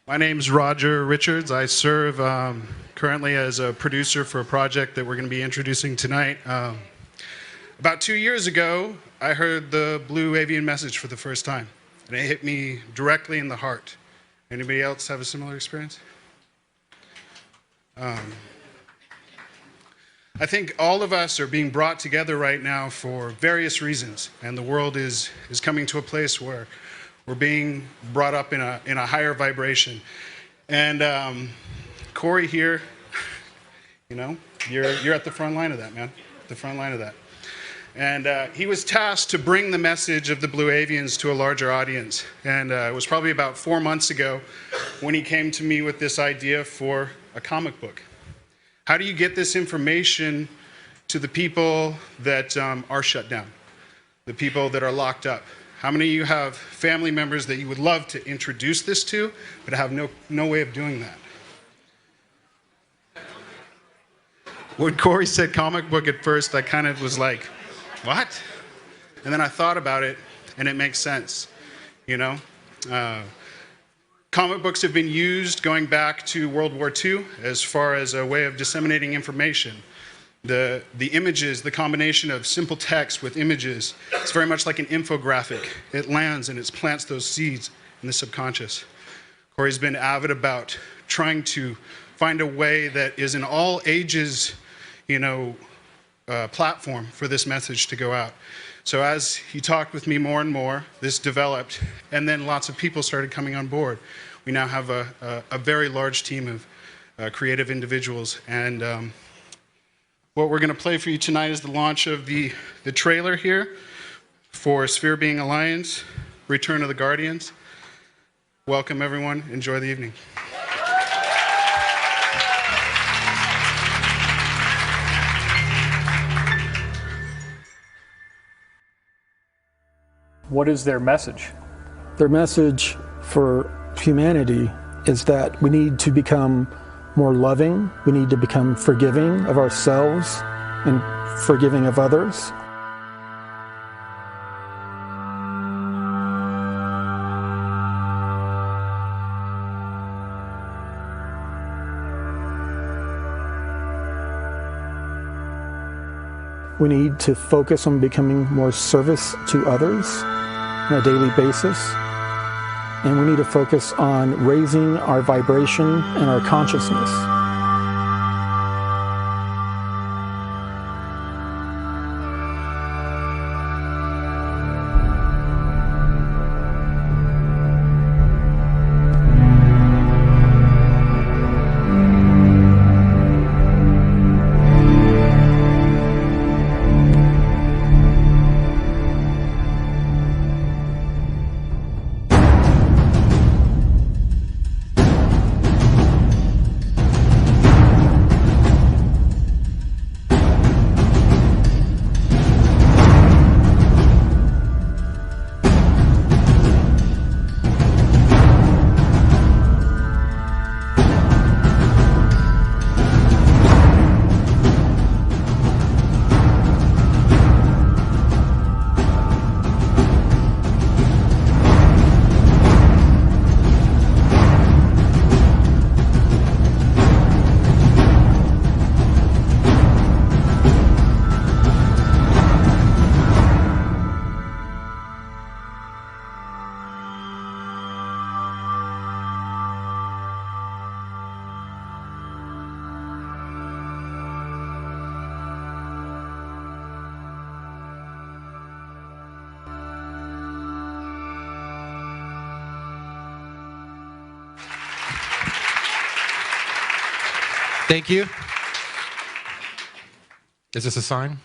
My name's Roger Richards. I serve currently as a producer for a project that we're going to be introducing tonight. About 2 years ago, I heard the Blue Avian message for the first time, and it hit me directly in the heart. Anybody else have a similar experience? I think all of us are being brought together right now for various reasons, and the world is coming to a place where we're being brought up in a higher vibration. And Corey here, you know, you're at the front line of that, man. The front line of that. And he was tasked to bring the message of the Blue Avians to a larger audience. And it was probably about 4 months ago when he came to me with this idea for a comic book. How do you get this information to the people that are shut down, the people that are locked up? How many of you have family members that you would love to introduce this to, but have no way of doing that? When Corey said comic book at first, I kind of was like, what? And then I thought about it, and it makes sense, you know? Comic books have been used going back to World War II as far as a way of disseminating information. The images, the combination of simple text with images, it's very much like an infographic. It lands and it plants those seeds in the subconscious. Corey's been avid about trying to find a way that is an all ages, you know, platform for this message to go out. So as he talked with me more and more, this developed, and then lots of people started coming on board. We now have a very large team of creative individuals, and what we're going to play for you tonight is the launch of the trailer here for Sphere Being Alliance, Return of the Guardians. Welcome, everyone. Enjoy the evening. What is their message? Their message for humanity is that we need to become more loving, we need to become forgiving of ourselves and forgiving of others. We need to focus on becoming more service to others on a daily basis. And we need to focus on raising our vibration and our consciousness. Thank you. Is this a sign?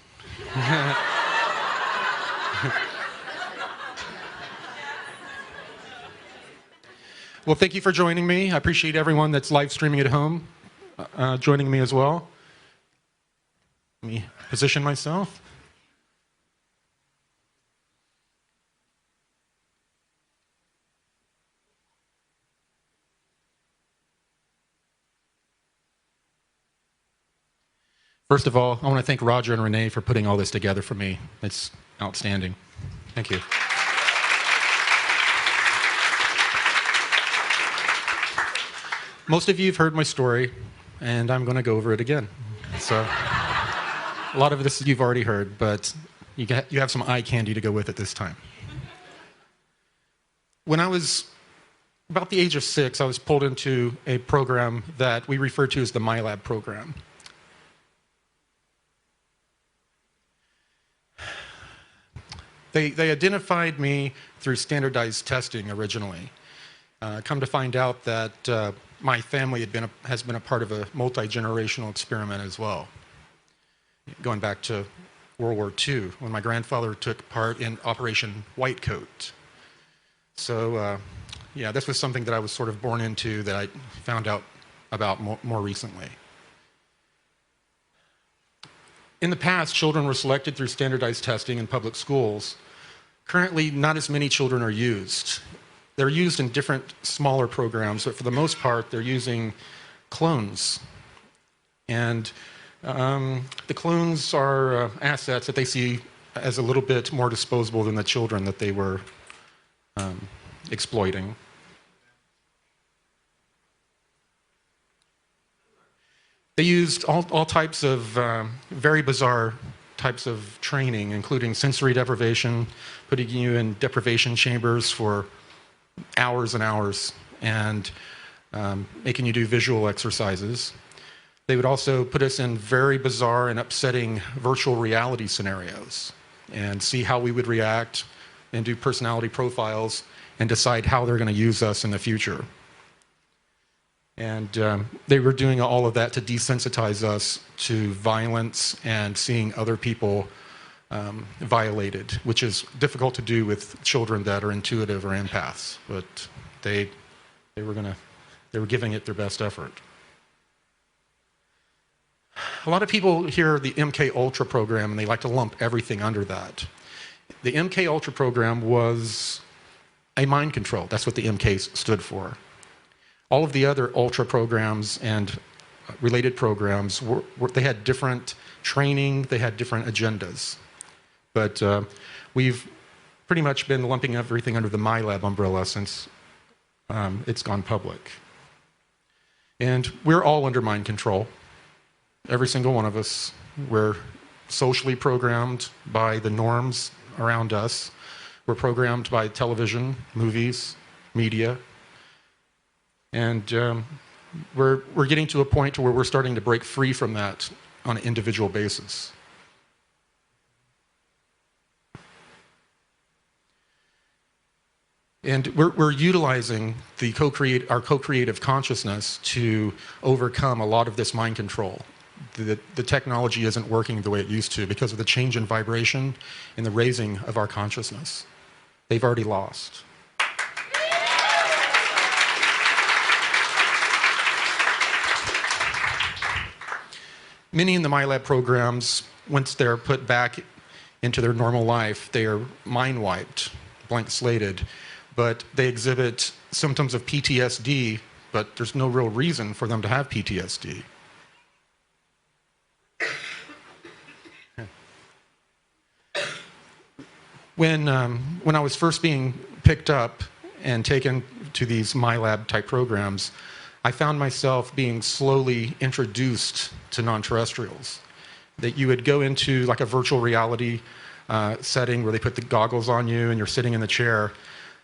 Well, thank you for joining me. I appreciate everyone that's live streaming at home joining me as well. Let me position myself. First of all, I want to thank Roger and Renee for putting all this together for me. It's outstanding. Thank you. Most of you have heard my story, and I'm going to go over it again. So a lot of this you've already heard, but you have some eye candy to go with it this time. When I was about the age of 6, I was pulled into a program that we refer to as the MyLab program. They identified me through standardized testing originally. Come to find out that my family has been a part of a multi-generational experiment as well. Going back to World War II, when my grandfather took part in Operation White Coat. So, yeah, this was something that I was sort of born into that I found out about more recently. In the past, children were selected through standardized testing in public schools. Currently, not as many children are used. They're used in different smaller programs, but for the most part, they're using clones. And the clones are assets that they see as a little bit more disposable than the children that they were exploiting. They used all types of very bizarre types of training, including sensory deprivation, putting you in deprivation chambers for hours and hours, and making you do visual exercises. They would also put us in very bizarre and upsetting virtual reality scenarios and see how we would react and do personality profiles and decide how they're going to use us in the future. And they were doing all of that to desensitize us to violence and seeing other people violated, which is difficult to do with children that are intuitive or empaths. But they were giving it their best effort. A lot of people hear the MK Ultra program and they like to lump everything under that. The MK Ultra program was a mind control. That's what the MK stood for. All of the other Ultra programs and related programs, they had different training, they had different agendas. But we've pretty much been lumping everything under the MyLab umbrella since it's gone public. And we're all under mind control. Every single one of us. We're socially programmed by the norms around us. We're programmed by television, movies, media. And we're getting to a point where we're starting to break free from that on an individual basis. And we're utilizing our co-creative consciousness to overcome a lot of this mind control. The technology isn't working the way it used to because of the change in vibration and the raising of our consciousness. They've already lost. Many in the MyLab programs, once they're put back into their normal life, they are mind wiped, blank slated, but they exhibit symptoms of PTSD, but there's no real reason for them to have PTSD. When I was first being picked up and taken to these MyLab type programs, I found myself being slowly introduced to non-terrestrials. That you would go into like a virtual reality setting where they put the goggles on you and you're sitting in the chair,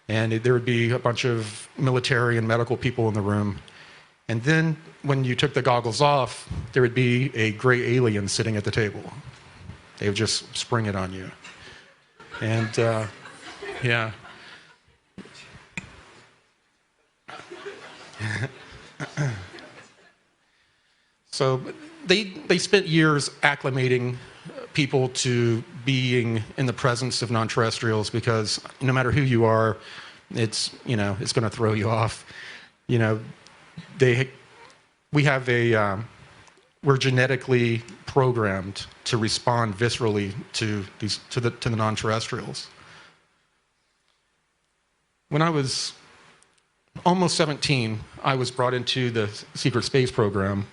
and there would be a bunch of military and medical people in the room. And then when you took the goggles off, there would be a gray alien sitting at the table. They would just spring it on you. And yeah. So they spent years acclimating people to being in the presence of non-terrestrials because no matter who you are, it's going to throw you off. We're genetically programmed to respond viscerally to the non-terrestrials. When I was almost 17, I was brought into the secret space program,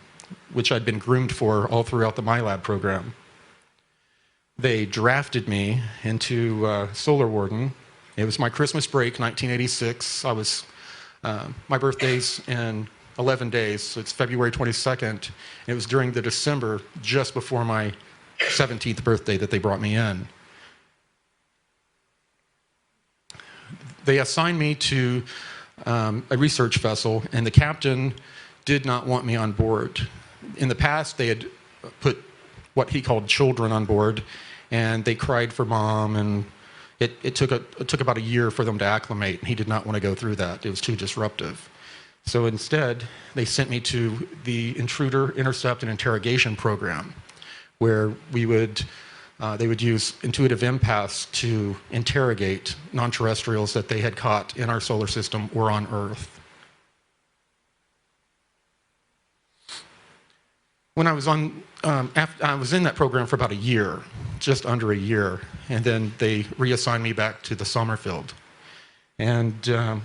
which I'd been groomed for all throughout the MyLab program. They drafted me into Solar Warden. It was my Christmas break, 1986. My birthday's in 11 days. So it's February 22nd. And it was during the December, just before my 17th birthday, that they brought me in. They assigned me to a research vessel, and the captain did not want me on board. In the past, they had put what he called children on board, and they cried for mom, and it took about a year for them to acclimate, and he did not want to go through that. It was too disruptive. So instead, they sent me to the intruder, intercept, and interrogation program, where they would use intuitive empaths to interrogate non-terrestrials that they had caught in our solar system or on Earth. When I was I was in that program for about a year, just under a year, and then they reassigned me back to the Summerfield. And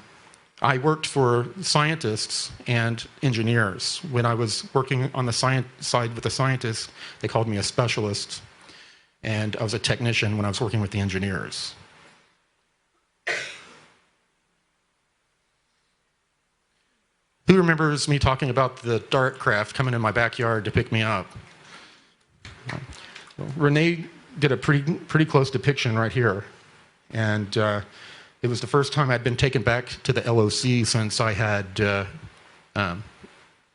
I worked for scientists and engineers. When I was working on the science side with the scientists, they called me a specialist, and I was a technician when I was working with the engineers. Who remembers me talking about the DART craft coming in my backyard to pick me up? Renee did a pretty close depiction right here. And it was the first time I'd been taken back to the LOC since I had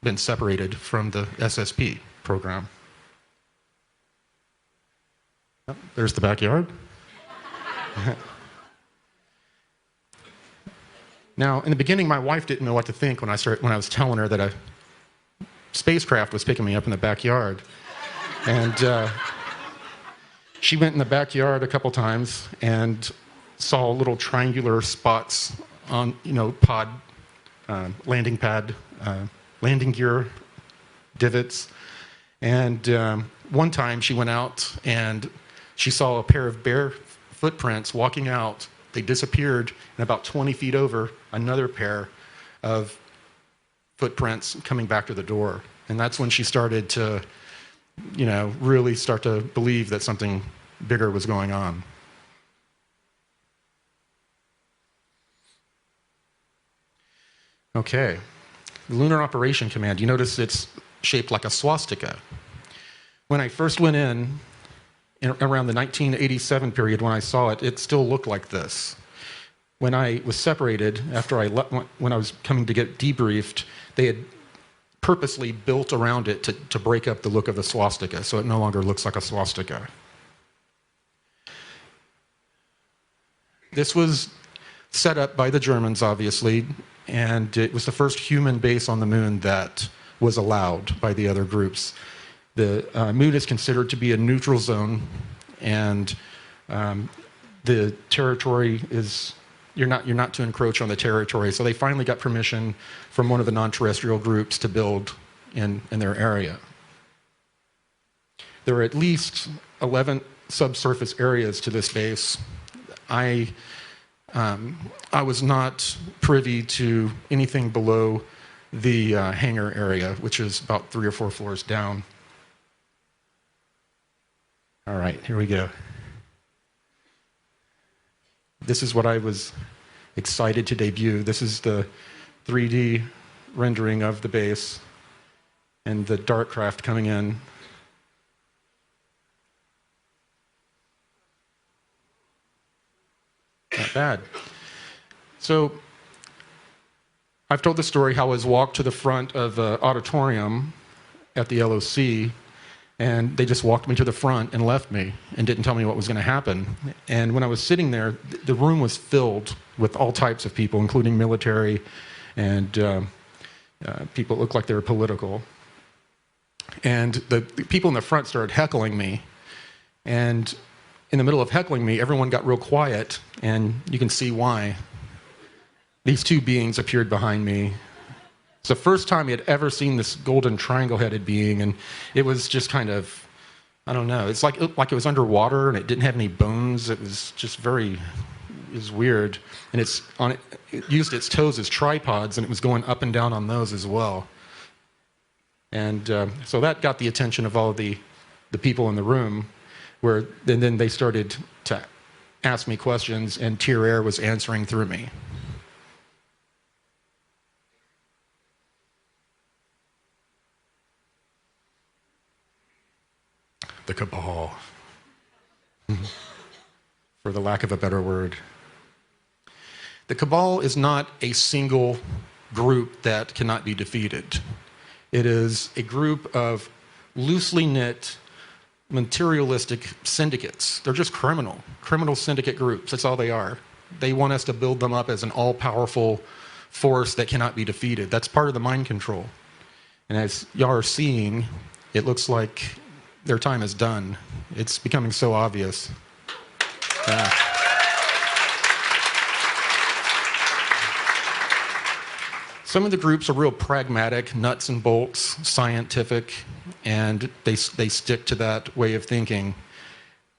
been separated from the SSP program. Oh, there's the backyard. Now, in the beginning, my wife didn't know what to think when I was telling her that a spacecraft was picking me up in the backyard. And she went in the backyard a couple times and saw little triangular spots on, landing pad, landing gear divots. And one time she went out and she saw a pair of bare footprints walking out. They disappeared, and about 20 feet over, another pair of footprints coming back to the door. And that's when she started to, really start to believe that something bigger was going on. Okay, the Lunar Operation Command, you notice it's shaped like a swastika. When I first went in around the 1987 period, when I saw it, it still looked like this. When I was separated, when I was coming to get debriefed, they had purposely built around it to break up the look of the swastika, so it no longer looks like a swastika. This was set up by the Germans, obviously, and it was the first human base on the moon that was allowed by the other groups. The moon is considered to be a neutral zone, and the territory is, you're not to encroach on the territory. So they finally got permission from one of the non-terrestrial groups to build in their area. There are at least 11 subsurface areas to this base. I was not privy to anything below the hangar area, which is about 3 or 4 floors down. All right, here we go. This is what I was excited to debut. This is the 3D rendering of the base and the DART craft coming in. Not bad. So I've told the story how I was walked to the front of an auditorium at the LOC, and they just walked me to the front and left me and didn't tell me what was going to happen. And when I was sitting there, the room was filled with all types of people, including military and people that looked like they were political. And the people in the front started heckling me. And in the middle of heckling me, everyone got real quiet, and you can see why. These two beings appeared behind me. It's the first time he had ever seen this golden triangle-headed being, and it was just kind of, I don't know, it's like it was underwater and it didn't have any bones. It was just it was weird. And it used its toes as tripods, and it was going up and down on those as well. And so that got the attention of all of the people in the room, and then they started to ask me questions, and Tier Air was answering through me. the cabal, for the lack of a better word. The cabal is not a single group that cannot be defeated. It is a group of loosely knit, materialistic syndicates. They're just criminal syndicate groups. That's all they are. They want us to build them up as an all-powerful force that cannot be defeated. That's part of the mind control. And as y'all are seeing, it looks like their time is done. It's becoming so obvious. Yeah. Some of the groups are real pragmatic, nuts and bolts, scientific, and they stick to that way of thinking.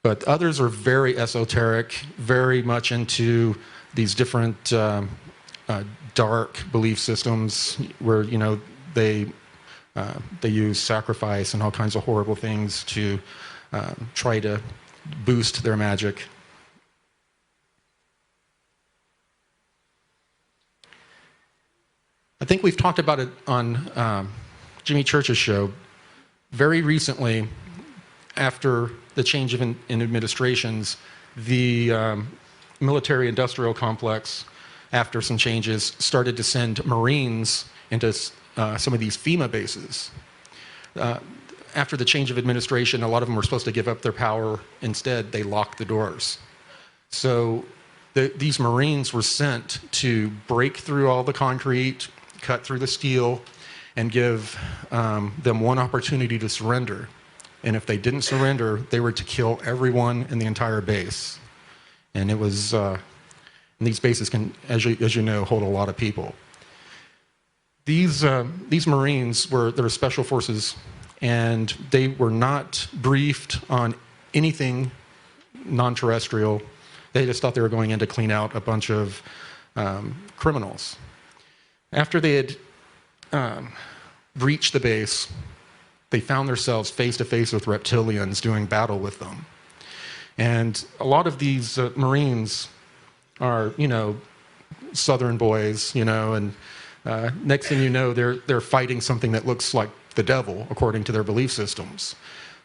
But others are very esoteric, very much into these different dark belief systems where, you know, they use sacrifice and all kinds of horrible things to try to boost their magic. I think we've talked about it on Jimmy Church's show. Very recently, after the change in administrations, the military-industrial complex, after some changes, started to send Marines into some of these FEMA bases. After the change of administration, a lot of them were supposed to give up their power. Instead, they locked the doors. So these Marines were sent to break through all the concrete, cut through the steel, and give them one opportunity to surrender. And if they didn't surrender, they were to kill everyone in the entire base. And it was, and these bases can, as you know, hold a lot of people. These Marines they're special forces, and they were not briefed on anything non-terrestrial. They just thought they were going in to clean out a bunch of criminals. After they had breached the base, they found themselves face to face with reptilians doing battle with them. And a lot of these Marines are, you know, Southern boys, you know, and next thing you know, they're fighting something that looks like the devil, according to their belief systems.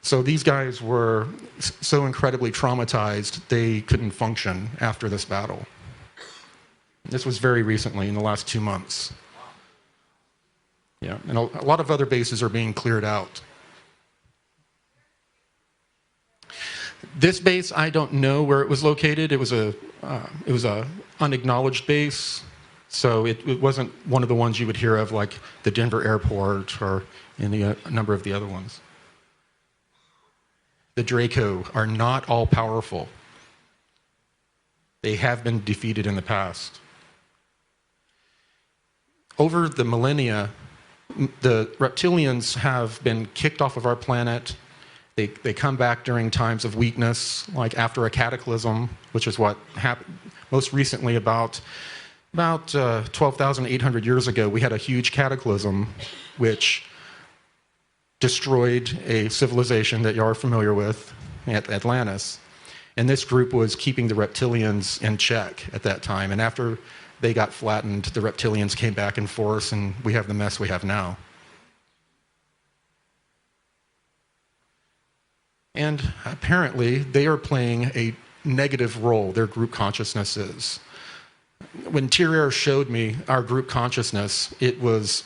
So these guys were so incredibly traumatized, they couldn't function after this battle. This was very recently, in the last 2 months. Yeah, and a lot of other bases are being cleared out. This base, I don't know where it was located. It was a unacknowledged base, so it wasn't one of the ones you would hear of, like the Denver airport or any a number of the other ones. The Draco are not all powerful. They have been defeated in the past. Over the millennia, the reptilians have been kicked off of our planet. They come back during times of weakness, like after a cataclysm, which is what happened most recently about 12,800 years ago. We had a huge cataclysm which destroyed a civilization that you are familiar with, Atlantis. And this group was keeping the reptilians in check at that time. And after they got flattened, the reptilians came back in force, and we have the mess we have now. And apparently, they are playing a negative role, their group consciousness is. When Thierry showed me our group consciousness, it was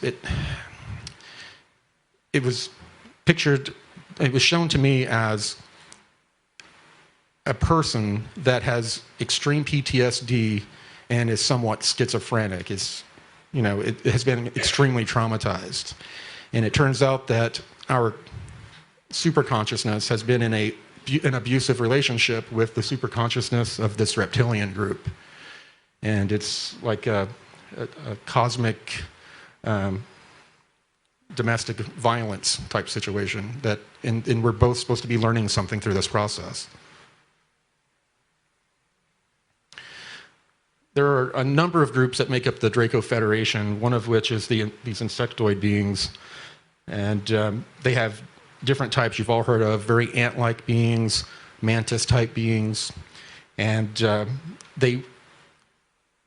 pictured, it was shown to me as a person that has extreme PTSD and is somewhat schizophrenic. It's, you know, it has been extremely traumatized. And it turns out that our superconsciousness has been in an abusive relationship with the superconsciousness of this reptilian group. And it's like a cosmic domestic violence type situation that, and we're both supposed to be learning something through this process. There are a number of groups that make up the Draco Federation, one of which is these insectoid beings. And they have different types you've all heard of, very ant-like beings, mantis-type beings. And they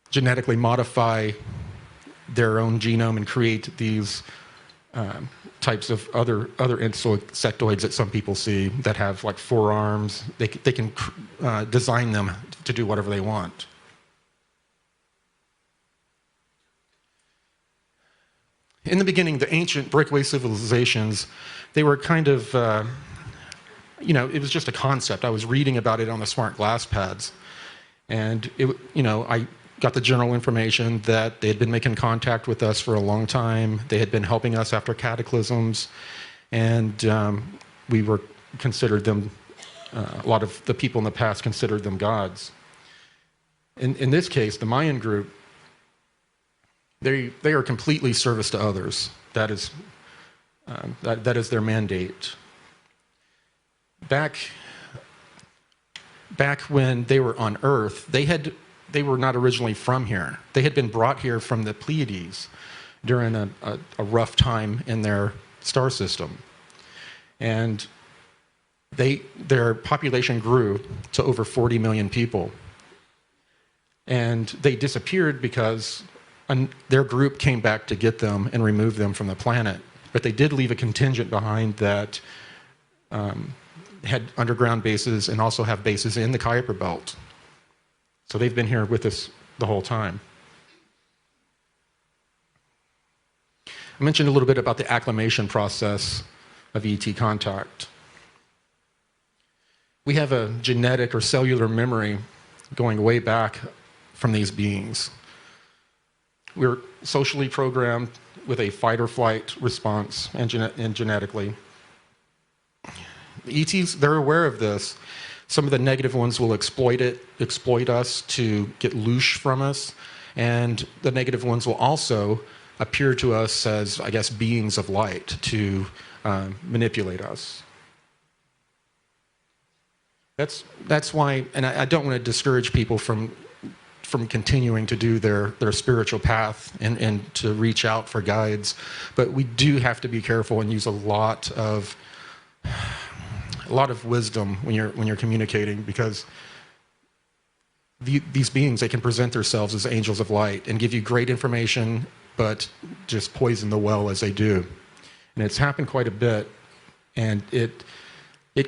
genetically modify their own genome and create these types of other insectoids that some people see that have like 4 arms. They can design them to do whatever they want. In the beginning, the ancient breakaway civilizations, they were kind of, it was just a concept. I was reading about it on the smart glass pads. And, I got the general information that they had been making contact with us for a long time. They had been helping us after cataclysms. And we were considered them, a lot of the people in the past considered them gods. In this case, the Mayan group, they are completely service to others. That is their mandate. Back when they were on Earth, they were not originally from here. They had been brought here from the Pleiades during a rough time in their star system, and their population grew to over 40 million people, and they disappeared because their group came back to get them and remove them from the planet. But they did leave a contingent behind that had underground bases and also have bases in the Kuiper Belt. So they've been here with us the whole time. I mentioned a little bit about the acclimation process of ET contact. We have a genetic or cellular memory going way back from these beings. We're socially programmed with a fight or flight response and genetically. The ETs, they're aware of this. Some of the negative ones will exploit us to get loose from us, and the negative ones will also appear to us as, I guess, beings of light to manipulate us. That's why, and I don't want to discourage people from continuing to do their spiritual path and to reach out for guides, but we do have to be careful and use a lot of wisdom when you're communicating, because these beings, they can present themselves as angels of light and give you great information, but just poison the well as they do. And it's happened quite a bit, and it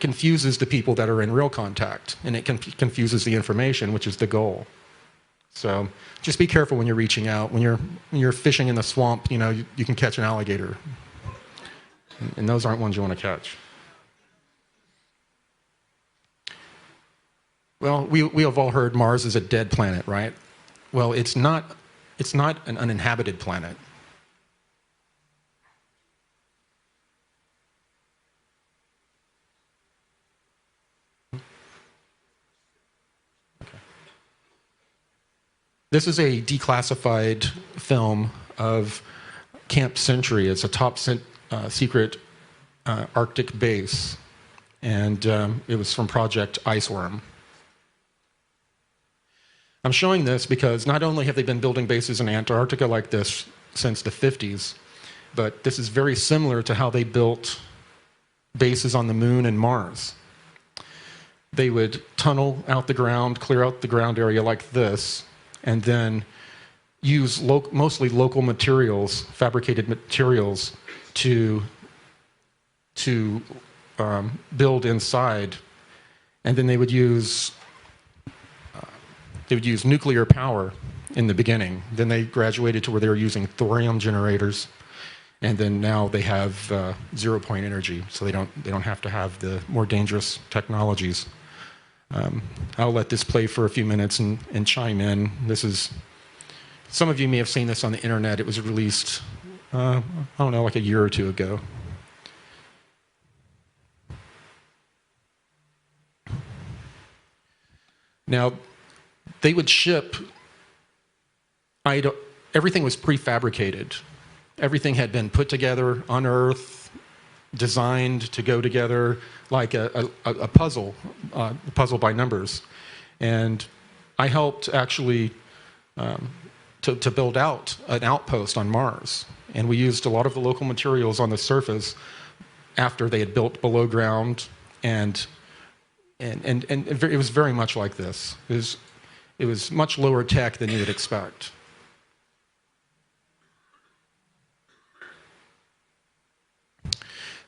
confuses the people that are in real contact, and it confuses the information, which is the goal. So just be careful when you're reaching out. When you're fishing in the swamp, you can catch an alligator, and those aren't ones you want to catch. Well, we have all heard Mars is a dead planet, right? Well, it's not an uninhabited planet. This is a declassified film of Camp Century. It's a top secret Arctic base, and it was from Project Iceworm. I'm showing this because not only have they been building bases in Antarctica like this since the 50s, but this is very similar to how they built bases on the Moon and Mars. They would tunnel out the ground, clear out the ground area like this, and then use mostly local materials, fabricated materials, to build inside. And then they would use nuclear power in the beginning. Then they graduated to where they were using thorium generators, and then now they have zero-point energy, so they don't have to have the more dangerous technologies. I'll let this play for a few minutes and chime in. Some of you may have seen this on the internet. It was released, I don't know, like a year or two ago. Now, they would ship, everything was prefabricated. Everything had been put together on Earth, designed to go together like a puzzle, puzzle by numbers. And I helped actually to build out an outpost on Mars. And we used a lot of the local materials on the surface after they had built below ground, and it was very much like this. It was much lower tech than you would expect.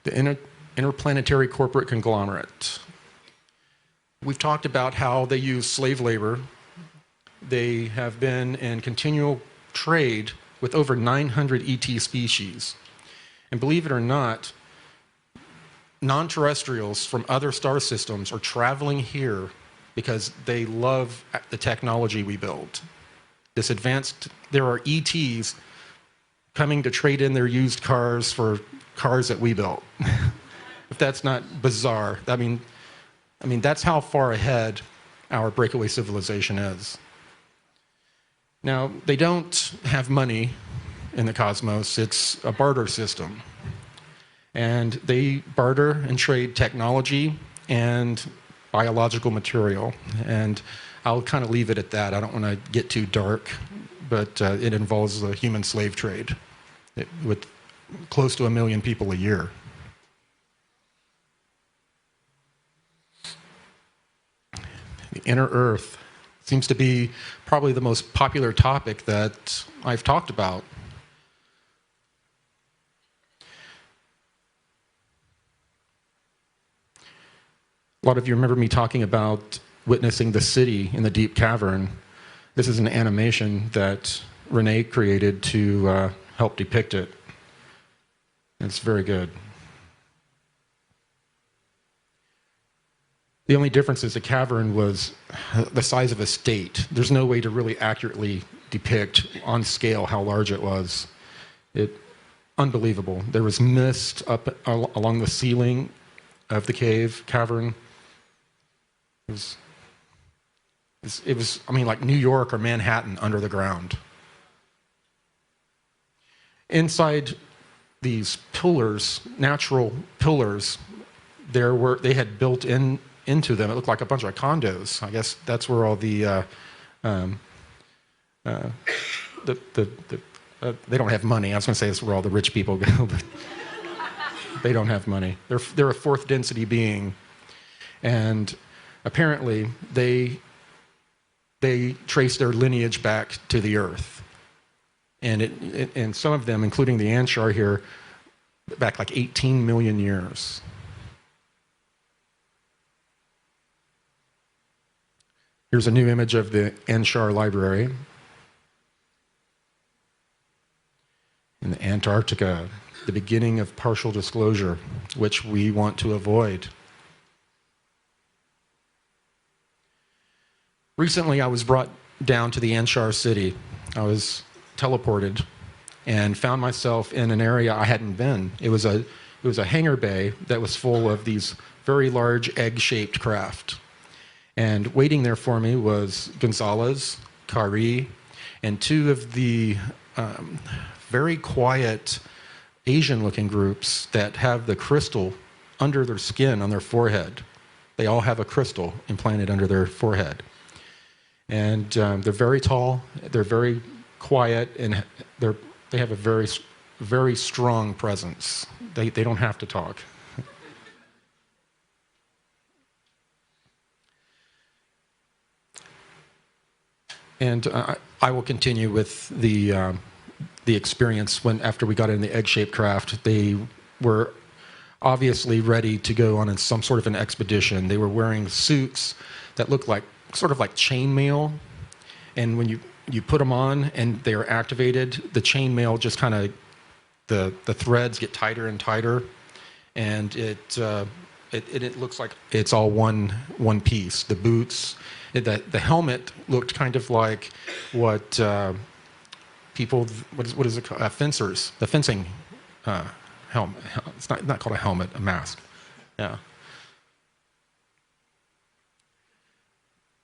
the interplanetary corporate conglomerate. We've talked about how they use slave labor. They have been in continual trade with over 900 ET species. And believe it or not, non-terrestrials from other star systems are traveling here because they love the technology we build. This advanced, there are ETs coming to trade in their used cars for cars that we built. If that's not bizarre, I mean, that's how far ahead our breakaway civilization is. Now, they don't have money in the cosmos. It's a barter system. And they barter and trade technology and biological material. And I'll kind of leave it at that. I don't want to get too dark, but it involves the human slave trade with close to 1 million people a year. The inner Earth seems to be probably the most popular topic that I've talked about. A lot of you remember me talking about witnessing the city in the deep cavern. This is an animation that Renee created to help depict it. It's very good. The only difference is the cavern was the size of a state. There's no way to really accurately depict on scale how large it was. Unbelievable. There was mist up along the ceiling of the cavern. It was, I mean, like New York or Manhattan under the ground. Inside these pillars, natural pillars, they had built into them. It looked like a bunch of condos. I guess that's where all they don't have money. I was going to say that's where all the rich people go, but they don't have money. They're a fourth density being, and apparently they trace their lineage back to the Earth, and some of them, including the Anshar here, back like 18 million years. Here's a new image of the Anshar Library in the Antarctica, the beginning of partial disclosure, which we want to avoid. Recently, I was brought down to the Anshar city. I was teleported and found myself in an area I hadn't been. It was a hangar bay that was full of these very large egg-shaped craft. And waiting there for me was Gonzalez, Kari, and two of the very quiet Asian-looking groups that have the crystal under their skin on their forehead. They all have a crystal implanted under their forehead. And they're very tall, they're very quiet, and they have a very, very strong presence. They don't have to talk. And I will continue with the experience after we got in the egg-shaped craft. They were obviously ready to go on some sort of an expedition. They were wearing suits that looked like sort of like chainmail, and when you put them on and they are activated, the chainmail just kind of the threads get tighter and tighter, and it looks like it's all one piece. The boots. The helmet looked kind of like what people, what is it called? Fencers, the fencing helmet. It's not called a helmet, a mask. Yeah.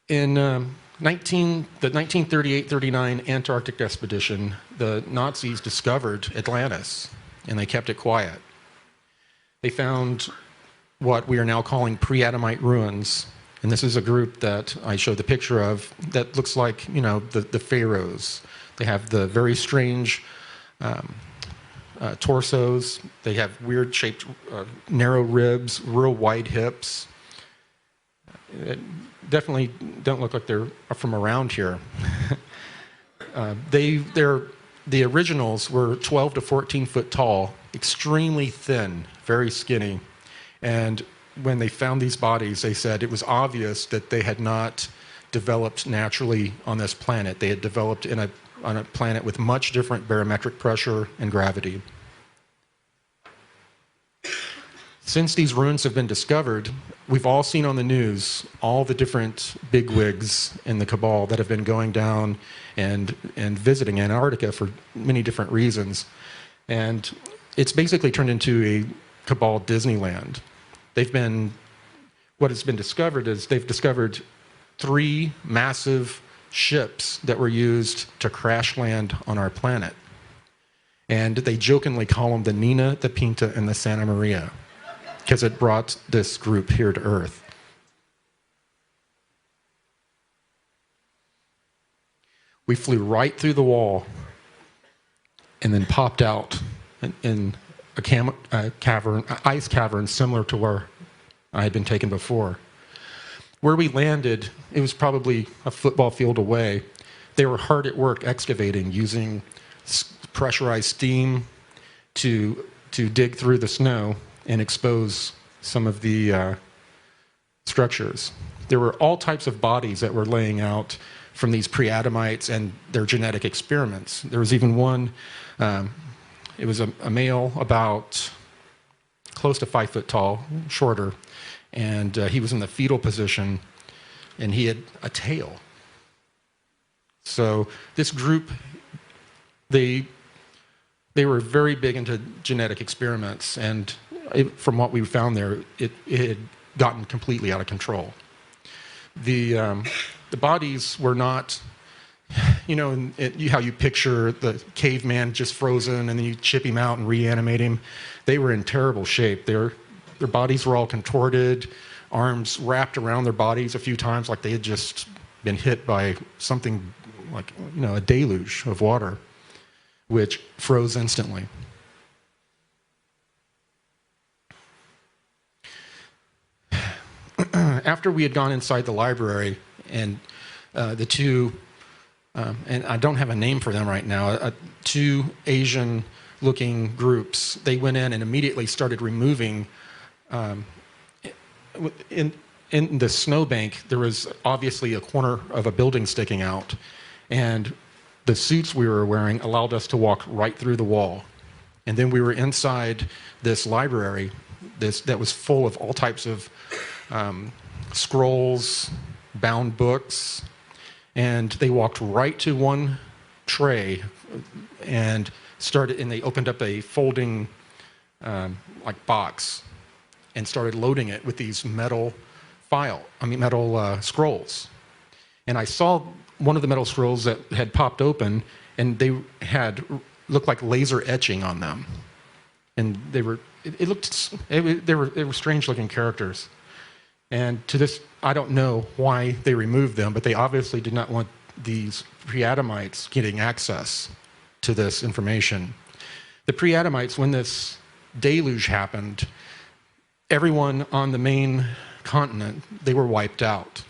In the 1938-39 Antarctic expedition, the Nazis discovered Atlantis, and they kept it quiet. They found what we are now calling pre-Adamite ruins. And this is a group that I showed the picture of that looks like, you know, the pharaohs. They have the very strange torsos. They have weird shaped, narrow ribs, real wide hips. It definitely don't look like they're from around here. The originals were 12 to 14 foot tall. extremely thin, very skinny. And when they found these bodies, they said it was obvious that they had not developed naturally on this planet. They had developed on a planet with much different barometric pressure and gravity. Since these ruins have been discovered, we've all seen on the news all the different bigwigs in the cabal that have been going down and visiting Antarctica for many different reasons. And it's basically turned into a cabal Disneyland. What has been discovered is they've discovered 3 massive ships that were used to crash land on our planet. And they jokingly call them the Nina, the Pinta, and the Santa Maria, because it brought this group here to Earth. We flew right through the wall and then popped out in a ice cavern similar to where I had been taken before. Where we landed, it was probably a football field away. They were hard at work excavating, using pressurized steam to dig through the snow and expose some of the structures. There were all types of bodies that were laying out from these pre-Adamites and their genetic experiments. There was even one, it was a male about close to 5 foot tall, shorter, and he was in the fetal position, and he had a tail. So this group, they were very big into genetic experiments, and from what we found there, it had gotten completely out of control. The bodies were not, how you picture the caveman just frozen and then you chip him out and reanimate him. They were in terrible shape. Their bodies were all contorted, arms wrapped around their bodies a few times like they had just been hit by something like, a deluge of water, which froze instantly. After we had gone inside the library, and the two, and I don't have a name for them right now, 2 Asian-looking groups, they went in and immediately started removing, in the snowbank, there was obviously a corner of a building sticking out, and the suits we were wearing allowed us to walk right through the wall. And then we were inside this library that was full of all types of scrolls, bound books, and they walked right to one tray and they opened up a folding box and started loading it with these metal scrolls. And I saw one of the metal scrolls that had popped open, and they looked like laser etching on them, and they were strange looking characters. And to this, I don't know why they removed them, but they obviously did not want these pre-Adamites getting access to this information. The pre-Adamites, when this deluge happened, everyone on the main continent, they were wiped out.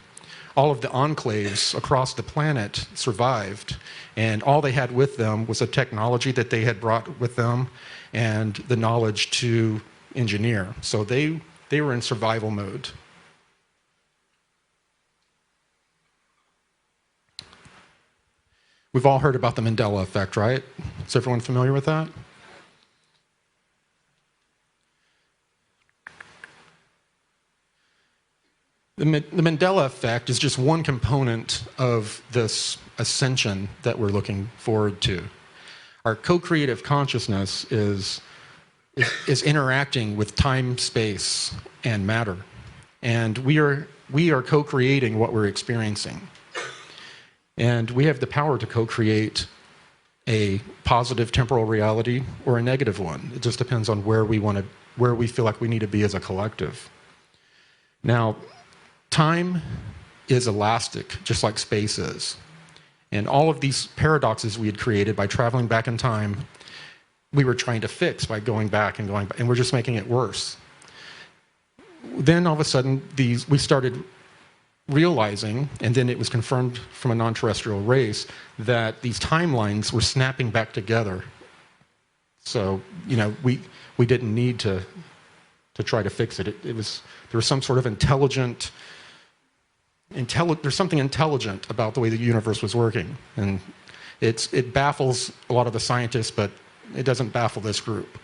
All of the enclaves across the planet survived, and all they had with them was a technology that they had brought with them and the knowledge to engineer. So they were in survival mode. We've all heard about the Mandela effect, right? Is everyone familiar with that? The Mandela effect is just one component of this ascension that we're looking forward to. Our co-creative consciousness is interacting with time, space, and matter. And we are co-creating what we're experiencing. And we have the power to co-create a positive temporal reality or a negative one. It just depends on where we feel like we need to be as a collective. Now, time is elastic, just like space is. And all of these paradoxes we had created by traveling back in time, we were trying to fix by going back, and we're just making it worse. Then all of a sudden, we started realizing, and then it was confirmed from a non-terrestrial race, that these timelines were snapping back together So, we didn't need to try to fix it. There was some sort of there's something intelligent about the way the universe was working. And it baffles a lot of the scientists, but it doesn't baffle this group.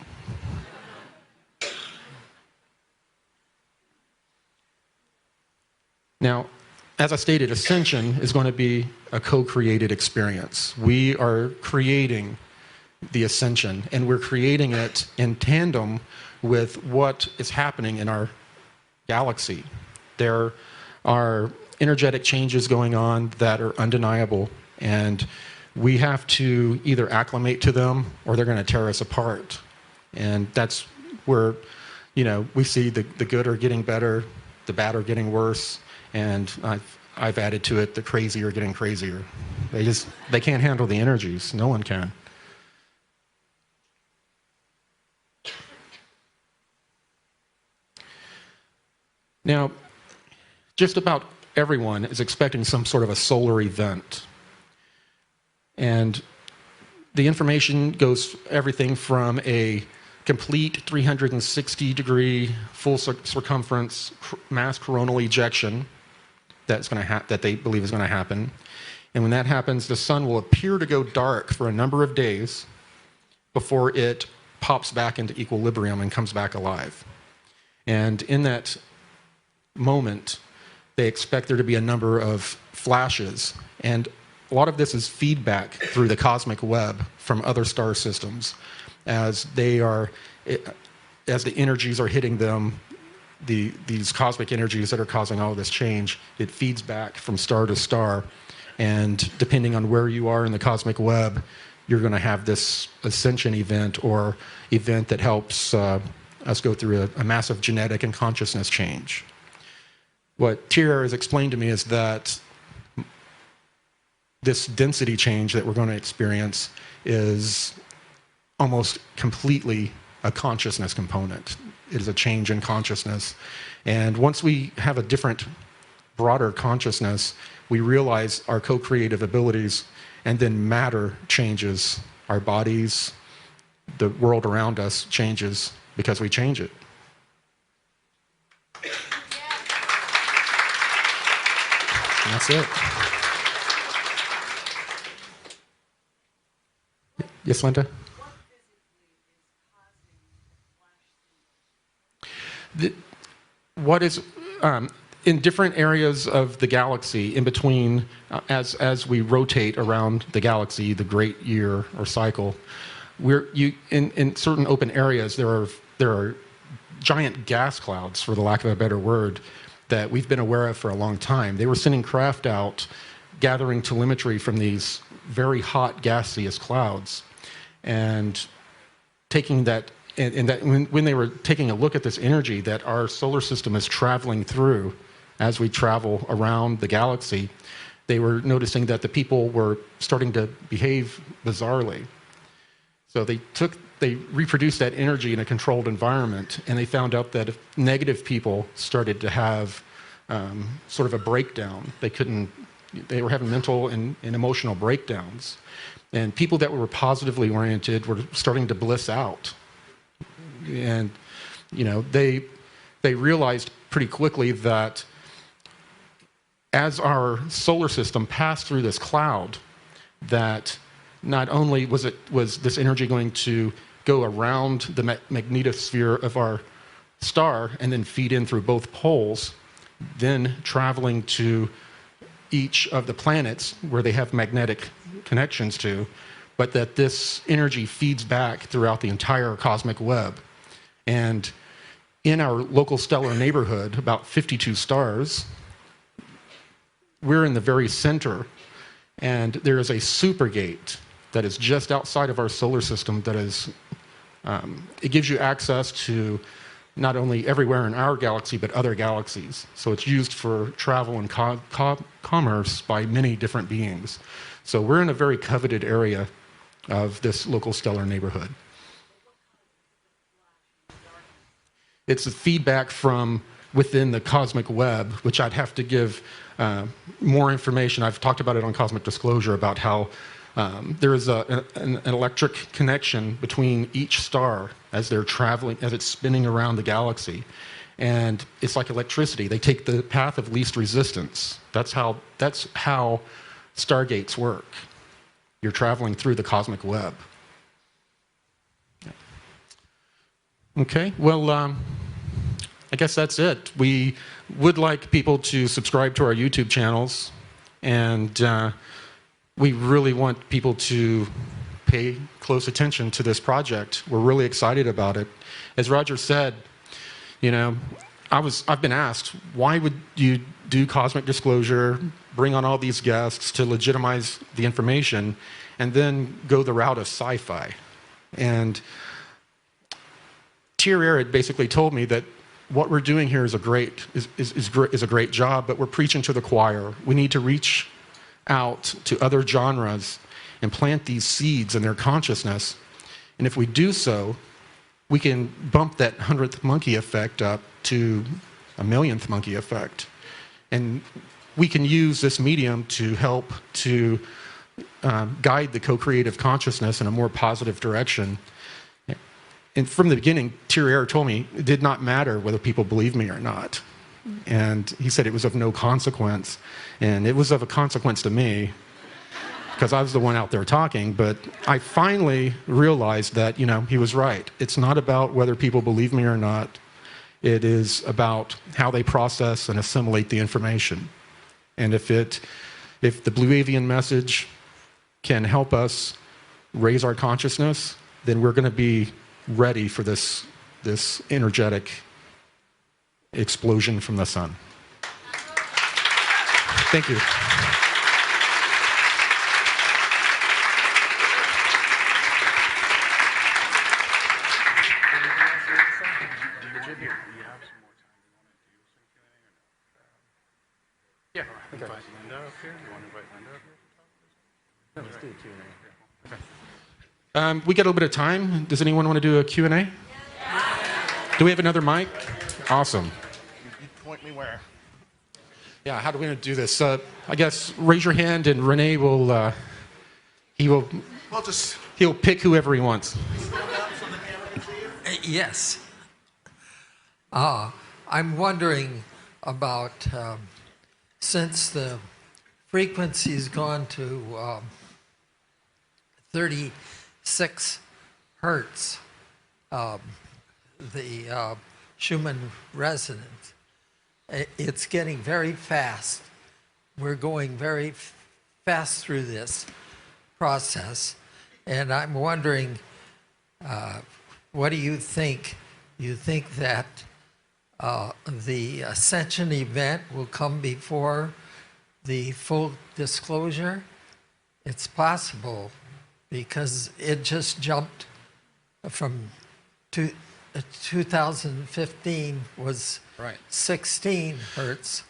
Now, as I stated, ascension is going to be a co-created experience. We are creating the ascension, and we're creating it in tandem with what is happening in our galaxy. There are energetic changes going on that are undeniable, and we have to either acclimate to them or they're going to tear us apart. And that's where, we see the good are getting better, the bad are getting worse, and I've added to it, the crazy are getting crazier. They can't handle the energies. No one can. Now, just about everyone is expecting some sort of a solar event. And the information goes everything from a complete 360-degree full circumference mass coronal ejection that they believe is going to happen. And when that happens, the sun will appear to go dark for a number of days before it pops back into equilibrium and comes back alive. And in that moment, they expect there to be a number of flashes. And a lot of this is feedback through the cosmic web from other star systems. As the energies are hitting them, these cosmic energies that are causing all this change, it feeds back from star to star. And depending on where you are in the cosmic web, you're going to have this ascension event or event that helps us go through a massive genetic and consciousness change. What Thierry has explained to me is that this density change that we're going to experience is almost completely a consciousness component. It is a change in consciousness. And once we have a different, broader consciousness, we realize our co-creative abilities, and then matter changes. Our bodies, the world around us changes because we change it. And that's it. Yes, Linda? What is in different areas of the galaxy, in between, as we rotate around the galaxy, the great year or cycle, in certain open areas there are giant gas clouds, for the lack of a better word, that we've been aware of for a long time. They were sending craft out, gathering telemetry from these very hot gaseous clouds, and taking that. And that when they were taking a look at this energy that our solar system is traveling through as we travel around the galaxy, they were noticing that the people were starting to behave bizarrely. So they reproduced that energy in a controlled environment, and they found out that if negative people started to have sort of a breakdown, they were having mental and emotional breakdowns. And people that were positively oriented were starting to bliss out. And they realized pretty quickly that as our solar system passed through this cloud, that not only was this energy going to go around the magnetosphere of our star and then feed in through both poles, then traveling to each of the planets where they have magnetic connections to, but that this energy feeds back throughout the entire cosmic web. And in our local stellar neighborhood, about 52 stars, we're in the very center, and there is a supergate that is just outside of our solar system that is, it gives you access to not only everywhere in our galaxy, but other galaxies. So it's used for travel and commerce by many different beings. So we're in a very coveted area of this local stellar neighborhood. It's the feedback from within the cosmic web, which I'd have to give more information. I've talked about it on Cosmic Disclosure about how There is an electric connection between each star as they're traveling, as it's spinning around the galaxy. And it's like electricity. They take the path of least resistance. That's how stargates work. You're traveling through the cosmic web. Okay, well, I guess that's it. We would like people to subscribe to our YouTube channels, and we really want people to pay close attention to this project. We're really excited about it. As Roger said, you know, I've been asked, why would you do cosmic disclosure, bring on all these guests to legitimize the information, and then go the route of sci-fi? And Thierry had basically told me that what we're doing here is a great job, but we're preaching to the choir. We need to reach out to other genres and plant these seeds in their consciousness. And if we do so, we can bump that 100th monkey effect up to a millionth monkey effect. And we can use this medium to help to guide the co-creative consciousness in a more positive direction. And from the beginning, Thierry told me it did not matter whether people believe me or not. And he said it was of no consequence. And it was of a consequence to me, because I was the one out there talking. But I finally realized that, you know, he was right. It's not about whether people believe me or not. It is about how they process and assimilate the information. And if the Blue Avian message can help us raise our consciousness, then we're going to be ready for this energetic explosion from the sun. Thank you. Yeah. Okay. Invite Linda up here. You want to invite Linda up here? No, let's do a Q&A. Okay. We got a little bit of time. Does anyone want to do a Q&A? Yeah. Do we have another mic? Awesome. You point me where? Yeah, how do we do this? I guess raise your hand and Renee will, he'll pick whoever he wants. Yes. I'm wondering about, since the frequency's gone to 36 hertz, the Schumann resonance, it's getting very fast. We're going very fast through this process, and I'm wondering, what do you think? You think that the ascension event will come before the full disclosure? It's possible, because it just jumped from 2015 was 16 hertz.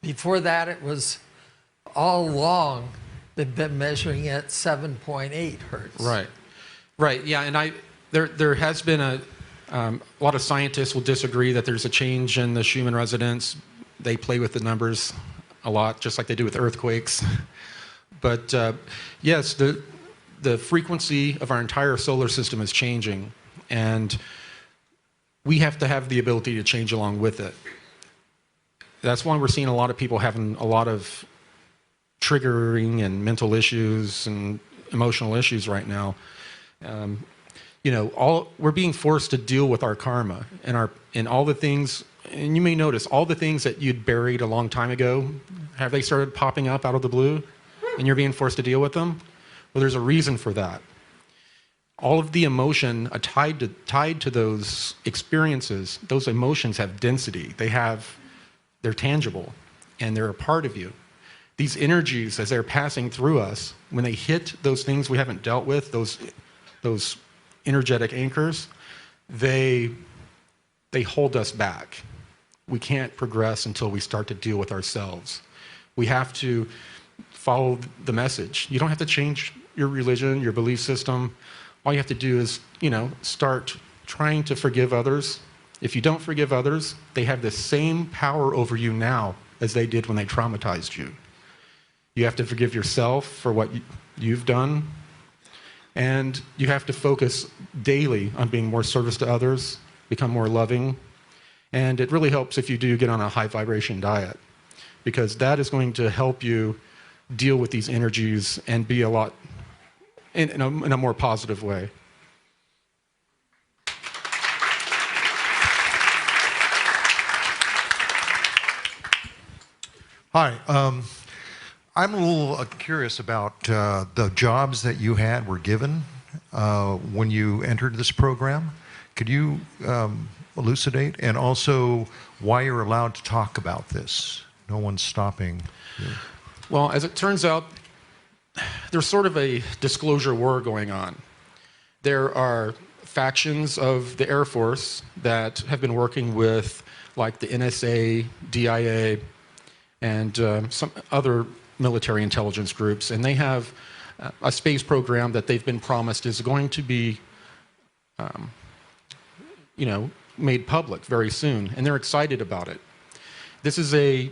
Before that, it was all along they've been measuring at 7.8 hertz. Right, right. Yeah, and there has been a lot of scientists will disagree that there's a change in the Schumann resonance. They play with the numbers a lot, just like they do with earthquakes. But yes, the frequency of our entire solar system is changing, and we have to have the ability to change along with it. That's why we're seeing a lot of people having a lot of triggering and mental issues and emotional issues right now. You know, we're being forced to deal with our karma and all the things. And you may notice all the things that you'd buried a long time ago, have they started popping up out of the blue, and you're being forced to deal with them? Well, there's a reason for that. All of the emotion tied to those experiences, those emotions have density. They're tangible, and they're a part of you. These energies, as they're passing through us, when they hit those things we haven't dealt with, those energetic anchors, they hold us back. We can't progress until we start to deal with ourselves. We have to follow the message. You don't have to change your religion, your belief system. All you have to do is, you know, start trying to forgive others. If you don't forgive others, they have the same power over you now as they did when they traumatized you. You have to forgive yourself for what you've done. And you have to focus daily on being more service to others, become more loving. And it really helps if you do get on a high vibration diet, because that is going to help you deal with these energies and be a lot in a more positive way. Hi. I'm a little curious about the jobs that you were given when you entered this program. Could you elucidate? And also why you're allowed to talk about this? No one's stopping you. Well, as it turns out, there's sort of a disclosure war going on. There are factions of the Air Force that have been working with, like the NSA, DIA, and some other military intelligence groups, and they have a space program that they've been promised is going to be, made public very soon, and they're excited about it. This is a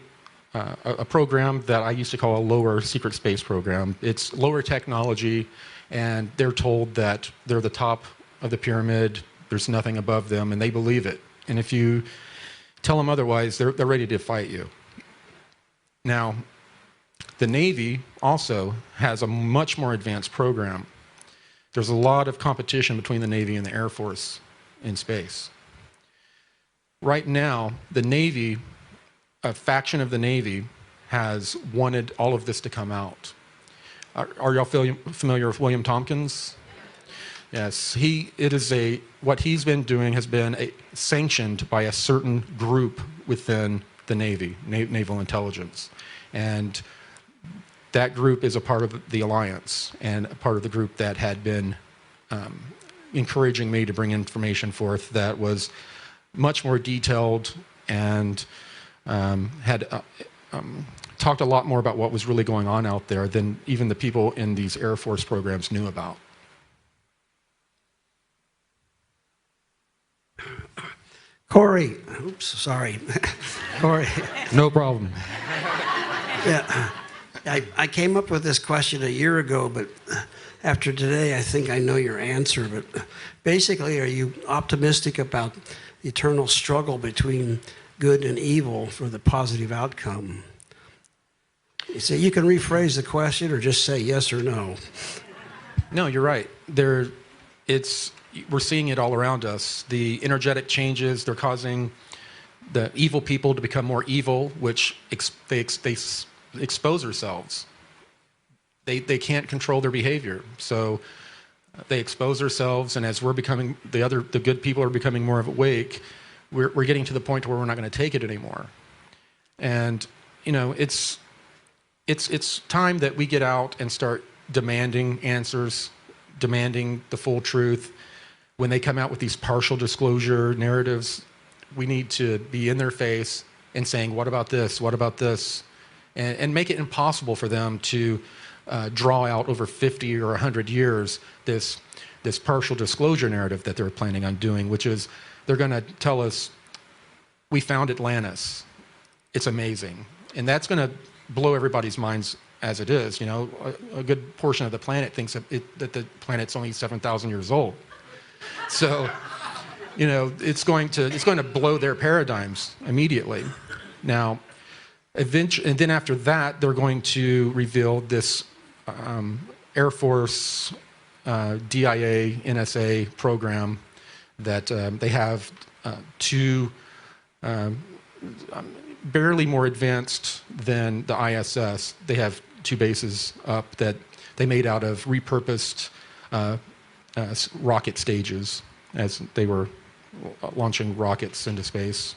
program that I used to call a lower secret space program. It's lower technology, and they're told that they're the top of the pyramid, there's nothing above them, and they believe it. And if you tell them otherwise, they're ready to fight you. Now, the Navy also has a much more advanced program. There's a lot of competition between the Navy and the Air Force in space. Right now, the Navy, a faction of the Navy, has wanted all of this to come out. Are y'all familiar with William Tompkins? Yes, what he's been doing has been sanctioned by a certain group within the Navy, Naval Intelligence. And that group is a part of the alliance and a part of the group that had been encouraging me to bring information forth that was much more detailed and had talked a lot more about what was really going on out there than even the people in these Air Force programs knew about. Corey, oops, sorry. Corey. No problem. Yeah, I came up with this question a year ago, but after today, I think I know your answer. But basically, are you optimistic about the eternal struggle between good and evil for the positive outcome? So you can rephrase the question or just say yes or no. No, you're right. We're seeing it all around us. The energetic changes, they're causing the evil people to become more evil, which they expose themselves. They can't control their behavior. So they expose themselves, and as we're becoming, the good people are becoming more awake, we're getting to the point where we're not going to take it anymore. And, it's time that we get out and start demanding answers, demanding the full truth. When they come out with these partial disclosure narratives, we need to be in their face and saying, what about this? What about this? And make it impossible for them to draw out over 50 or 100 years this partial disclosure narrative that they're planning on doing, which is they're going to tell us, we found Atlantis. It's amazing. And that's going to blow everybody's minds as it is. A good portion of the planet thinks that the planet's only 7,000 years old. So, it's going to blow their paradigms immediately. Now, and then after that, they're going to reveal this Air Force, DIA, NSA program that they have two barely more advanced than the ISS. They have two bases up that they made out of repurposed rocket stages as they were launching rockets into space,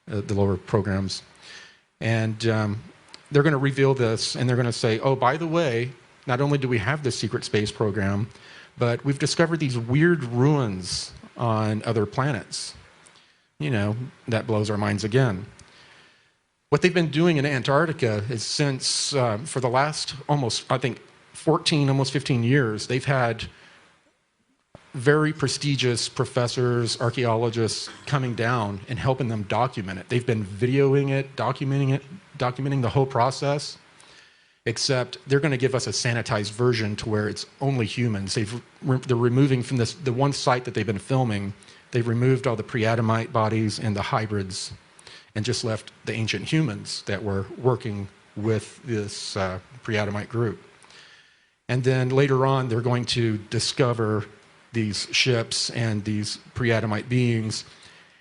the lower programs. And they're going to reveal this, and they're going to say, oh, by the way, not only do we have this secret space program, but we've discovered these weird ruins on other planets. That blows our minds again. What they've been doing in Antarctica is since, for the last almost 14, almost 15 years, they've had very prestigious professors, archaeologists coming down and helping them document it. They've been videoing it, documenting the whole process. except they're going to give us a sanitized version to where it's only humans. They're removing from the one site that they've been filming, they've removed all the pre-Adamite bodies and the hybrids and just left the ancient humans that were working with this pre-Adamite group. And then later on, they're going to discover these ships and these pre-Adamite beings.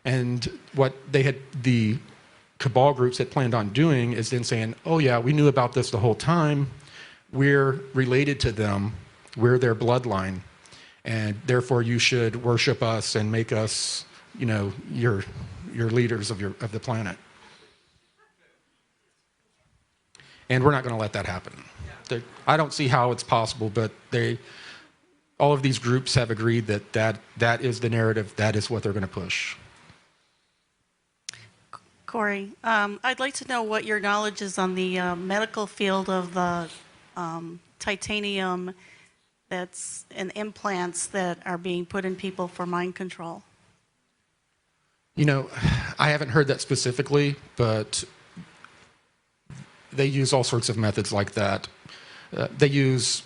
And what the cabal groups had planned on doing is then saying, oh yeah, we knew about this the whole time. We're related to them. We're their bloodline. And therefore you should worship us and make us, your leaders of the planet. And we're not going to let that happen. I don't see how it's possible, but all of these groups have agreed that is the narrative, that is what they're going to push. Corey, I'd like to know what your knowledge is on the medical field of the titanium and implants that are being put in people for mind control. I haven't heard that specifically, but they use all sorts of methods like that. They use,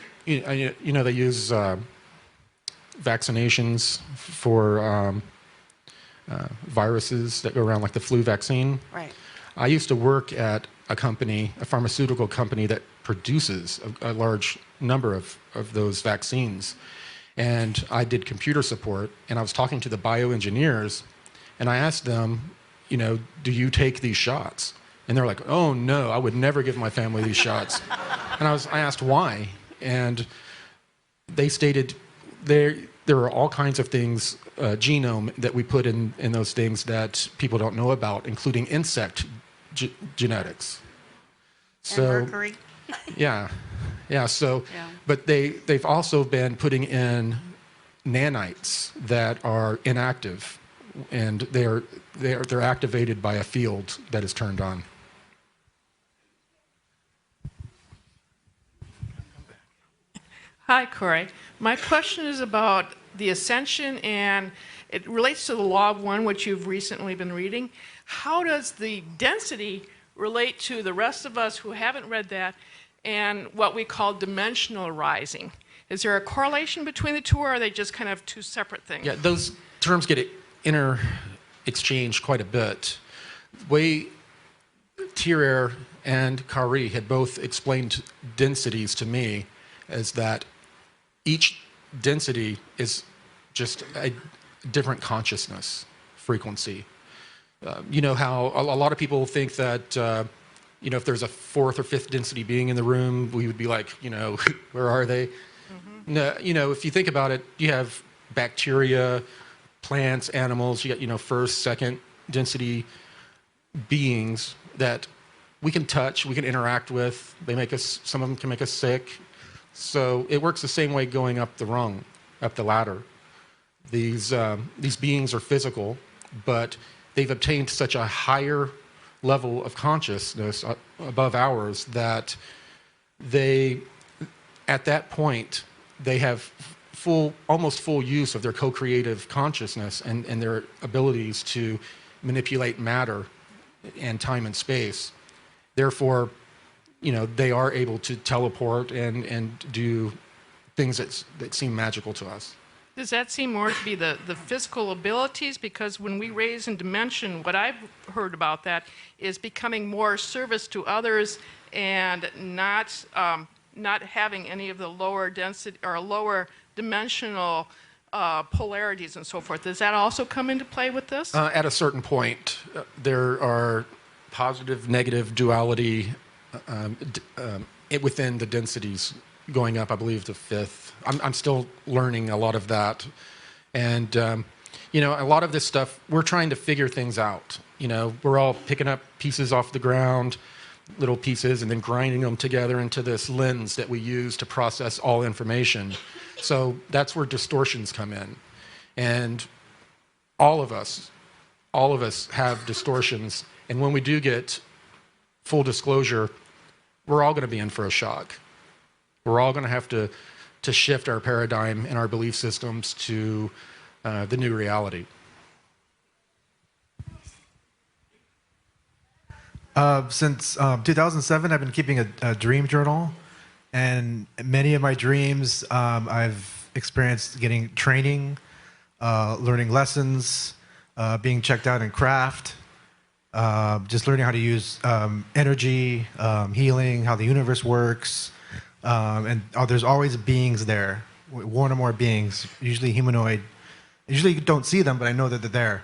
vaccinations for viruses that go around, like the flu vaccine. Right. I used to work at a pharmaceutical company that produces a large number of those vaccines. And I did computer support, and I was talking to the bioengineers, and I asked them, do you take these shots? And they're like, oh no, I would never give my family these shots. And I asked why, and they stated there are all kinds of things, genome that we put in those things that people don't know about, including insect genetics. And mercury. Yeah. But they've also been putting in nanites that are inactive, and they're activated by a field that is turned on. Hi, Corey. My question is about the ascension, and it relates to the Law of One, which you've recently been reading. How does the density relate to the rest of us who haven't read that and what we call dimensional rising? Is there a correlation between the two, or are they just kind of two separate things? Yeah, those terms get exchanged quite a bit. The way Thierry and Kari had both explained densities to me is that each density is just a different consciousness frequency. You know how a lot of people think that, if there's a fourth or fifth density being in the room, we would be like, where are they? Mm-hmm. No, if you think about it, you have bacteria, plants, animals, you got, first, second density beings that we can touch, we can interact with. Some of them can make us sick. So it works the same way going up the rung, up the ladder. These beings are physical, but they've obtained such a higher level of consciousness above ours that at that point, they have almost full use of their co-creative consciousness and their abilities to manipulate matter and time and space. Therefore, they are able to teleport and do things that seem magical to us. Does that seem more to be the physical abilities? Because when we raise in dimension, what I've heard about that is becoming more service to others and not having any of the lower density or lower dimensional polarities and so forth. Does that also come into play with this? At a certain point, there are positive, negative duality within the densities going up, I believe, to fifth. I'm still learning a lot of that. And, a lot of this stuff, we're trying to figure things out. We're all picking up pieces off the ground, little pieces, and then grinding them together into this lens that we use to process all information. So that's where distortions come in. And all of us have distortions. And when we do get full disclosure, we're all going to be in for a shock. We're all going to have to shift our paradigm and our belief systems to the new reality. Since 2007, I've been keeping a dream journal, and many of my dreams, I've experienced getting training, learning lessons, being checked out in craft, just learning how to use energy, healing, how the universe works, and there's always beings there, one or more beings, usually humanoid. Usually you don't see them, but I know that they're there.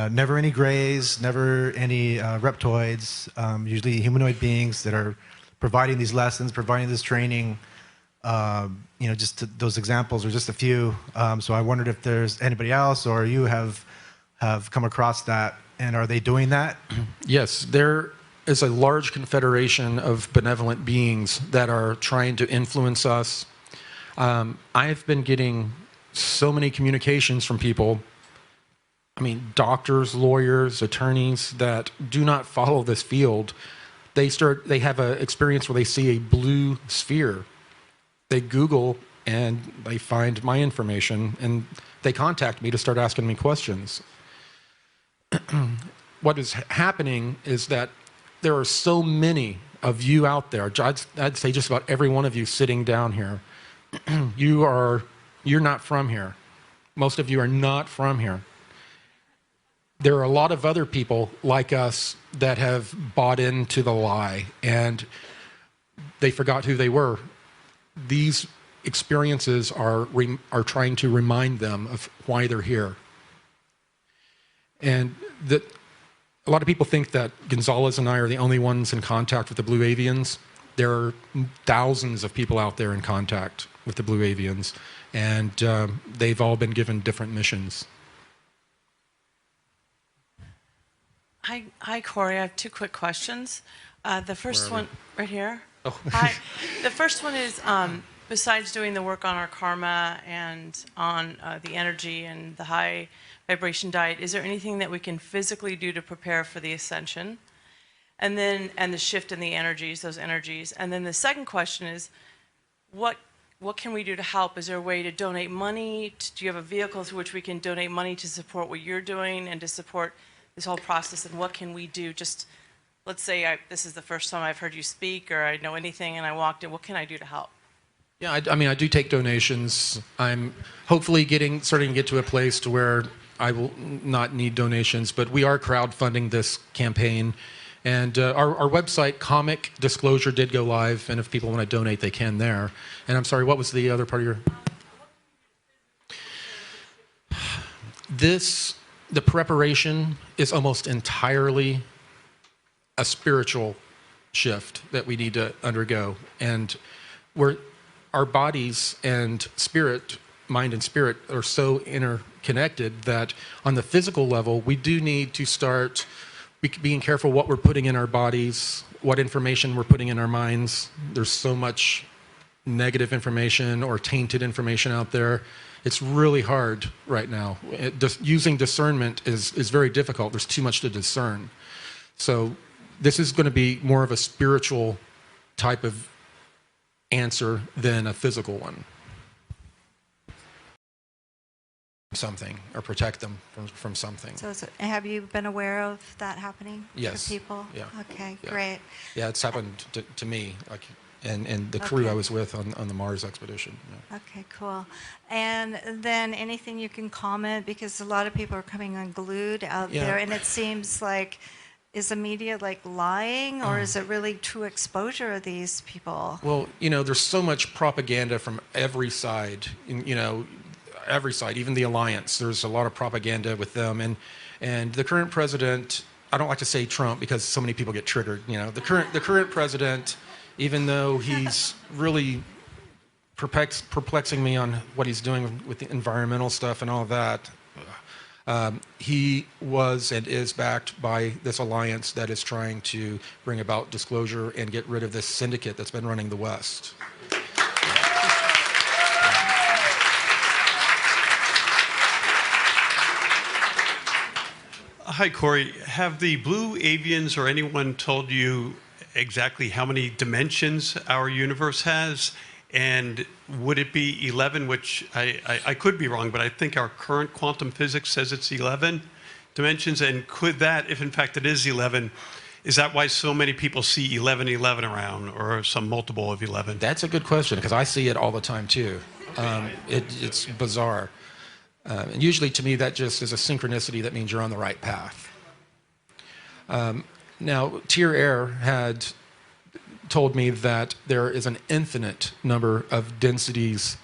Never any grays, never any reptoids, usually humanoid beings that are providing these lessons, providing this training. Those examples are just a few. So I wondered if there's anybody else or you have come across that, and are they doing that? Yes, there is a large confederation of benevolent beings that are trying to influence us. I've been getting so many communications from people, doctors, lawyers, attorneys that do not follow this field. They have an experience where they see a blue sphere. They Google and they find my information and they contact me to start asking me questions. What is happening is that there are so many of you out there. I'd say just about every one of you sitting down here. You're not from here. Most of you are not from here. There are a lot of other people like us that have bought into the lie and they forgot who they were. These experiences are trying to remind them of why they're here. And a lot of people think that Gonzalez and I are the only ones in contact with the Blue Avians. There are thousands of people out there in contact with the Blue Avians, and they've all been given different missions. Hi, Corey. I have two quick questions. The first one, right here. Oh. Hi. The first one is, besides doing the work on our karma and on the energy and the high vibration diet, is there anything that we can physically do to prepare for the ascension? And the shift in the energies, those energies. And then the second question is, what can we do to help? Is there a way to donate money? Do you have a vehicle through which we can donate money to support what you're doing and to support this whole process? And what can we do? Just let's say this is the first time I've heard you speak or I know anything and I walked in. What can I do to help? Yeah, I do take donations. I'm hopefully starting to get to a place to where I will not need donations, but we are crowdfunding this campaign. And our website, Comic Disclosure, did go live, and if people want to donate, they can there. And I'm sorry, what was the other part of your... The preparation is almost entirely a spiritual shift that we need to undergo. And our bodies and spirit, mind and spirit, are so interconnected that on the physical level, we do need to start being careful what we're putting in our bodies, what information we're putting in our minds. There's so much negative information or tainted information out there. It's really hard right now. Using discernment is very difficult. There's too much to discern. So this is going to be more of a spiritual type of answer than a physical one. Something or protect them from something. So have you been aware of that happening? Yes. To people? Yeah. Okay, Yeah. great. Yeah, it's happened to me, and the crew I was with on the Mars expedition. Yeah. Okay, cool. And then anything you can comment, because a lot of people are coming unglued out there, and it seems like, is the media lying, or is it really true exposure of these people? Well, there's so much propaganda from every side, every side, even the alliance. There's a lot of propaganda with them, and the current president. I don't like to say Trump because so many people get triggered. The current president, even though he's really perplexing me on what he's doing with the environmental stuff and all of that, he was and is backed by this alliance that is trying to bring about disclosure and get rid of this syndicate that's been running the West. Hi, Corey. Have the Blue Avians or anyone told you exactly how many dimensions our universe has? And would it be 11, which I could be wrong, but I think our current quantum physics says it's 11 dimensions. And could that, if in fact it is 11, Is that why so many people see 1111 around, or some multiple of 11? That's a good question, because I see it all the time too. It's bizarre. And usually to me that just is a synchronicity that means you're on the right path. Now, Tier Air had told me that there is an infinite number of densities.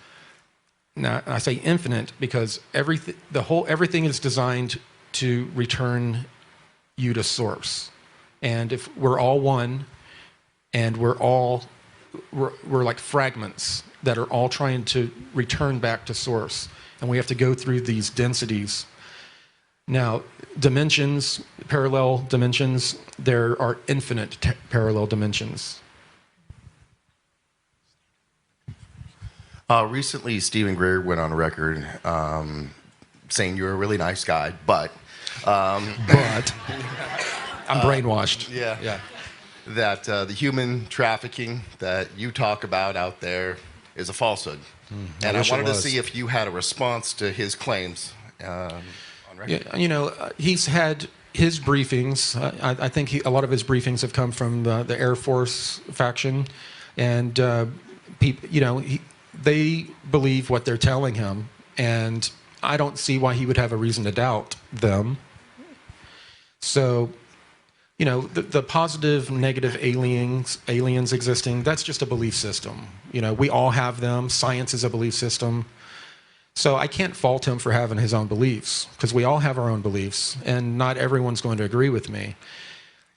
Now, I say infinite because everything is designed to return you to source. And if we're all one, and we're like fragments that are all trying to return back to source, and we have to go through these densities. Now, dimensions, parallel dimensions, there are infinite parallel dimensions. Recently, Stephen Greer went on record saying you're a really nice guy, but... I'm brainwashed. Yeah. That the human trafficking that you talk about out there is a falsehood. And I wanted to see if you had a response to his claims on record. Yeah, you know, he's had his briefings. I think a lot of his briefings have come from the Air Force faction, and they believe what they're telling him, and I don't see why he would have a reason to doubt them. So, you know, the positive, negative aliens existing, that's just a belief system. You know, we all have them. Science is a belief system. So I can't fault him for having his own beliefs, because we all have our own beliefs, and not everyone's going to agree with me.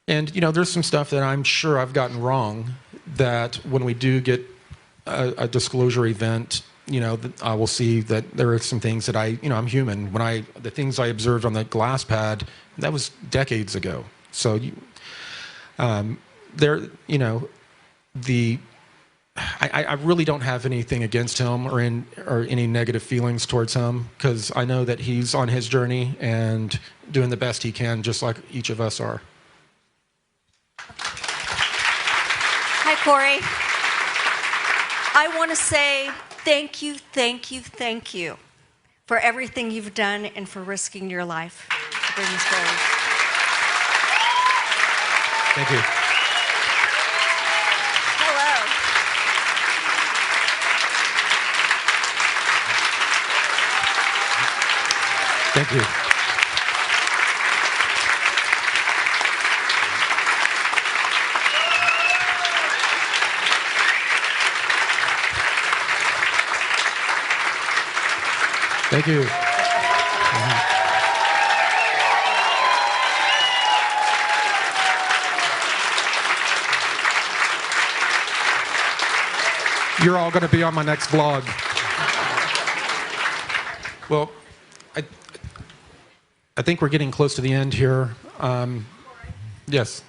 And, you know, there's some stuff that I'm sure I've gotten wrong, that when we do get a disclosure event, you know, I will see that there are some things that I'm human. The things I observed on the glass pad, that was decades ago. So, I really don't have anything against him or any negative feelings towards him, because I know that he's on his journey and doing the best he can, just like each of us are. Hi, Corey. I want to say thank you for everything you've done and for risking your life to bring this forward. Thank you. Hello. Thank you. Thank you. You're all going to be on my next vlog. Well, I think we're getting close to the end here. Yes.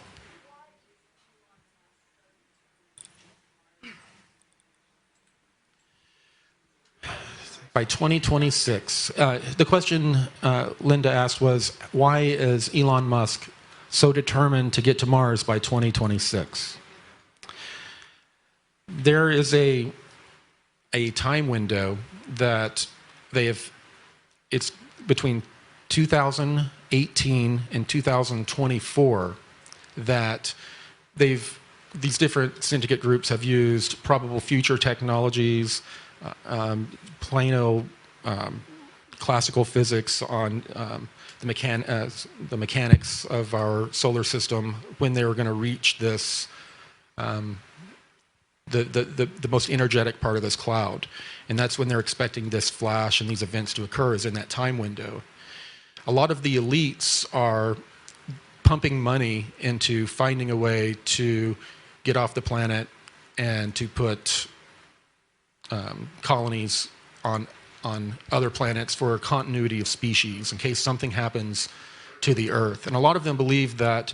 By 2026. The question Linda asked was, why is Elon Musk so determined to get to Mars by 2026? There is a time window that it's between 2018 and 2024 that these different syndicate groups have used probable future technologies, Plano classical physics on the mechanics of our solar system when they were going to reach this the most energetic part of this cloud, and that's when they're expecting this flash and these events to occur, is in that time window. A lot of the elites are pumping money into finding a way to get off the planet and to put colonies on other planets for a continuity of species in case something happens to the Earth. And a lot of them believe that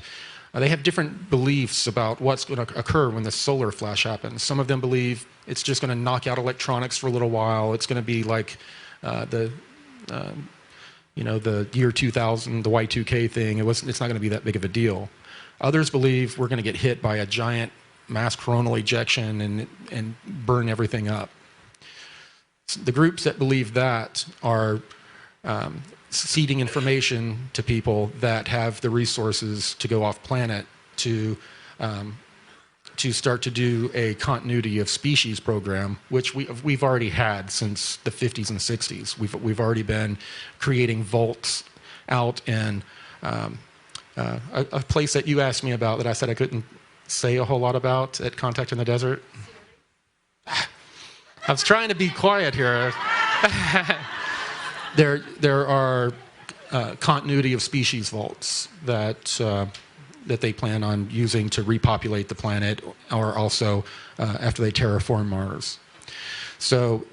they have different beliefs about what's going to occur when the solar flash happens. Some of them believe it's just going to knock out electronics for a little while. It's going to be like the year 2000, the Y2K thing. It's not going to be that big of a deal. Others believe we're going to get hit by a giant mass coronal ejection and burn everything up. The groups that believe that are seeding information to people that have the resources to go off planet to start to do a continuity of species program, which we've already had since the 50s and 60s. We've already been creating vaults out in a place that you asked me about that I said I couldn't say a whole lot about at Contact in the Desert. I was trying to be quiet here. There are continuity of species vaults that they plan on using to repopulate the planet, or also after they terraform Mars. So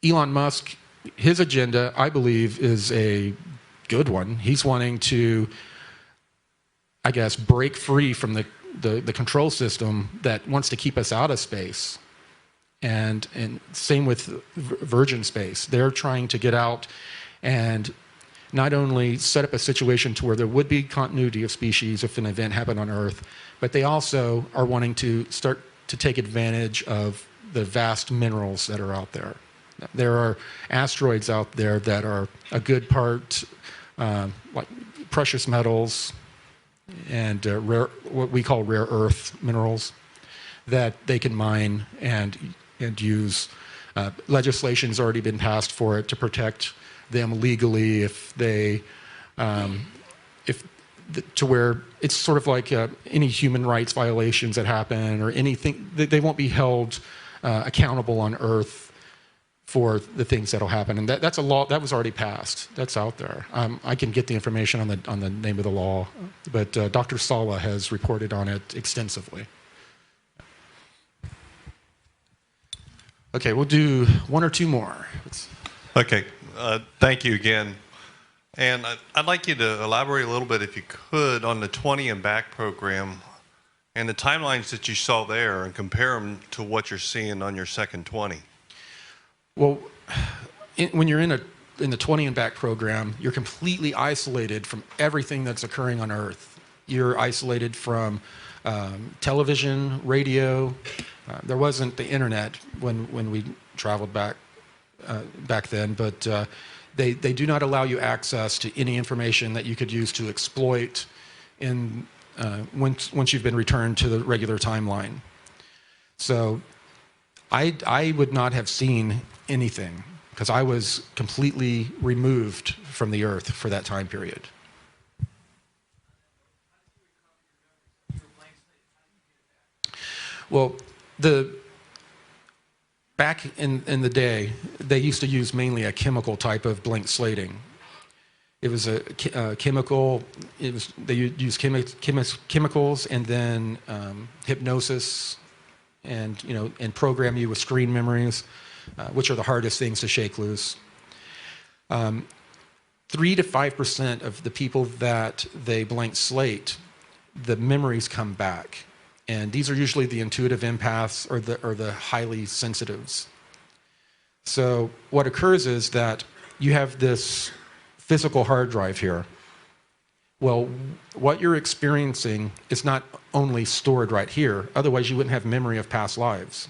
Elon Musk, his agenda, I believe, is a good one. He's wanting to, I guess, break free from the control system that wants to keep us out of space. And same with Virgin Space. They're trying to get out and not only set up a situation to where there would be continuity of species if an event happened on Earth, but they also are wanting to start to take advantage of the vast minerals that are out there. There are asteroids out there that are a good part, like precious metals and what we call rare earth minerals, that they can mine and use. Legislation's already been passed for it to protect them legally if they, to where it's sort of like any human rights violations that happen or anything, they won't be held accountable on Earth for the things that'll happen. And that's a law that was already passed. That's out there. I can get the information on the name of the law, but Dr. Sala has reported on it extensively. Okay, we'll do one or two more. Okay, thank you again. And I'd like you to elaborate a little bit, if you could, on the 20 and back program and the timelines that you saw there and compare them to what you're seeing on your second 20. Well, when you're in the 20 and back program, you're completely isolated from everything that's occurring on Earth. You're isolated from television, radio. There wasn't the internet when we traveled back then, but they do not allow you access to any information that you could use to exploit once you've been returned to the regular timeline. So I would not have seen anything because I was completely removed from the Earth for that time period. Well, back in the day, they used to use mainly a chemical type of blank slating. It was a chemical. They used chemicals and then hypnosis, and program you with screen memories, which are the hardest things to shake loose. 3 to 5% of the people that they blank slate, the memories come back. And these are usually the intuitive empaths or the highly sensitives. So what occurs is that you have this physical hard drive here. Well, what you're experiencing is not only stored right here, otherwise you wouldn't have memory of past lives.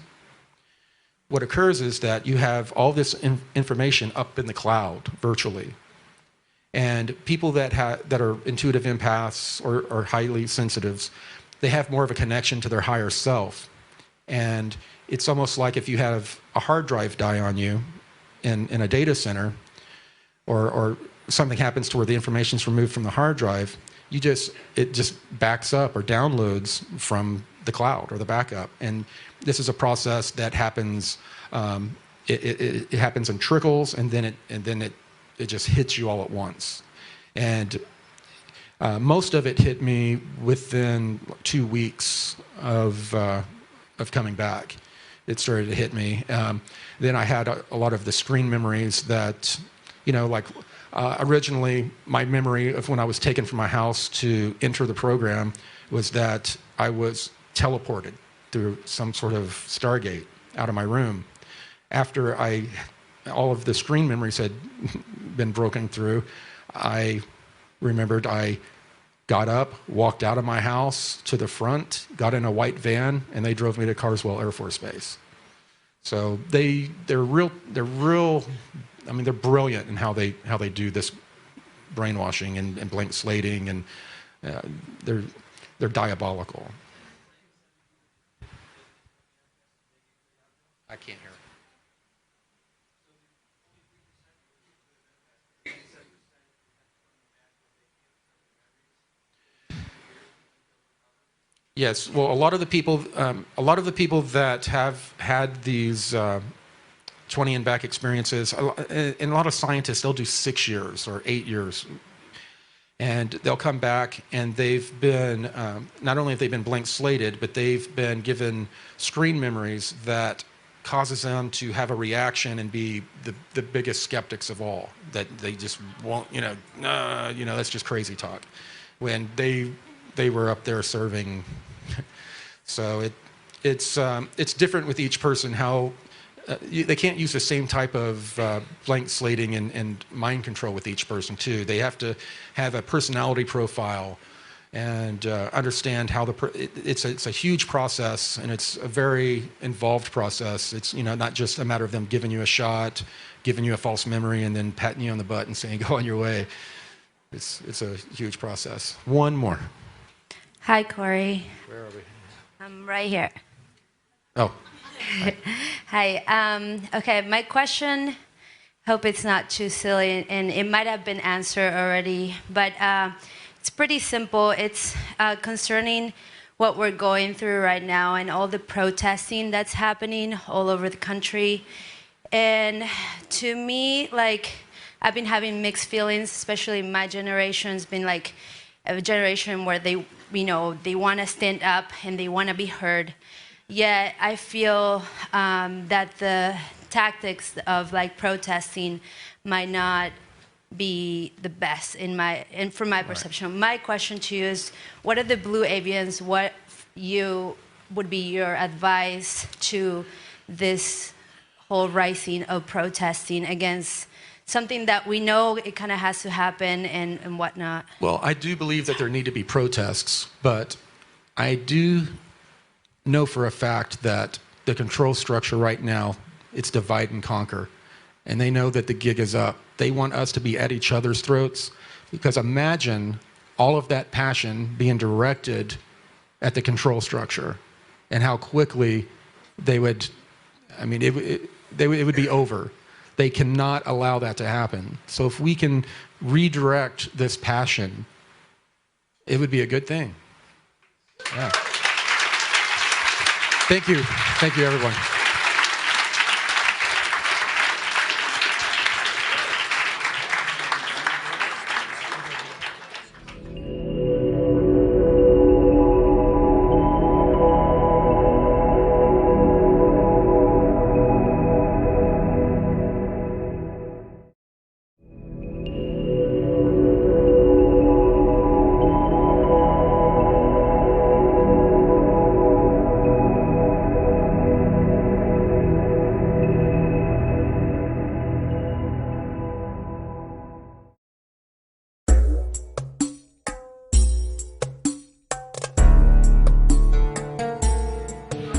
What occurs is that you have all this information up in the cloud virtually. And people that are intuitive empaths or highly sensitives, they have more of a connection to their higher self. And it's almost like if you have a hard drive die on you in a data center, or something happens to where the information is removed from the hard drive, it just backs up or downloads from the cloud or the backup. And this is a process that happens, it happens in trickles, and then it just hits you all at once. And most of it hit me within 2 weeks of coming back. It started to hit me. Then I had a lot of the screen memories that, originally my memory of when I was taken from my house to enter the program was that I was teleported through some sort of Stargate out of my room. After all of the screen memories had been broken through, I remembered I got up, walked out of my house to the front, got in a white van, and they drove me to Carswell Air Force Base. So they're brilliant in how they do this brainwashing and blank slating, and they're diabolical. I can't hear. Yes, well, a lot of the people that have had these 20 and back experiences, and a lot of scientists, they'll do 6 years or 8 years, and they'll come back and they've been not only have they been blank slated, but they've been given screen memories that causes them to have a reaction and be the biggest skeptics of all. That they just won't, that's just crazy talk. When they were up there serving. So it's different with each person how they can't use the same type of blank slating and mind control with each person too. They have to have a personality profile and understand how it's a huge process, and it's a very involved process. It's not just a matter of them giving you a shot, giving you a false memory, and then patting you on the butt and saying go on your way. It's a huge process. One more. Hi, Corey. Where are we? I'm right here. Oh. Hi. Okay, my question, hope it's not too silly, and it might have been answered already, but it's pretty simple. It's concerning what we're going through right now and all the protesting that's happening all over the country. And to me, I've been having mixed feelings, especially my generation's been like a generation where they want to stand up and they want to be heard. Yet I feel that the tactics of protesting might not be the best from my perception. My question to you is, what are the blue avians? What would be your advice to this whole rising of protesting against something that we know it kind of has to happen and whatnot? Well, I do believe that there need to be protests, but I do know for a fact that the control structure right now, it's divide and conquer. And they know that the gig is up. They want us to be at each other's throats, because imagine all of that passion being directed at the control structure and how quickly they would, it would be over. They cannot allow that to happen. So if we can redirect this passion, it would be a good thing. Yeah. Thank you. Thank you, everyone.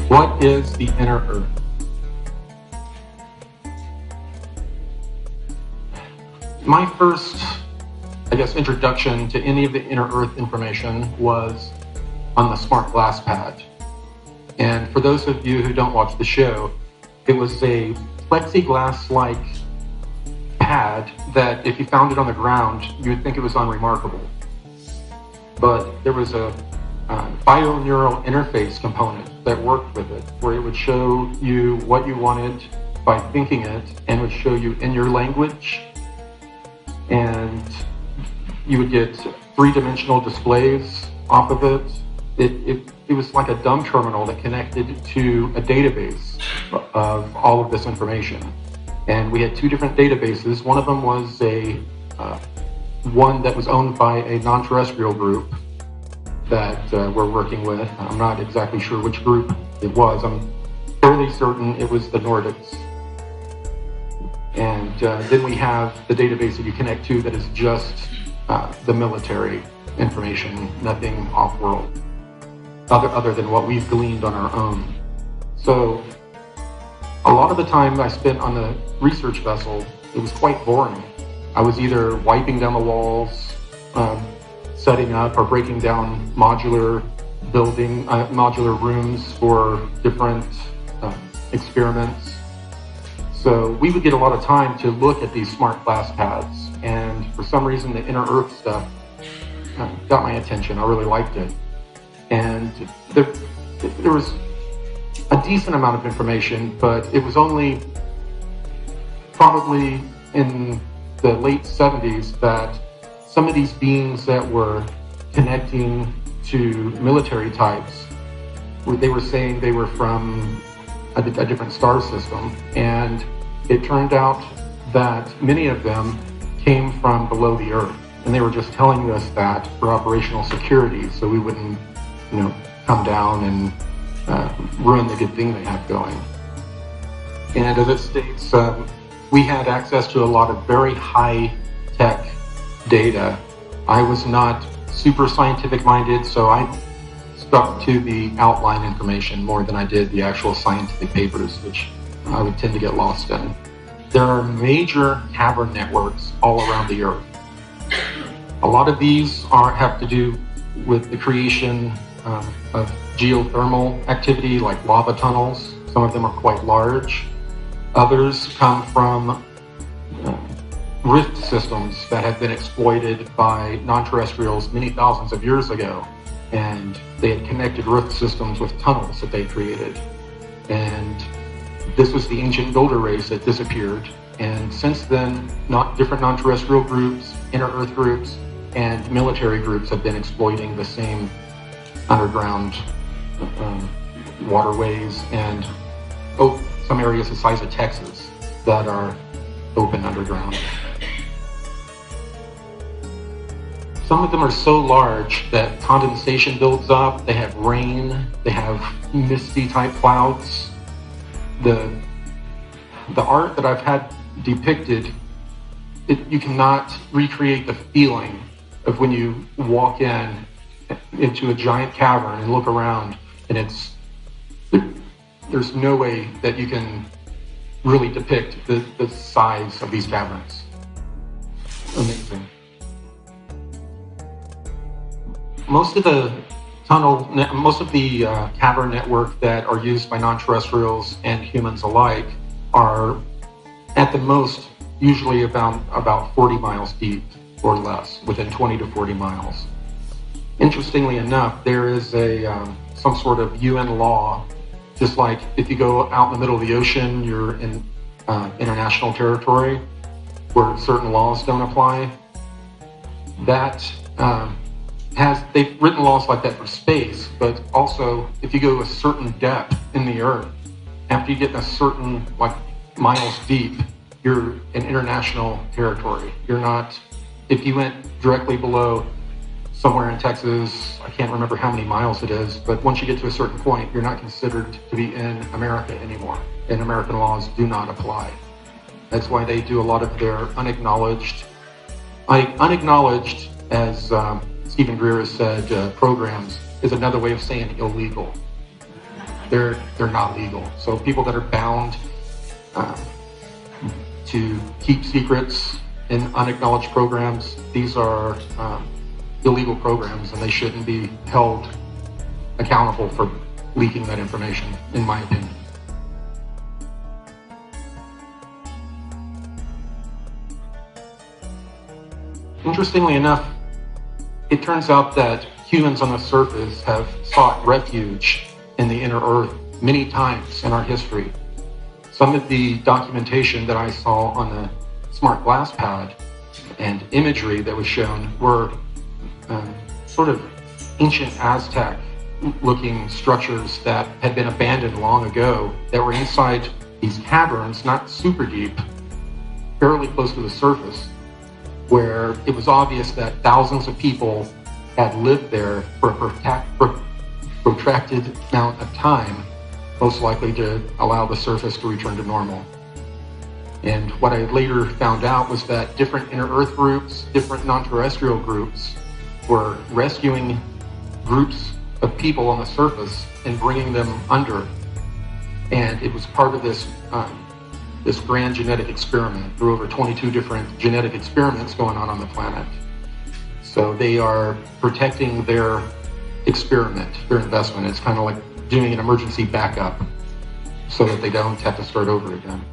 What is the inner earth? My first, introduction to any of the inner earth information was on the smart glass pad. And for those of you who don't watch the show, it was a plexiglass-like pad that if you found it on the ground, you would think it was unremarkable. But there was a bioneural interface component that worked with it, where it would show you what you wanted by thinking it, and would show you in your language, and you would get three-dimensional displays off of it. It was like a dumb terminal that connected to a database of all of this information. And we had two different databases. One of them was one that was owned by a non-terrestrial group that we're working with. I'm not exactly sure which group it was. I'm fairly certain it was the Nordics. And then we have the database that you connect to that is just the military information, nothing off-world, other than what we've gleaned on our own. So a lot of the time I spent on the research vessel, it was quite boring. I was either wiping down the walls, setting up or breaking down modular modular rooms for different experiments. So we would get a lot of time to look at these smart glass pads, and for some reason the inner Earth stuff got my attention. I really liked it. And there was a decent amount of information, but it was only probably in the late 70s that some of these beings that were connecting to military types, they were saying they were from a different star system, and it turned out that many of them came from below the Earth, and they were just telling us that for operational security, so we wouldn't, come down and ruin the good thing they have going. And as it states, we had access to a lot of very high-tech data. I was not super scientific-minded, so I stuck to the outline information more than I did the actual scientific papers, which I would tend to get lost in. There are major cavern networks all around the Earth. A lot of these have to do with the creation of geothermal activity, like lava tunnels. Some of them are quite large. Others come from rift systems that have been exploited by non-terrestrials many thousands of years ago. And they had connected rift systems with tunnels that they created. And this was the ancient builder race that disappeared. And since then, different non-terrestrial groups, inner Earth groups, and military groups have been exploiting the same underground waterways and some areas the size of Texas that are open underground. Some of them are so large that condensation builds up, they have rain, they have misty type clouds. The art that I've had depicted, you cannot recreate the feeling of when you walk into a giant cavern and look around, and there's no way that you can really depict the size of these caverns. Amazing. Most of the cavern network that are used by non-terrestrials and humans alike are, at the most, usually about 40 miles deep or less, within 20 to 40 miles. Interestingly enough, there is some sort of UN law, just like if you go out in the middle of the ocean, you're in international territory where certain laws don't apply. They've written laws like that for space, but also if you go a certain depth in the Earth, after you get a certain miles deep, you're in international territory. You're not, if you went directly below somewhere in Texas, I can't remember how many miles it is, but once you get to a certain point, you're not considered to be in America anymore, and American laws do not apply. That's why they do a lot of their unacknowledged, as Stephen Greer has said, programs is another way of saying illegal. They're not legal. So people that are bound to keep secrets in unacknowledged programs, these are illegal programs, and they shouldn't be held accountable for leaking that information, in my opinion. Interestingly enough, it turns out that humans on the surface have sought refuge in the inner Earth many times in our history. Some of the documentation that I saw on the smart glass pad and imagery that was shown were sort of ancient Aztec looking structures that had been abandoned long ago that were inside these caverns, not super deep, fairly close to the surface, where it was obvious that thousands of people had lived there for a protracted amount of time, most likely to allow the surface to return to normal. And what I later found out was that different inner Earth groups, different non-terrestrial groups, were rescuing groups of people on the surface and bringing them under. And it was part of this grand genetic experiment. There were over 22 different genetic experiments going on the planet. So they are protecting their experiment, their investment. It's kind of like doing an emergency backup so that they don't have to start over again.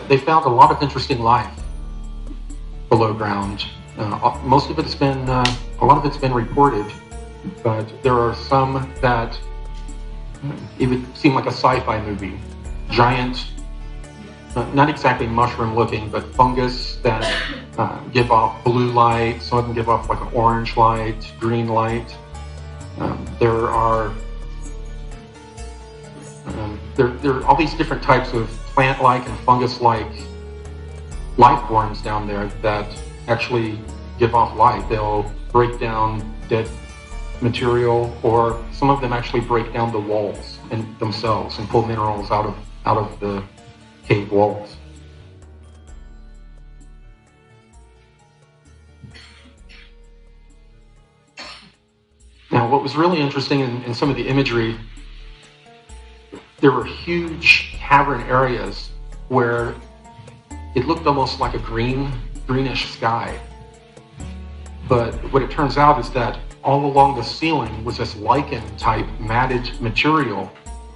They found a lot of interesting life below ground. Most of it's been, a lot of it's been reported, but there are some that it would seem like a sci-fi movie. Giant, not exactly mushroom looking, but fungus that give off blue light. Some of them give off like an orange light, green light. There are all these different types of plant-like and fungus-like life forms down there that actually give off light. They'll break down dead material, or some of them actually break down the walls and themselves and pull minerals out of the cave walls. Now, what was really interesting in some of the imagery, there were huge cavern areas where it looked almost like a greenish sky. But what it turns out is that all along the ceiling was this lichen-type matted material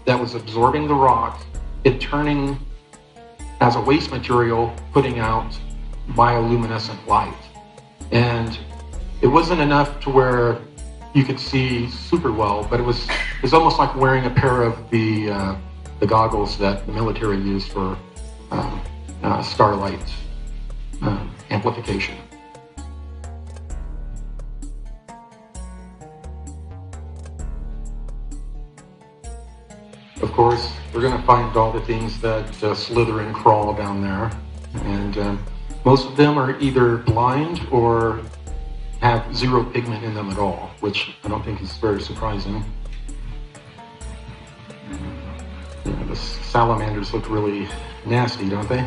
that was absorbing the rock, it turning as a waste material, putting out bioluminescent light. And it wasn't enough to where you could see super well, but it was almost like wearing a pair of the goggles that the military used for starlight amplification. Of course, we're going to find all the things that slither and crawl down there, and most of them are either blind or have zero pigment in them at all, which I don't think is very surprising. Yeah, the salamanders look really nasty, don't they?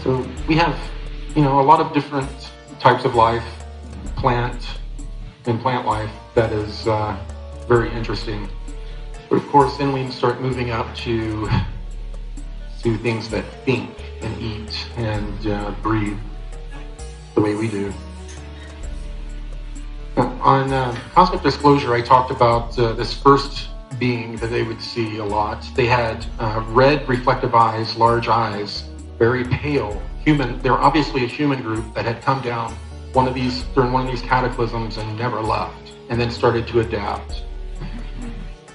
So we have, a lot of different types of life, plant life, that is very interesting. But of course, then we start moving up to things that think and eat and breathe the way we do. On Cosmic Disclosure, I talked about this first being that they would see a lot. They had red reflective eyes, large eyes, very pale, human. They're obviously a human group that had come down during one of these cataclysms and never left, and then started to adapt.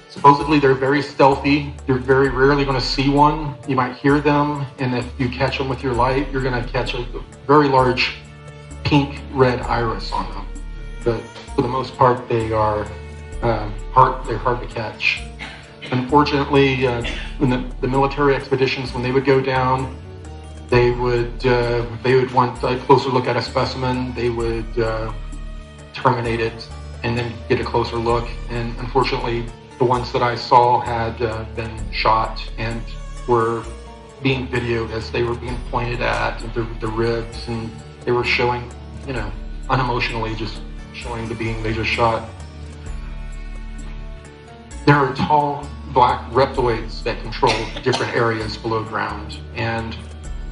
Supposedly they're very stealthy. You're very rarely going to see one. You might hear them, and if you catch them with your light, you're going to catch a very large pink-red iris on them. But for the most part, they're hard to catch. Unfortunately, in the military expeditions, when they would go down, they would want a closer look at a specimen. They would terminate it and then get a closer look. And unfortunately, the ones that I saw had been shot and were being videoed as they were being pointed at, the ribs, and they were showing, unemotionally just showing the being they just shot. There are tall black reptoids that control different areas below ground, and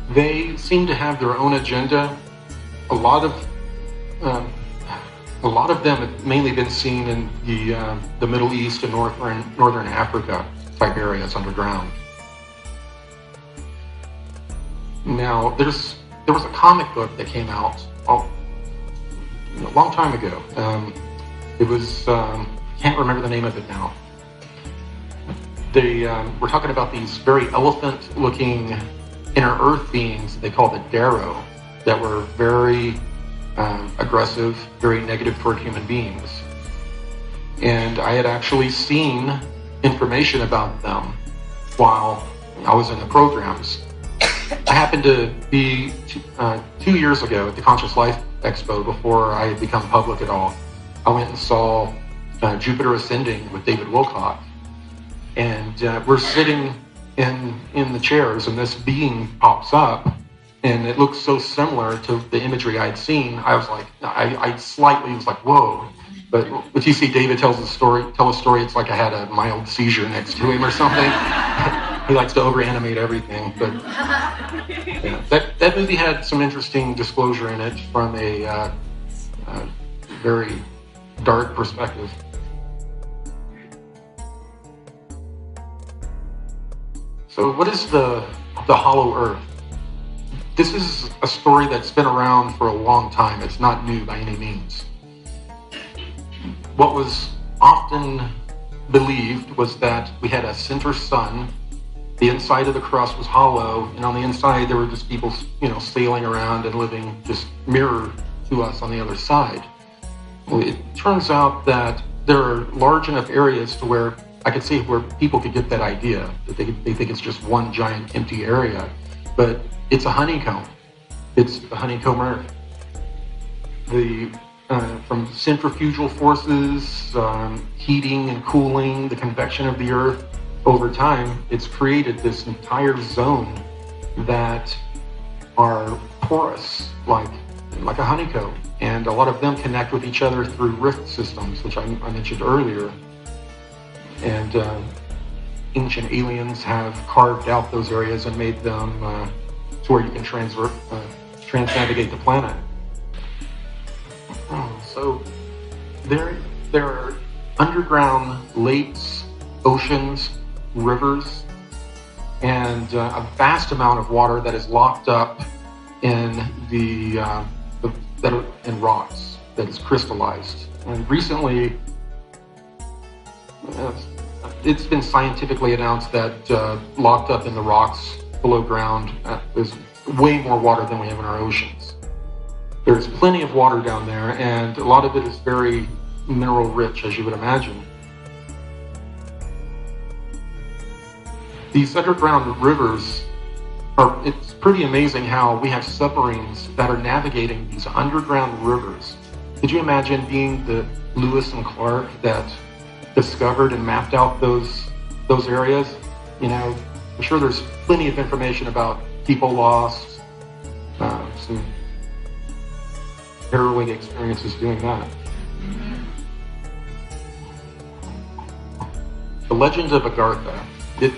they seem to have their own agenda. A lot of them have mainly been seen in the Middle East and Northern Africa type areas underground. Now, there was a comic book that came out a long time ago. It was, can't remember the name of it now. They were talking about these very elephant-looking inner Earth beings they called the Darrow, that were very aggressive, very negative toward human beings. And I had actually seen information about them while I was in the programs. I happened to be 2 years ago at the Conscious Life Expo, before I had become public at all. I went and saw Jupiter Ascending with David Wilcock, and we're sitting in the chairs, and this being pops up, and it looks so similar to the imagery I'd seen. I was like, I slightly was like, whoa. But if you see David tell a story, it's like I had a mild seizure next to him or something. He likes to over-animate everything. But yeah, that movie had some interesting disclosure in it from a very dark perspective. So what is the Hollow Earth? This is a story that's been around for a long time. It's not new by any means. What was often believed was that we had a center sun. The inside of the crust was hollow, and on the inside there were just people, sailing around and living just mirror to us on the other side. Well, it turns out that there are large enough areas to where I could see where people could get that idea, that they think it's just one giant empty area, but it's a honeycomb. It's the honeycomb Earth. From centrifugal forces, heating and cooling, the convection of the Earth, over time, it's created this entire zone that are porous, like a honeycomb. And a lot of them connect with each other through rift systems, which I mentioned earlier. And ancient aliens have carved out those areas and made them to where you can transnavigate the planet. So there are underground lakes, oceans, rivers, and a vast amount of water that is locked up in in rocks that is crystallized. And recently, it's been scientifically announced that locked up in the rocks below ground is way more water than we have in our oceans. There's plenty of water down there, and a lot of it is very mineral rich, as you would imagine. These underground rivers it's pretty amazing how we have submarines that are navigating these underground rivers. Could you imagine being the Lewis and Clark that discovered and mapped out those areas? I'm sure there's plenty of information about people lost, some harrowing experiences doing that. The legend of Agartha, it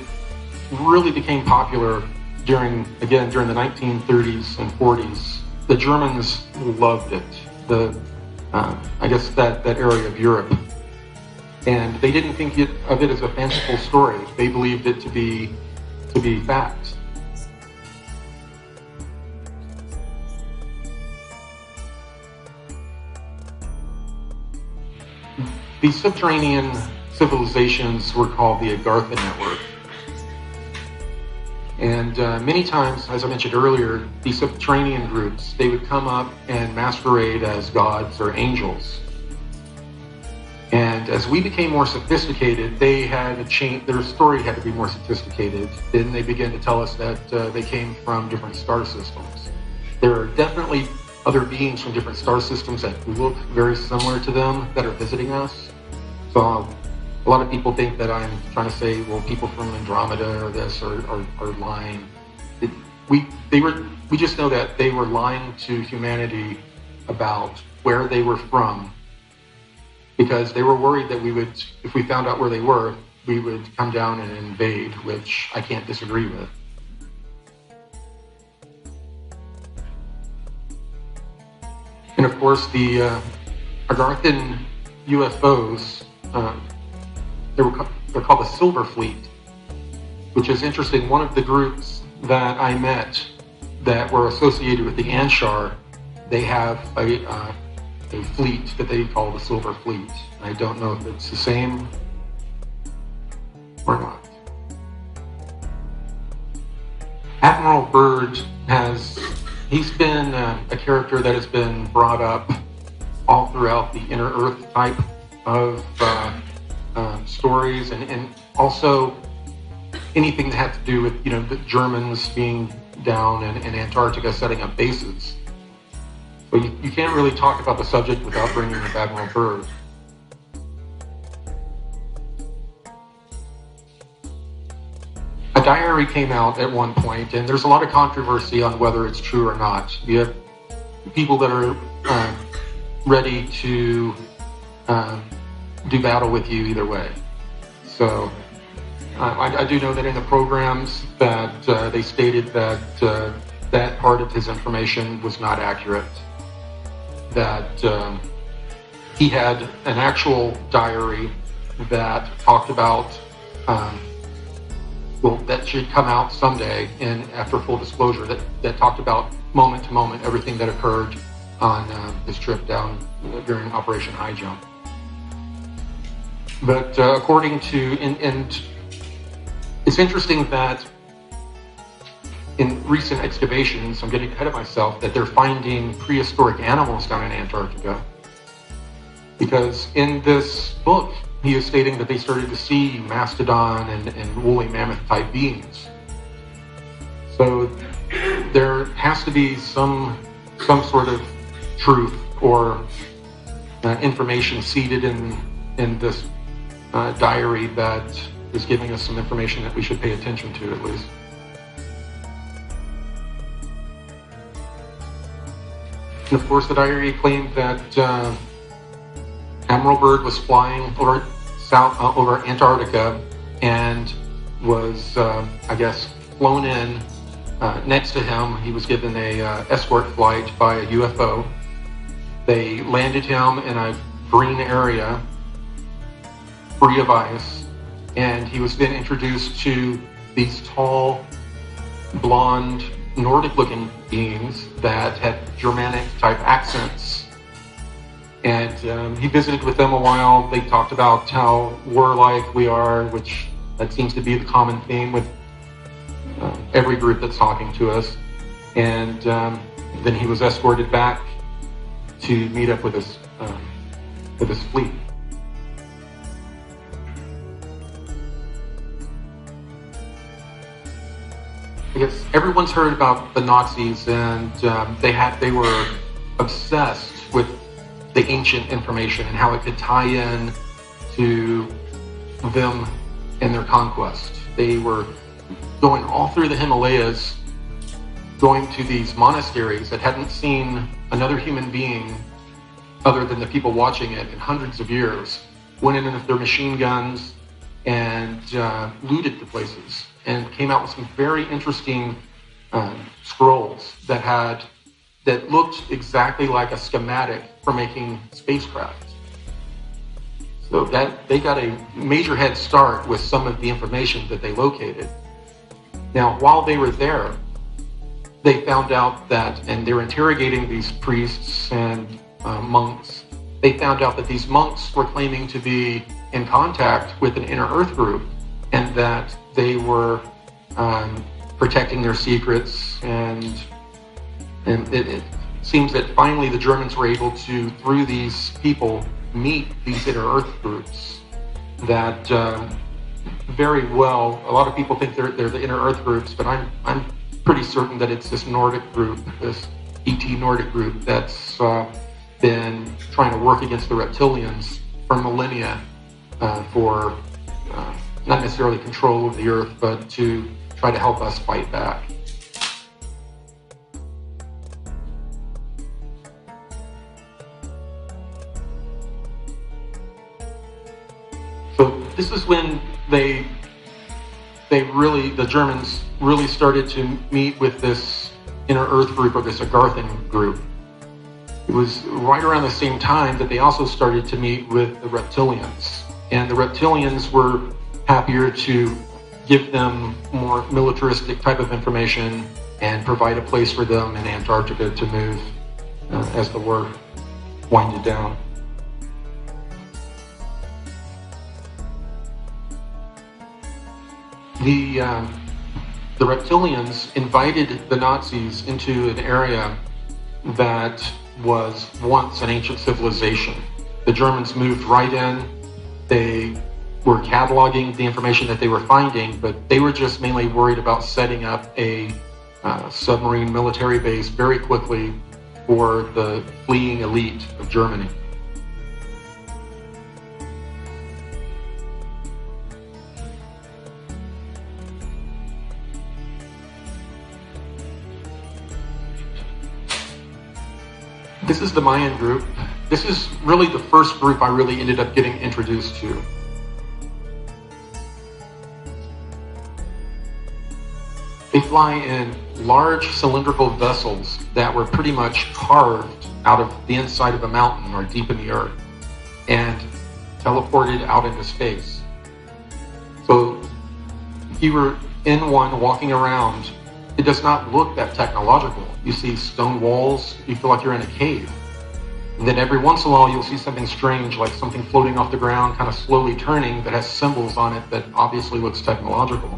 really became popular during the 1930s and 40s. The Germans loved it, I guess that area of Europe. And they didn't think of it as a fanciful story. They believed it to be fact. These subterranean civilizations were called the Agartha Network. And many times, as I mentioned earlier, these subterranean groups, they would come up and masquerade as gods or angels. And as we became more sophisticated, their story had to be more sophisticated. Then they began to tell us that they came from different star systems. There are definitely other beings from different star systems that look very similar to them that are visiting us. So a lot of people think that I'm trying to say, well, people from Andromeda or this are lying. We just know that they were lying to humanity about where they were from, because they were worried that if we found out where they were, we would come down and invade, which I can't disagree with. And of course, the Agarthan UFOs, they're called the Silver Fleet, which is interesting. One of the groups that I met that were associated with the Anshar, they have a fleet that they call the Silver Fleet. I don't know if it's the same or not. Admiral Byrd he's been a character that has been brought up all throughout the Inner Earth type of stories, and also anything that had to do with the Germans being down in Antarctica setting up bases. But you can't really talk about the subject without bringing up Admiral Byrd. A diary came out at one point, and there's a lot of controversy on whether it's true or not. You have people that are ready to do battle with you either way. So I do know that in the programs that they stated that that part of his information was not accurate. That he had an actual diary that talked about, well, that should come out someday, and after full disclosure, that talked about moment to moment everything that occurred on this trip down during Operation High Jump. But according to, and it's interesting that in recent excavations, I'm getting ahead of myself, that they're finding prehistoric animals down in Antarctica. Because in this book, he is stating that they started to see mastodon and woolly mammoth type beings. So there has to be some sort of truth or information seated in this diary that is giving us some information that we should pay attention to, at least. And of course, the diary claimed that Admiral Byrd was flying over Antarctica and was, I guess, flown in. Next to him, he was given a escort flight by a UFO. They landed him in a green area, free of ice, and he was then introduced to these tall, blonde, Nordic-looking beings that had Germanic-type accents. And he visited with them a while. They talked about how warlike we are, which that seems to be the common theme with every group that's talking to us. And then he was escorted back to meet up with his fleet. I guess everyone's heard about the Nazis, and they were obsessed with the ancient information and how it could tie in to them and their conquest. They were going all through the Himalayas, going to these monasteries that hadn't seen another human being other than the people watching it in hundreds of years, went in with their machine guns and looted the places, and came out with some very interesting scrolls that looked exactly like a schematic for making spacecraft. So that they got a major head start with some of the information that they located. Now, while they were there, they found out that, and they were interrogating these priests and monks, they found out that these monks were claiming to be in contact with an inner Earth group, and that they were protecting their secrets, and it seems that finally the Germans were able to, through these people, meet these inner Earth groups that very well, a lot of people think they're the inner Earth groups, but I'm pretty certain that it's this Nordic group, this ET Nordic group that's been trying to work against the reptilians for millennia for not necessarily control of the Earth, but to try to help us fight back. So this is when the Germans really started to meet with this inner Earth group, or this Agarthan group. It was right around the same time that they also started to meet with the reptilians. And the reptilians were happier to give them more militaristic type of information and provide a place for them in Antarctica to move as the war winded down. The reptilians invited the Nazis into an area that was once an ancient civilization. The Germans moved right in. They were cataloging the information that they were finding, but they were just mainly worried about setting up a submarine military base very quickly for the fleeing elite of Germany. This is the Mayan group. this is really the first group I really ended up getting introduced to. They fly in large cylindrical vessels that were pretty much carved out of the inside of a mountain or deep in the earth and teleported out into space. So if you were in one walking around, it does not look that technological. You see stone walls, you feel like you're in a cave. And then every once in a while you'll see something strange, like something floating off the ground, kind of slowly turning, that has symbols on it that obviously looks technological.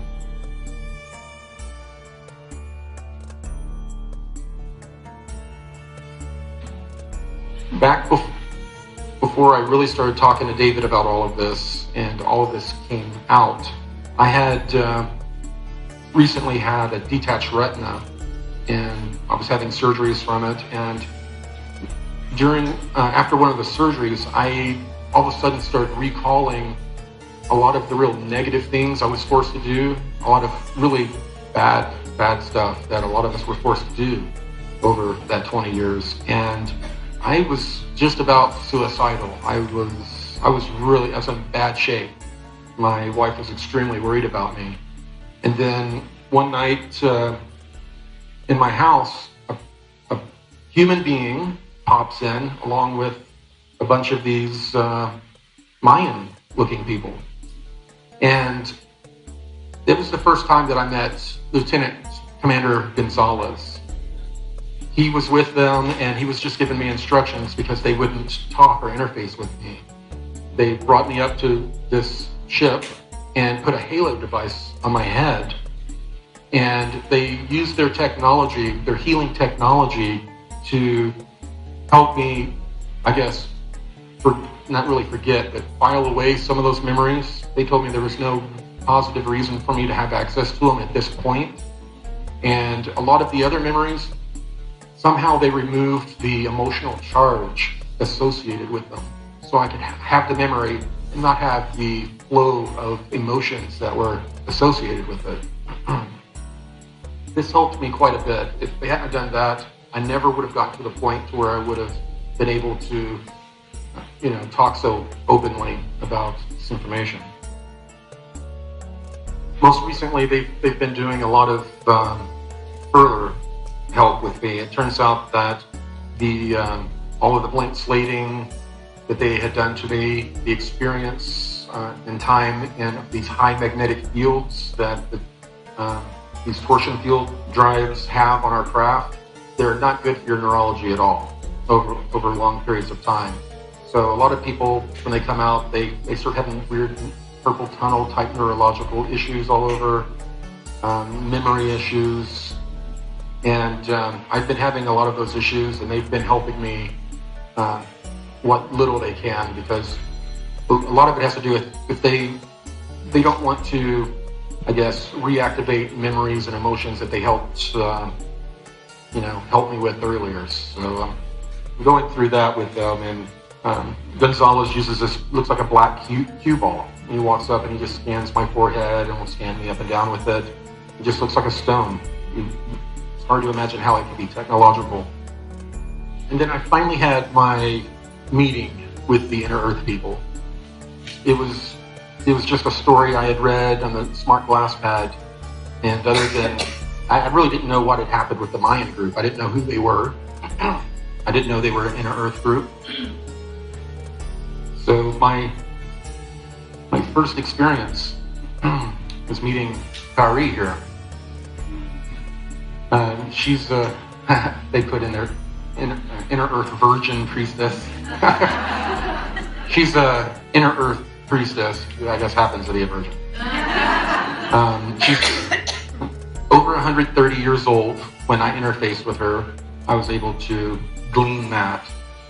Back before I really started talking to David about all of this, and all of this came out, I had recently had a detached retina, and I was having surgeries from it. And after one of the surgeries, I all of a sudden started recalling a lot of the real negative things I was forced to do, a lot of really bad stuff that a lot of us were forced to do over that 20 years. And I was just about suicidal. I was in bad shape. My wife was extremely worried about me. And then one night in my house, a human being pops in along with a bunch of these Mayan-looking people. And it was the first time that I met Lieutenant Commander Gonzalez. He was with them, and he was just giving me instructions because they wouldn't talk or interface with me. They brought me up to this ship and put a halo device on my head. And they used their technology, their healing technology, to help me, I guess, not really forget, but file away some of those memories. They told me there was no positive reason for me to have access to them at this point. And a lot of the other memories, somehow they removed the emotional charge associated with them. So I could have the memory and not have the flow of emotions that were associated with it. This helped me quite a bit. If they hadn't done that, I never would have gotten to the point to where I would have been able to, talk so openly about this information. Most recently, they've been doing a lot of further help with me. It turns out that all of the blank slating that they had done to me, the experience in time in these high magnetic fields that these torsion field drives have on our craft, they're not good for your neurology at all over long periods of time. So a lot of people, when they come out, they start having weird purple tunnel type neurological issues all over, memory issues. And I've been having a lot of those issues, and they've been helping me what little they can, because a lot of it has to do with if they don't want to, I guess, reactivate memories and emotions that they helped help me with earlier. So I'm going through that with them, and Gonzalez uses this, looks like a black cue ball. He walks up and he just scans my forehead and will scan me up and down with it. It just looks like a stone. It's hard to imagine how it could be technological. And then I finally had my meeting with the Inner Earth people. It was just a story I had read on the smart glass pad, and other than, I really didn't know what had happened with the Mayan group. I didn't know who they were. I didn't know they were an Inner Earth group. So my first experience was meeting Kari here. She's they put in their Inner Earth Virgin Priestess. She's a Inner Earth Priestess, who I guess happens to be a virgin. She's over 130 years old. When I interfaced with her, I was able to glean that.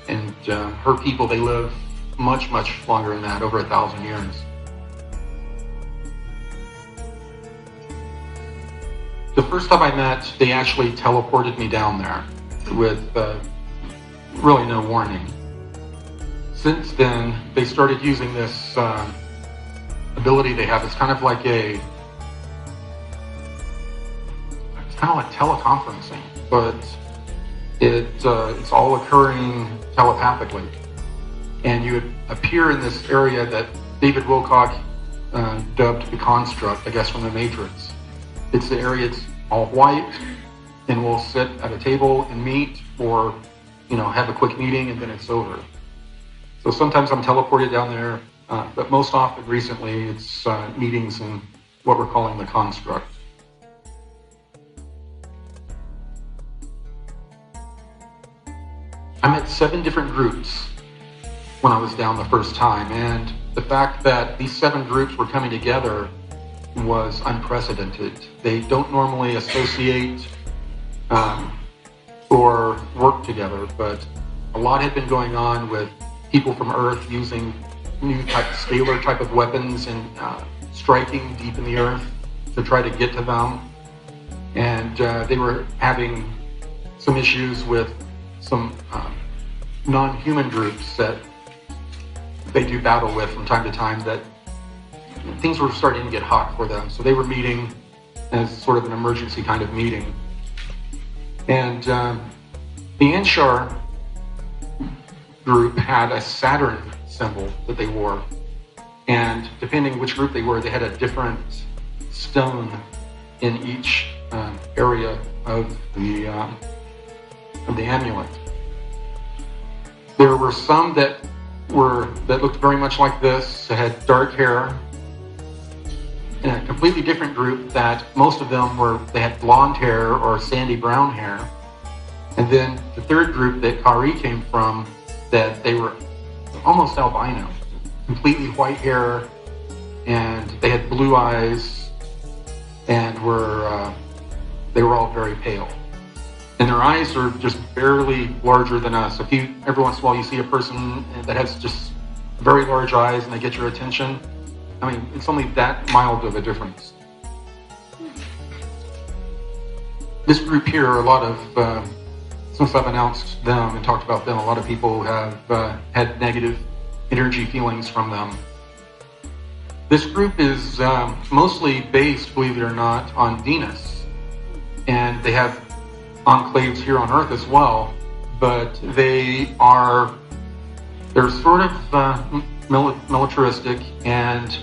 And her people, they live much, much longer than that, over 1,000 years. The first time I met, they actually teleported me down there with really no warning. Since then, they started using this ability they have. It's kind of like teleconferencing, but it's all occurring telepathically. and you would appear in this area that David Wilcock dubbed the construct, I guess, from the Matrix. It's the area that's all white, and we'll sit at a table and meet, or have a quick meeting, and then it's over. So sometimes I'm teleported down there, but most often recently it's meetings in what we're calling the construct. I met 7 different groups when I was down the first time, and the fact that these 7 groups were coming together was unprecedented. They don't normally associate or work together, but a lot had been going on with people from Earth using new scalar type of weapons and striking deep in the Earth to try to get to them. And they were having some issues with some non-human groups that they do battle with from time to time, that things were starting to get hot for them. So they were meeting as sort of an emergency kind of meeting. And the Anshar group had a Saturn symbol that they wore. And depending which group they were, they had a different stone in each area of the amulet. There were some that looked very much like this, that had dark hair, and a completely different group that most of them they had blonde hair or sandy brown hair. And then the third group that Kari came from, that they were almost albino, completely white hair, and they had blue eyes, and they were all very pale. And their eyes are just barely larger than us. Every once in a while you see a person that has just very large eyes and they get your attention. I mean, it's only that mild of a difference. This group here, a lot of, since I've announced them and talked about them, a lot of people have had negative energy feelings from them. This group is mostly based, believe it or not, on Venus. And they have enclaves here on Earth as well, but they're sort of militaristic, and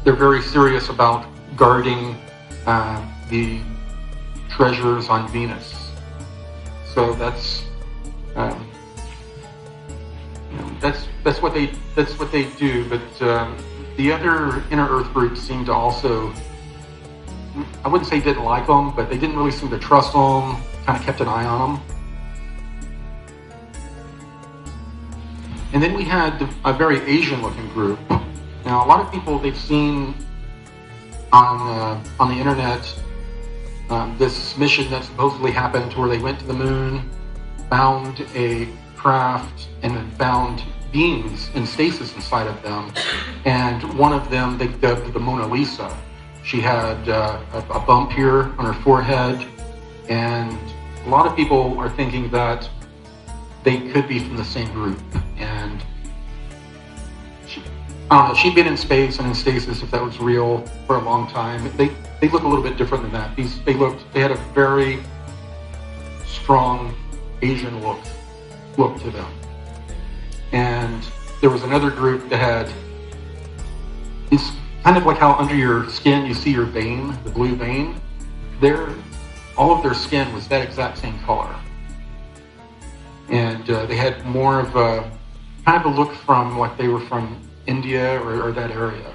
they're very serious about guarding the treasures on Venus. So that's what they do. But the other inner Earth groups seem to also, I wouldn't say didn't like them, but they didn't really seem to trust them. Kind of kept an eye on them. And then we had a very Asian-looking group. Now, a lot of people, they've seen on the internet this mission that supposedly happened to where they went to the moon, found a craft, and then found beings in stasis inside of them. And one of them they dubbed the Mona Lisa. She had a bump here on her forehead, and a lot of people are thinking that they could be from the same group. And I don't know, she'd been in space and in stasis, if that was real, for a long time. They look a little bit different than that. They had a very strong Asian look to them. And there was another group that had, it's kind of like how under your skin you see your vein, the blue vein. All of their skin was that exact same color. And they had more of a, kind of a look from what they were from India or that area.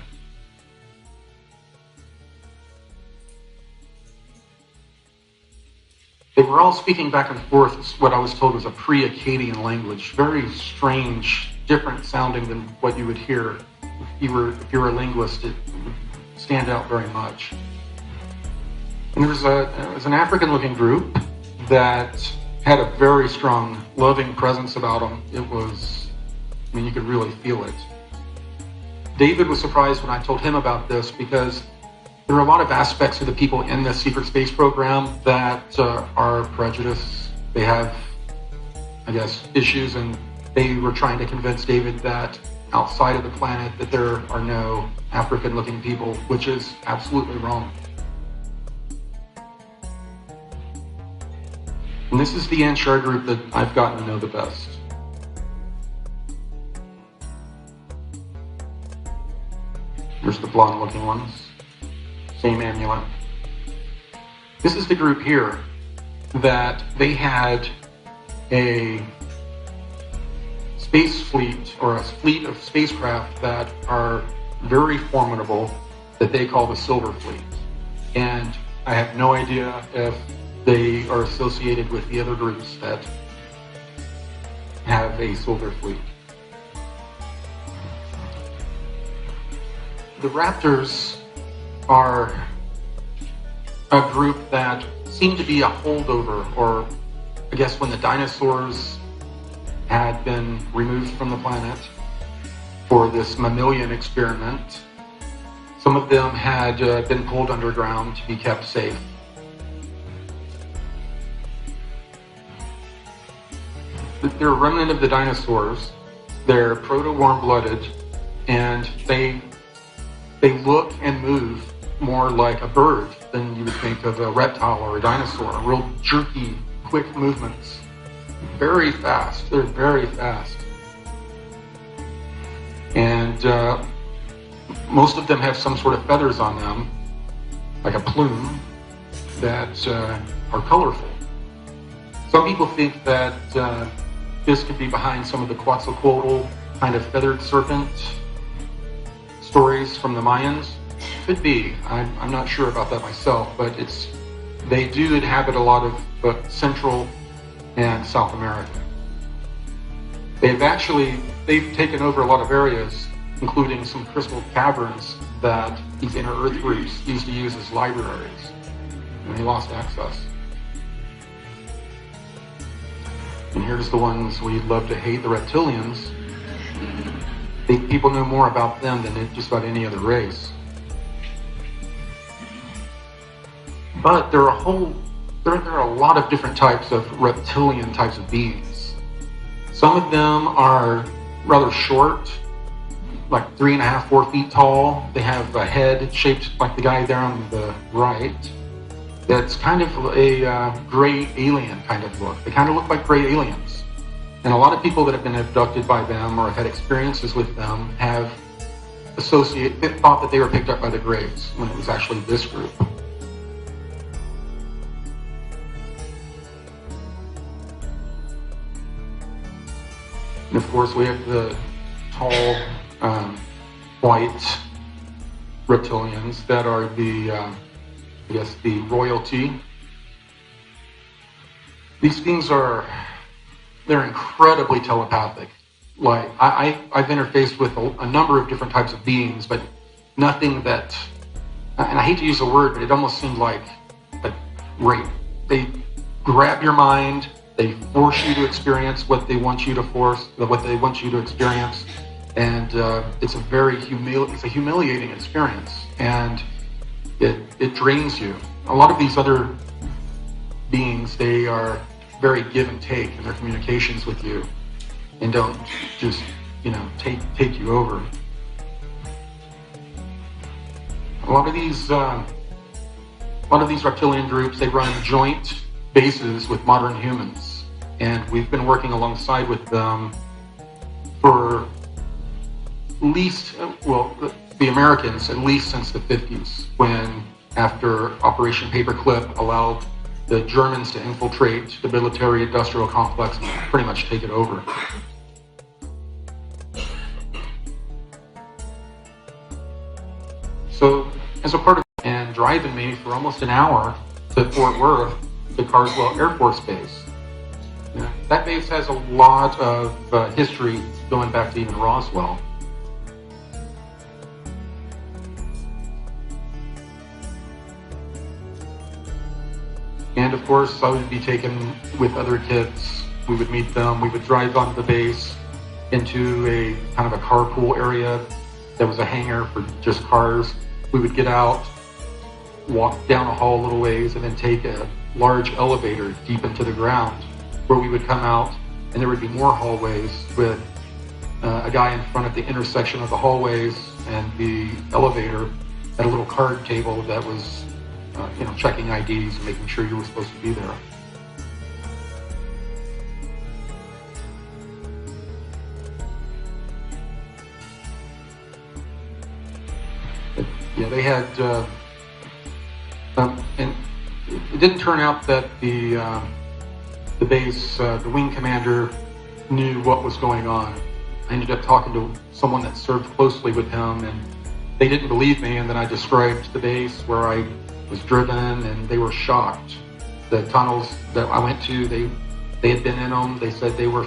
They were all speaking back and forth what I was told was a pre-Akkadian language, very strange, different sounding than what you would hear if you were a linguist. It would stand out very much. And there was an African-looking group that had a very strong, loving presence about them. It was, I mean, you could really feel it. David was surprised when I told him about this, because there are a lot of aspects of the people in the secret space program that are prejudiced. They have, I guess, issues, and they were trying to convince David that outside of the planet that there are no African-looking people, which is absolutely wrong. And this is the Anshar group that I've gotten to know the best. Here's the blonde-looking ones. Same amulet. This is the group here that they had a space fleet, or a fleet of spacecraft that are very formidable, that they call the Silver Fleet. And I have no idea if they are associated with the other groups that have a Silver Fleet. The Raptors are a group that seemed to be a holdover, or I guess when the dinosaurs had been removed from the planet for this mammalian experiment, some of them had been pulled underground to be kept safe. They're a remnant of the dinosaurs. They're proto-warm-blooded, and they look and move more like a bird than you would think of a reptile or a dinosaur. Real jerky, quick movements. Very fast. They're very fast. And most of them have some sort of feathers on them, like a plume, that are colorful. Some people think that this could be behind some of the Quetzalcoatl kind of feathered serpent stories from the Mayans. Could be. I'm not sure about that myself, but they do inhabit a lot of Central and South America. They've taken over a lot of areas, including some crystal caverns that these inner Earth groups used to use as libraries, and they lost access. And here's the ones we love to hate, the reptilians. People know more about them than just about any other race. But there are a lot of different types of reptilian types of beings. Some of them are rather short, like 3.5, 4 feet tall. They have a head shaped like the guy there on the right. That's kind of a gray alien kind of look. They kind of look like gray aliens. And a lot of people that have been abducted by them or have had experiences with them have thought that they were picked up by the Greys when it was actually this group. And of course, we have the tall, white reptilians that are the royalty. These beings they're incredibly telepathic. Like, I've interfaced with a number of different types of beings, but nothing that, and I hate to use the word, but it almost seemed like rape. They grab your mind, they force you to experience what they want you to experience, and it's a humiliating experience, and it drains you. A lot of these other beings, they are very give and take in their communications with you, and don't just take you over. A lot of these reptilian groups, they run joint bases with modern humans, and we've been working alongside with them for at least, the Americans, at least since the 50s, when, after Operation Paperclip, allowed the Germans to infiltrate the military-industrial complex and pretty much take it over. So, as a part of and driving me for almost an hour to Fort Worth, to Carswell Air Force Base. That base has a lot of history going back to even Roswell. And of course, I would be taken with other kids. We would meet them. We would drive onto the base into a kind of a carpool area that was a hangar for just cars. We would get out, walk down a hall a little ways, and then take a large elevator deep into the ground, where we would come out, and there would be more hallways with a guy in front of the intersection of the hallways and the elevator at a little card table that was checking IDs and making sure you were supposed to be there. Yeah, they had, and it didn't turn out that the base, the wing commander knew what was going on. I ended up talking to someone that served closely with him, and they didn't believe me, and then I described the base where I was driven, and they were shocked. The tunnels that I went to, they had been in them. They said they were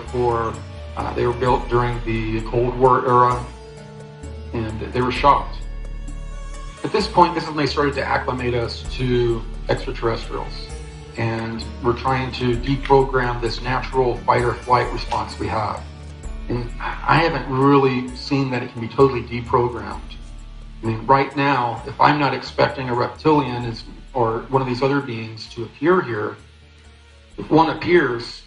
they were built during the Cold War era, and they were shocked. At this point, this is when they started to acclimate us to extraterrestrials, and we're trying to deprogram this natural fight or flight response we have. And I haven't really seen that it can be totally deprogrammed. I mean, right now, if I'm not expecting a reptilian or one of these other beings to appear here, if one appears,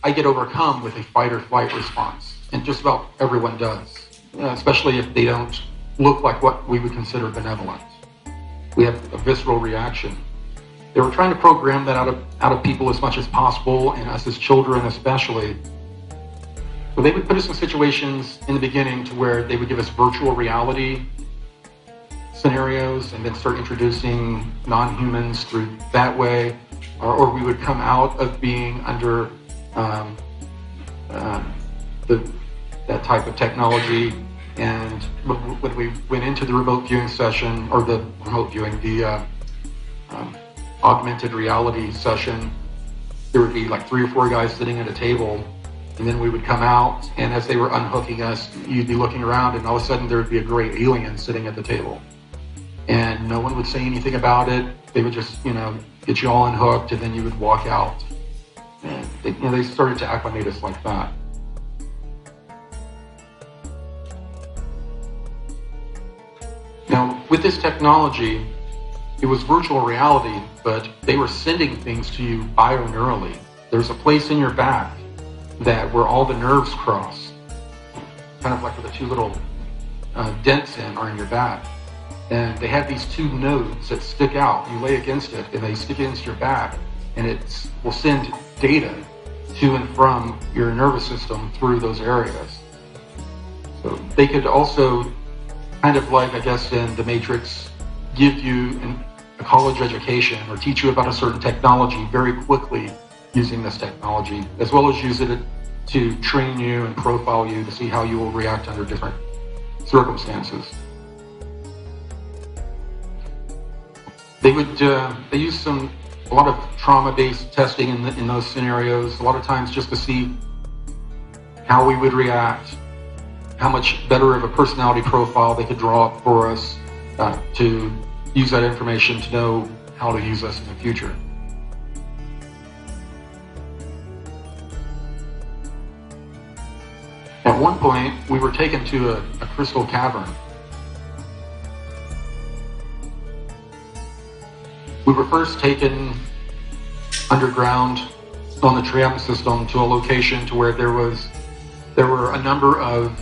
I get overcome with a fight or flight response, and just about everyone does, especially if they don't look like what we would consider benevolent. We have a visceral reaction. They were trying to program that out of people as much as possible, and us as children especially. So they would put us in situations in the beginning to where they would give us virtual reality scenarios and then start introducing non-humans through that way, or we would come out of being under that type of technology, and when we went into the remote viewing session, or the remote viewing, the augmented reality session, there would be like 3 or 4 guys sitting at a table, and then we would come out, and as they were unhooking us, you'd be looking around, and all of a sudden there would be a gray alien sitting at the table. And no one would say anything about it. They would just, get you all unhooked, and then you would walk out. And they started to acclimate us like that. Now, with this technology, it was virtual reality, but they were sending things to you bioneurally. There's a place in your back where all the nerves cross, kind of like where the 2 little dents are in your back. And they have these 2 nodes that stick out. You lay against it, and they stick against your back, and it will send data to and from your nervous system through those areas. So they could also, kind of like, I guess, in The Matrix, give you a college education or teach you about a certain technology very quickly using this technology, as well as use it to train you and profile you to see how you will react under different circumstances. They would use a lot of trauma-based testing in those scenarios, a lot of times just to see how we would react, how much better of a personality profile they could draw up for us to use that information to know how to use us in the future. At one point, we were taken to a crystal cavern. We were first taken underground on the tram system to a location to where there were a number of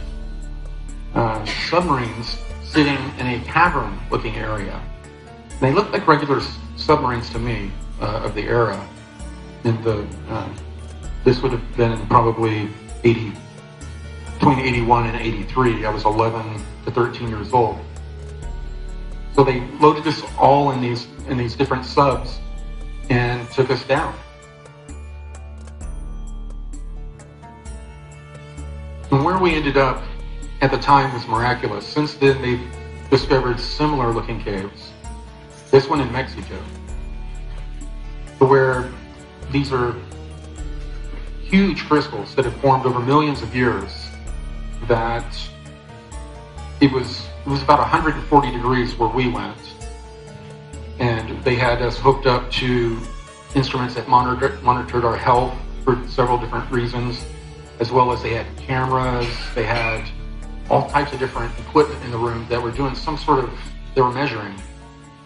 submarines sitting in a cavern-looking area. They looked like regular submarines to me of the era. And this would have been probably between 81 and 83. I was 11 to 13 years old. So they loaded us all in these different subs and took us down. And where we ended up at the time was miraculous. Since then, they've discovered similar looking caves. This one in Mexico, where these are huge crystals that have formed over millions of years, that it was about 140 degrees where we went, and they had us hooked up to instruments that monitored our health for several different reasons, as well as they had cameras. They had all types of different equipment in the room that were doing some sort of, they were measuring,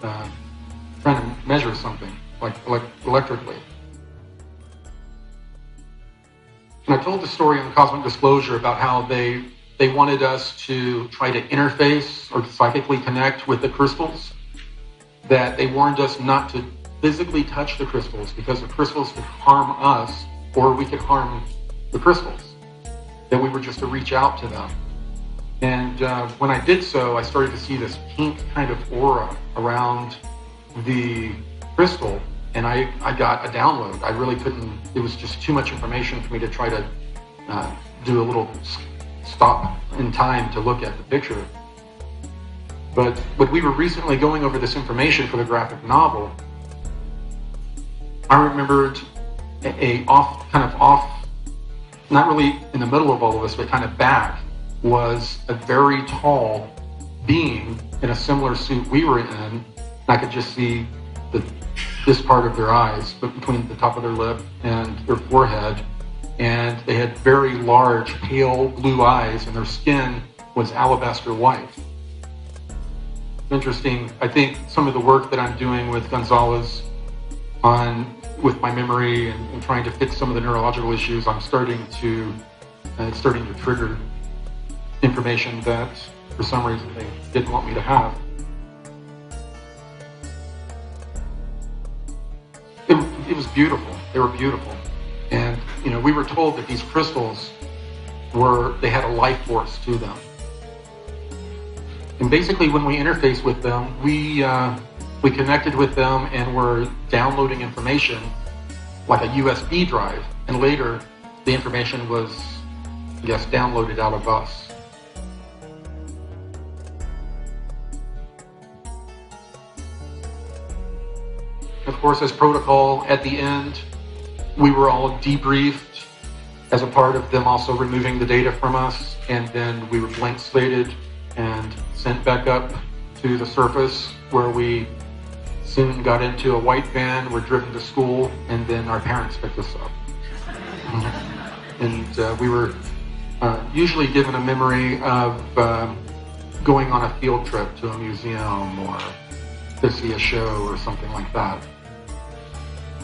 trying to measure something, like electrically. And I told the story in the Cosmic Disclosure about how they wanted us to try to interface or psychically connect with the crystals, that they warned us not to physically touch the crystals because the crystals could harm us or we could harm the crystals, that we were just to reach out to them. And when I did so, I started to see this pink kind of aura around the crystal, and I got a download. I really couldn't, it was just too much information for me to try to do a little stop in time to look at the picture. But when we were recently going over this information for the graphic novel, I remembered kind of off, not really in the middle of all of this, but kind of back, was a very tall being in a similar suit we were in. And I could just see this part of their eyes, but between the top of their lip and their forehead. And they had very large, pale blue eyes, and their skin was alabaster white. Interesting. I think some of the work that I'm doing with Gonzalez with my memory and trying to fix some of the neurological issues, it's starting to trigger information that for some reason they didn't want me to have. It was beautiful. They were beautiful. And, we were told that these crystals they had a life force to them. And basically when we interfaced with them, we connected with them and were downloading information like a USB drive. And later the information was, I guess, downloaded out of us. Of course, as protocol, at the end, we were all debriefed as a part of them also removing the data from us, and then we were blank slated and sent back up to the surface, where we soon got into a white van, were driven to school, and then our parents picked us up. And we were usually given a memory of going on a field trip to a museum or to see a show or something like that.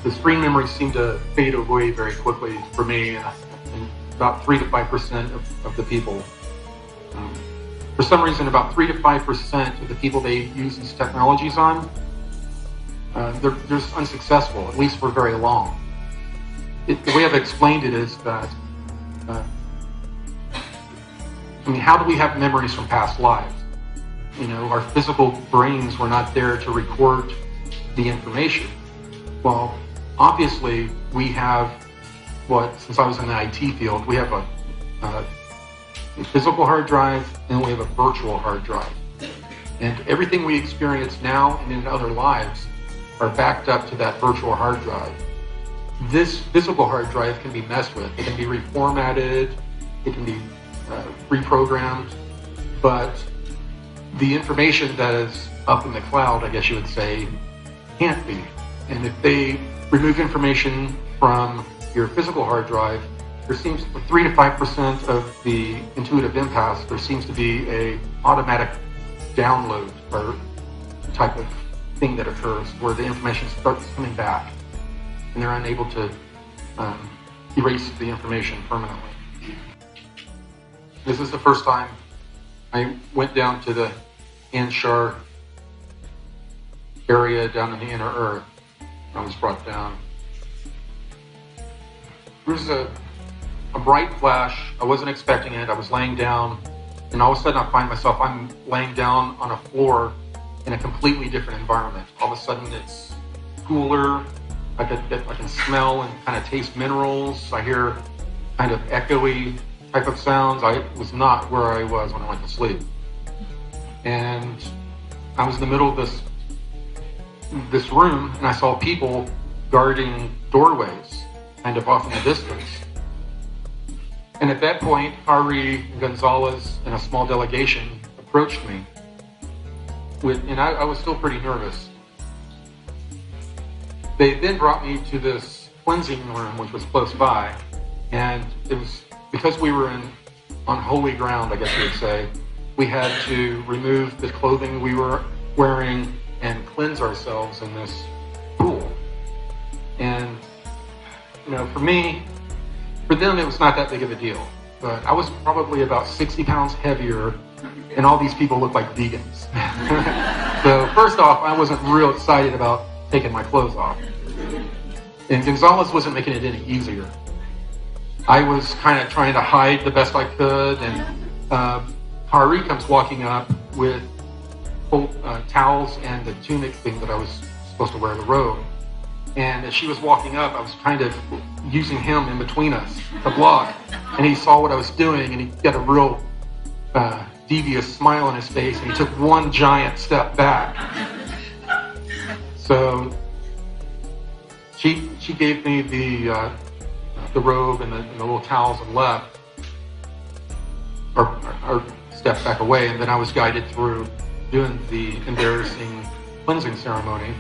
The screen memories seem to fade away very quickly for me, and about 3 to 5% of the people. For some reason, about 3 to 5% of the people they use these technologies on, they're just unsuccessful, at least for very long. The way I've explained it is that, how do we have memories from past lives? Our physical brains were not there to record the information. Well, obviously, we have since I was in the IT field, we have a physical hard drive and we have a virtual hard drive. And everything we experience now and in other lives are backed up to that virtual hard drive. This physical hard drive can be messed with. It can be reformatted, it can be reprogrammed, but the information that is up in the cloud, I guess you would say, can't be. And if they remove information from your physical hard drive, there seems 3 to 5% of the intuitive empaths, there seems to be a automatic download or type of thing that occurs where the information starts coming back and they're unable to erase the information permanently. This is the first time I went down to the Anshar area down in the inner earth. I was brought down. There was a bright flash. I wasn't expecting it. I was laying down, and all of a sudden I find myself, I'm laying down on a floor in a completely different environment. All of a sudden it's cooler. I can smell and kind of taste minerals. I hear kind of echoey type of sounds. I was not where I was when I went to sleep. And I was in the middle of this room, and I saw people guarding doorways kind of off in the distance. And at that point, Ari Gonzalez and a small delegation approached me. And I was still pretty nervous. They then brought me to this cleansing room, which was close by. And it was because we were on holy ground, I guess you would say, we had to remove the clothing we were wearing and cleanse ourselves in this pool. And, for them, it was not that big of a deal. But I was probably about 60 pounds heavier, and all these people looked like vegans. So first off, I wasn't real excited about taking my clothes off. And Gonzalez wasn't making it any easier. I was kind of trying to hide the best I could, and Hari comes walking up with towels and the tunic thing that I was supposed to wear, the robe. And as she was walking up, I was kind of using him in between us to block. And he saw what I was doing, and he got a real devious smile on his face, and he took one giant step back. So she gave me the robe and the little towels and left, or stepped back away, and then I was guided through doing the embarrassing cleansing ceremony.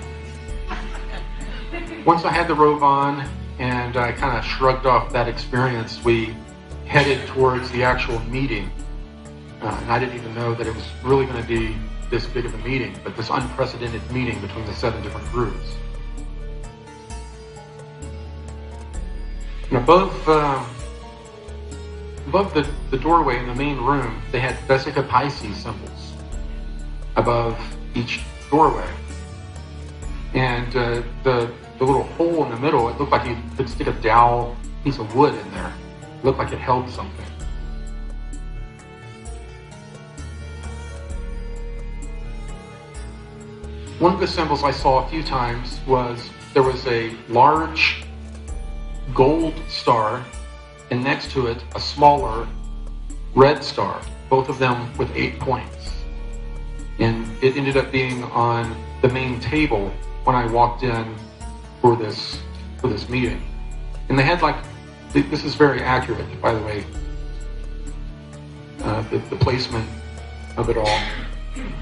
Once I had the robe on and I kind of shrugged off that experience, we headed towards the actual meeting. And I didn't even know that it was really going to be this big of a meeting, but this unprecedented meeting between the 7 different groups. And above the doorway in the main room, they had Vesica Pisces symbols above each doorway. And the little hole in the middle, it looked like you could stick a dowel piece of wood in there. It looked like it held something. One of the symbols I saw a few times was there was a large gold star, and next to it a smaller red star, both of them with 8 points. And it ended up being on the main table when I walked in for this meeting. And they had this is very accurate, by the way, the placement of it all.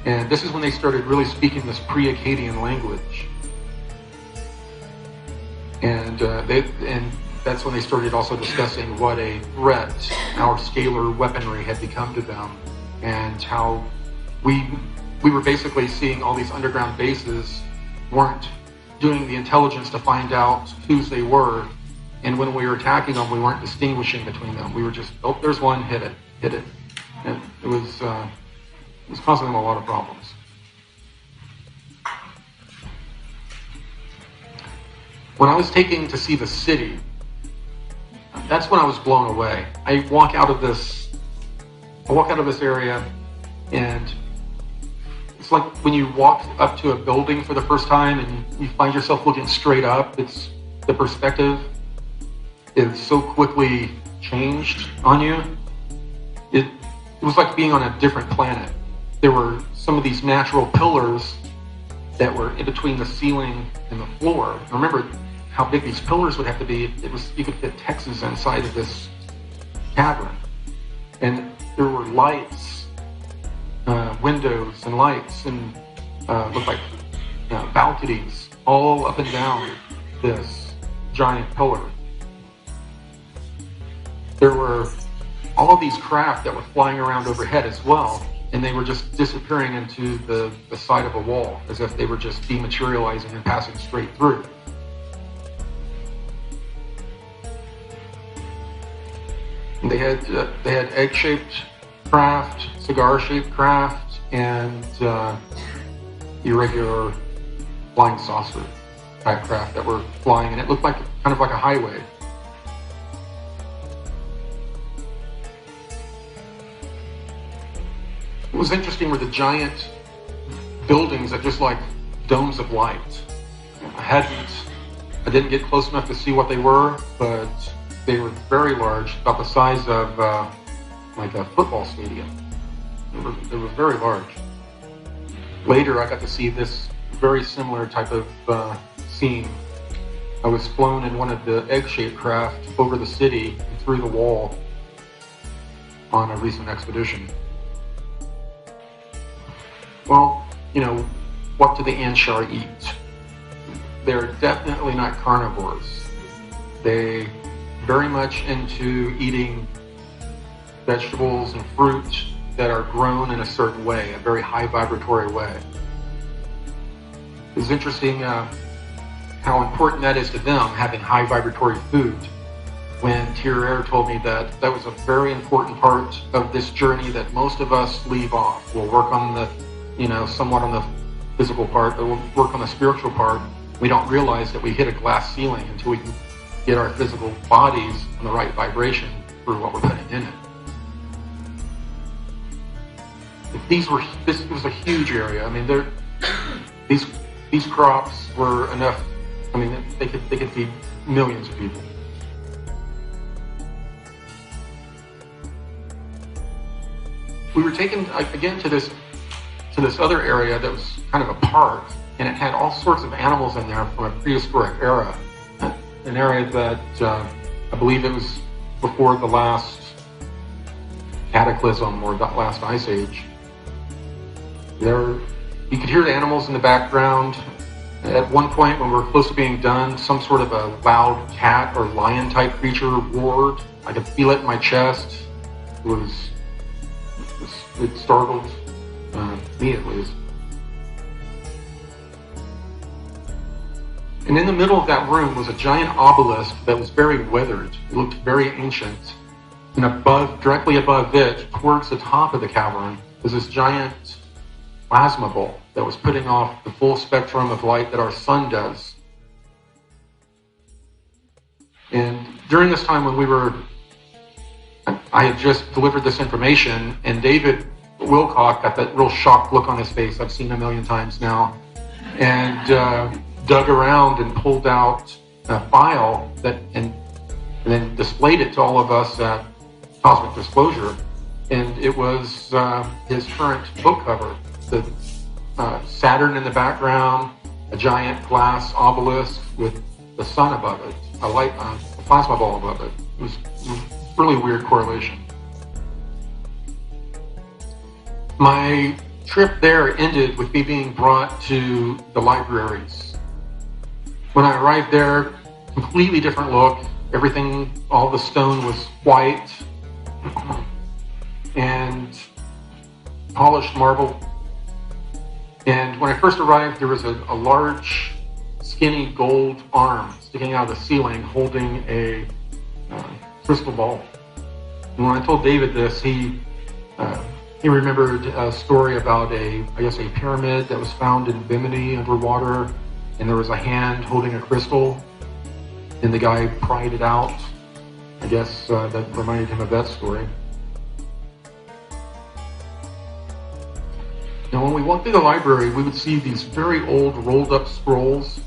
And this is when they started really speaking this pre-Akkadian language. And that's when they started also discussing what a threat our scalar weaponry had become to them, and how we were basically seeing all these underground bases weren't doing the intelligence to find out whose they were, and when we were attacking them, we weren't distinguishing between them. We were just, oh, there's one, hit it. And it was causing them a lot of problems. When I was taking to see the city, that's when I was blown away. I walk out of this area, and it's like when you walk up to a building for the first time and you find yourself looking straight up. It's the perspective is so quickly changed on you. It was like being on a different planet. There were some of these natural pillars that were in between the ceiling and the floor. And remember how big these pillars would have to be. You could fit Texas inside of this cavern. And there were lights, windows and lights, and looked like balconies all up and down this giant pillar. There were all of these craft that were flying around overhead as well, and they were just disappearing into the side of a wall as if they were just dematerializing and passing straight through. And they had egg-shaped craft, cigar-shaped craft, and irregular flying saucer type craft that were flying, and it looked like kind of like a highway. What was interesting were the giant buildings that just like domes of light. I didn't get close enough to see what they were, but they were very large, about the size of like a football stadium. They were very large. Later, I got to see this very similar type of scene. I was flown in one of the egg-shaped craft over the city and through the wall on a recent expedition. Well, what do the Anshar eat? They're definitely not carnivores. They very much into eating vegetables and fruit that are grown in a certain way, a very high vibratory way. It's interesting how important that is to them, having high vibratory food. When Thierry told me that was a very important part of this journey that most of us leave off. We'll work on the, somewhat on the physical part, but we'll work on the spiritual part. We don't realize that we hit a glass ceiling until we can get our physical bodies on the right vibration for what we're putting in it. This was a huge area. I mean, these crops were enough. I mean, they could feed millions of people. We were taken again to this other area that was kind of a park, and it had all sorts of animals in there from a prehistoric era, an area that I believe it was before the last cataclysm or the last ice age. You could hear the animals in the background. At one point, when we were close to being done, some sort of a loud cat or lion type creature roared. I could feel it in my chest. It startled me at least. And in the middle of that room was a giant obelisk that was very weathered. It looked very ancient. And directly above it, towards the top of the cavern, was this giant plasma ball that was putting off the full spectrum of light that our sun does. And during this time when I had just delivered this information, and David Wilcock got that real shocked look on his face I've seen a million times now, and dug around and pulled out a file and then displayed it to all of us at Cosmic Disclosure. And it was his current book cover. The Saturn in the background, a giant glass obelisk with the sun above it, a plasma ball above it. It was a really weird correlation. My trip there ended with me being brought to the libraries. When I arrived there, completely different look. Everything, all the stone was white and polished marble. And when I first arrived, there was a large, skinny gold arm sticking out of the ceiling holding a crystal ball. And when I told David this, he remembered a story about a pyramid that was found in Bimini underwater, and there was a hand holding a crystal, and the guy pried it out. I guess that reminded him of that story. Now, when we walked through the library, we would see these very old rolled up scrolls.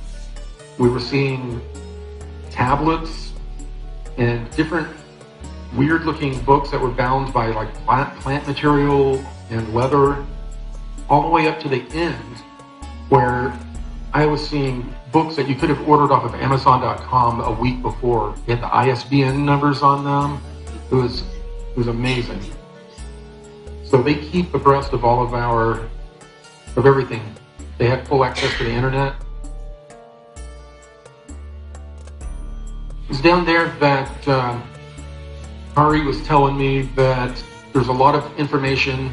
We were seeing tablets and different weird looking books that were bound by like plant material and leather, all the way up to the end where I was seeing books that you could have ordered off of Amazon.com a week before. They had the ISBN numbers on them. It was amazing. So they keep abreast of all of everything. They have full access to the internet. It was down there that Ari was telling me that there's a lot of information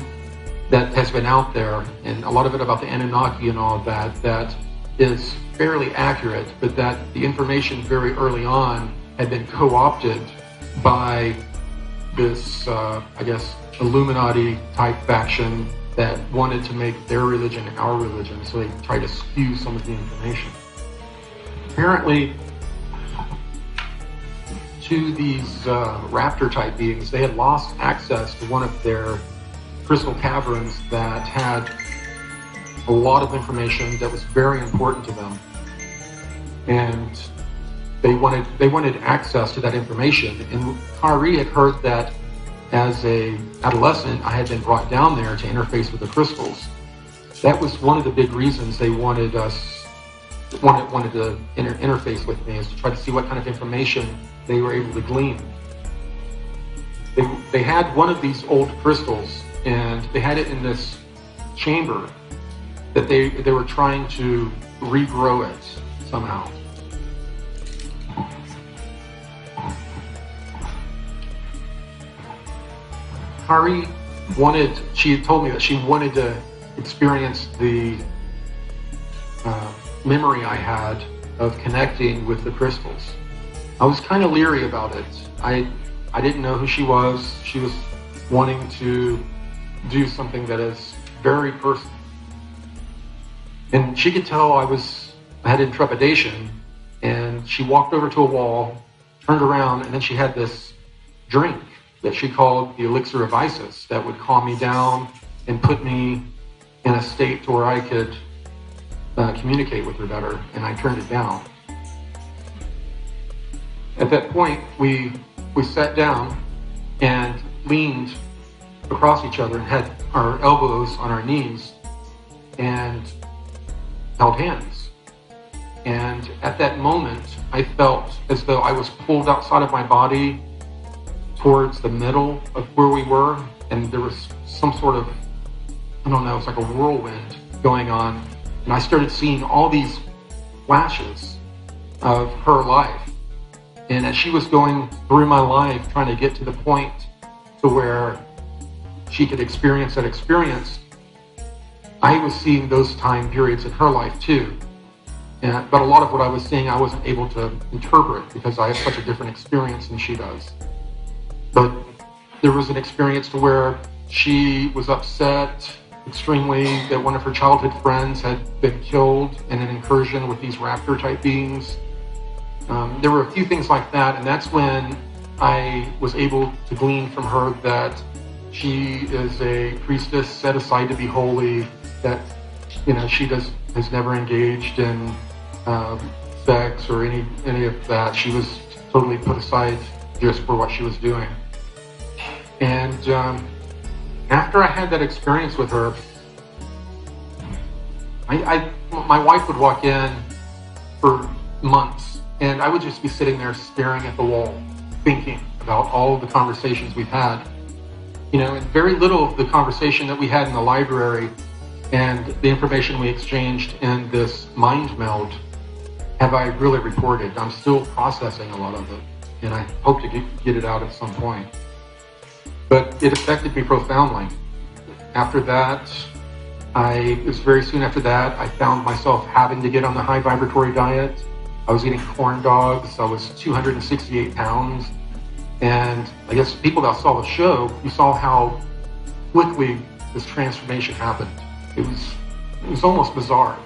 that has been out there, and a lot of it about the Anunnaki and all of that is fairly accurate, but that the information very early on had been co-opted by this, Illuminati type faction that wanted to make their religion our religion, so they tried to skew some of the information. Apparently, to these raptor type beings, they had lost access to one of their crystal caverns that had a lot of information that was very important to them, and they wanted access to that information. And Kari had heard that as a adolescent, I had been brought down there to interface with the crystals. That was one of the big reasons they wanted to interface with me, is to try to see what kind of information they were able to glean. They had one of these old crystals, and they had it in this chamber that they were trying to regrow it somehow. Kari she had told me that she wanted to experience the memory I had of connecting with the crystals. I was kind of leery about it. I didn't know who she was. She was wanting to do something that is very personal. And she could tell I had intrepidation, and she walked over to a wall, turned around, and then she had this drink that she called the elixir of Isis that would calm me down and put me in a state to where I could communicate with her better, and I turned it down. At that point, we sat down and leaned across each other and had our elbows on our knees and held hands. And at that moment, I felt as though I was pulled outside of my body towards the middle of where we were, and there was some sort of, I don't know, it's like a whirlwind going on. And I started seeing all these flashes of her life. And as she was going through my life, trying to get to the point to where she could experience that experience, I was seeing those time periods in her life too. But a lot of what I was seeing, I wasn't able to interpret because I have such a different experience than she does. But there was an experience to where she was upset extremely that one of her childhood friends had been killed in an incursion with these raptor type beings. There were a few things like that, and that's when I was able to glean from her that she is a priestess set aside to be holy, that she has never engaged in sex or any of that. She was totally put aside just for what she was doing. And after I had that experience with her, my wife would walk in for months, and I would just be sitting there staring at the wall, thinking about all of the conversations we've had. And very little of the conversation that we had in the library and the information we exchanged in this mind meld have I really reported. I'm still processing a lot of it, and I hope to get it out at some point. But it affected me profoundly. After that, it was very soon after that, I found myself having to get on the high vibratory diet. I was eating corn dogs. I was 268 pounds. And I guess people that saw the show, you saw how quickly this transformation happened. It was almost bizarre.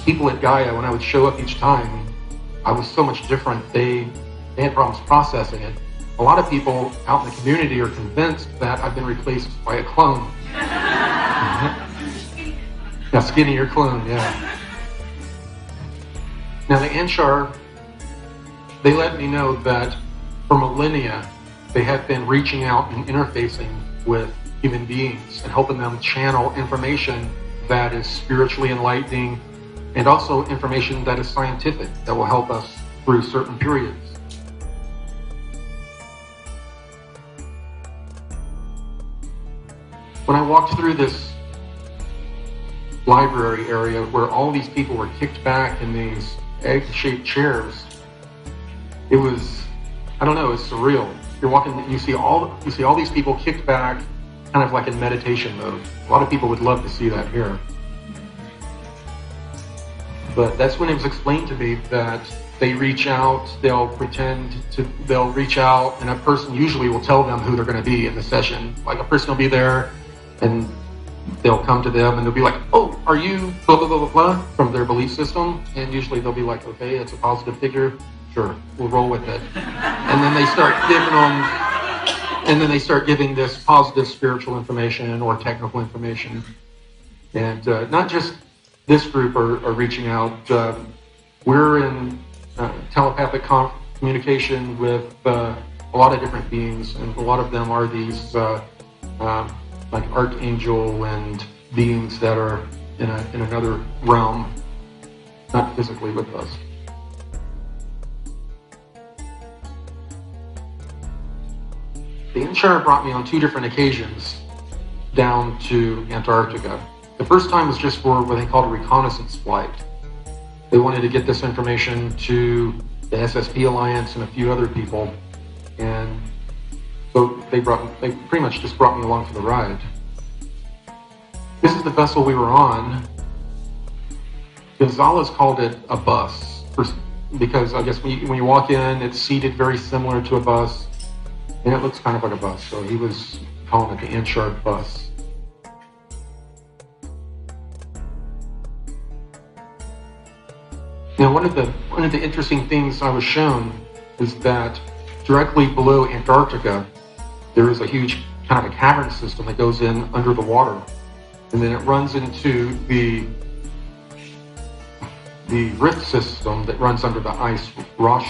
People at Gaia, when I would show up each time, I was so much different. They had problems processing it. A lot of people out in the community are convinced that I've been replaced by a clone. A skinnier clone, yeah. Now the Anshar, they let me know that for millennia, they have been reaching out and interfacing with human beings and helping them channel information that is spiritually enlightening and also information that is scientific that will help us through certain periods. When I walked through this library area where all these people were kicked back in these egg-shaped chairs, it was, I don't know, it's surreal. You're walking, you see all these people kicked back, kind of like in meditation mode. A lot of people would love to see that here. But that's when it was explained to me that they reach out, they'll reach out, and a person usually will tell them who they're going to be in the session. Like a person will be there, and they'll come to them, and they'll be like, oh, are you blah, blah, blah, blah, blah, from their belief system? And usually they'll be like, okay, it's a positive figure. Sure, we'll roll with it. And then they start giving this positive spiritual information or technical information. And not just this group are reaching out. We're in telepathic communication with a lot of different beings, and a lot of them are these like archangel and beings that are in another realm, not physically with us. The Anshar brought me on 2 different occasions down to Antarctica. The first time was just for what they called a reconnaissance flight. They wanted to get this information to the SSP Alliance and a few other people, and so they pretty much just brought me along for the ride. This is the vessel we were on. Gonzalez called it a bus because I guess when you walk in, it's seated very similar to a bus, and it looks kind of like a bus. So he was calling it the Anshar bus. Now, one of the interesting things I was shown is that directly below Antarctica, there is a huge kind of a cavern system that goes in under the water. and then it runs into the rift system that runs under the Ross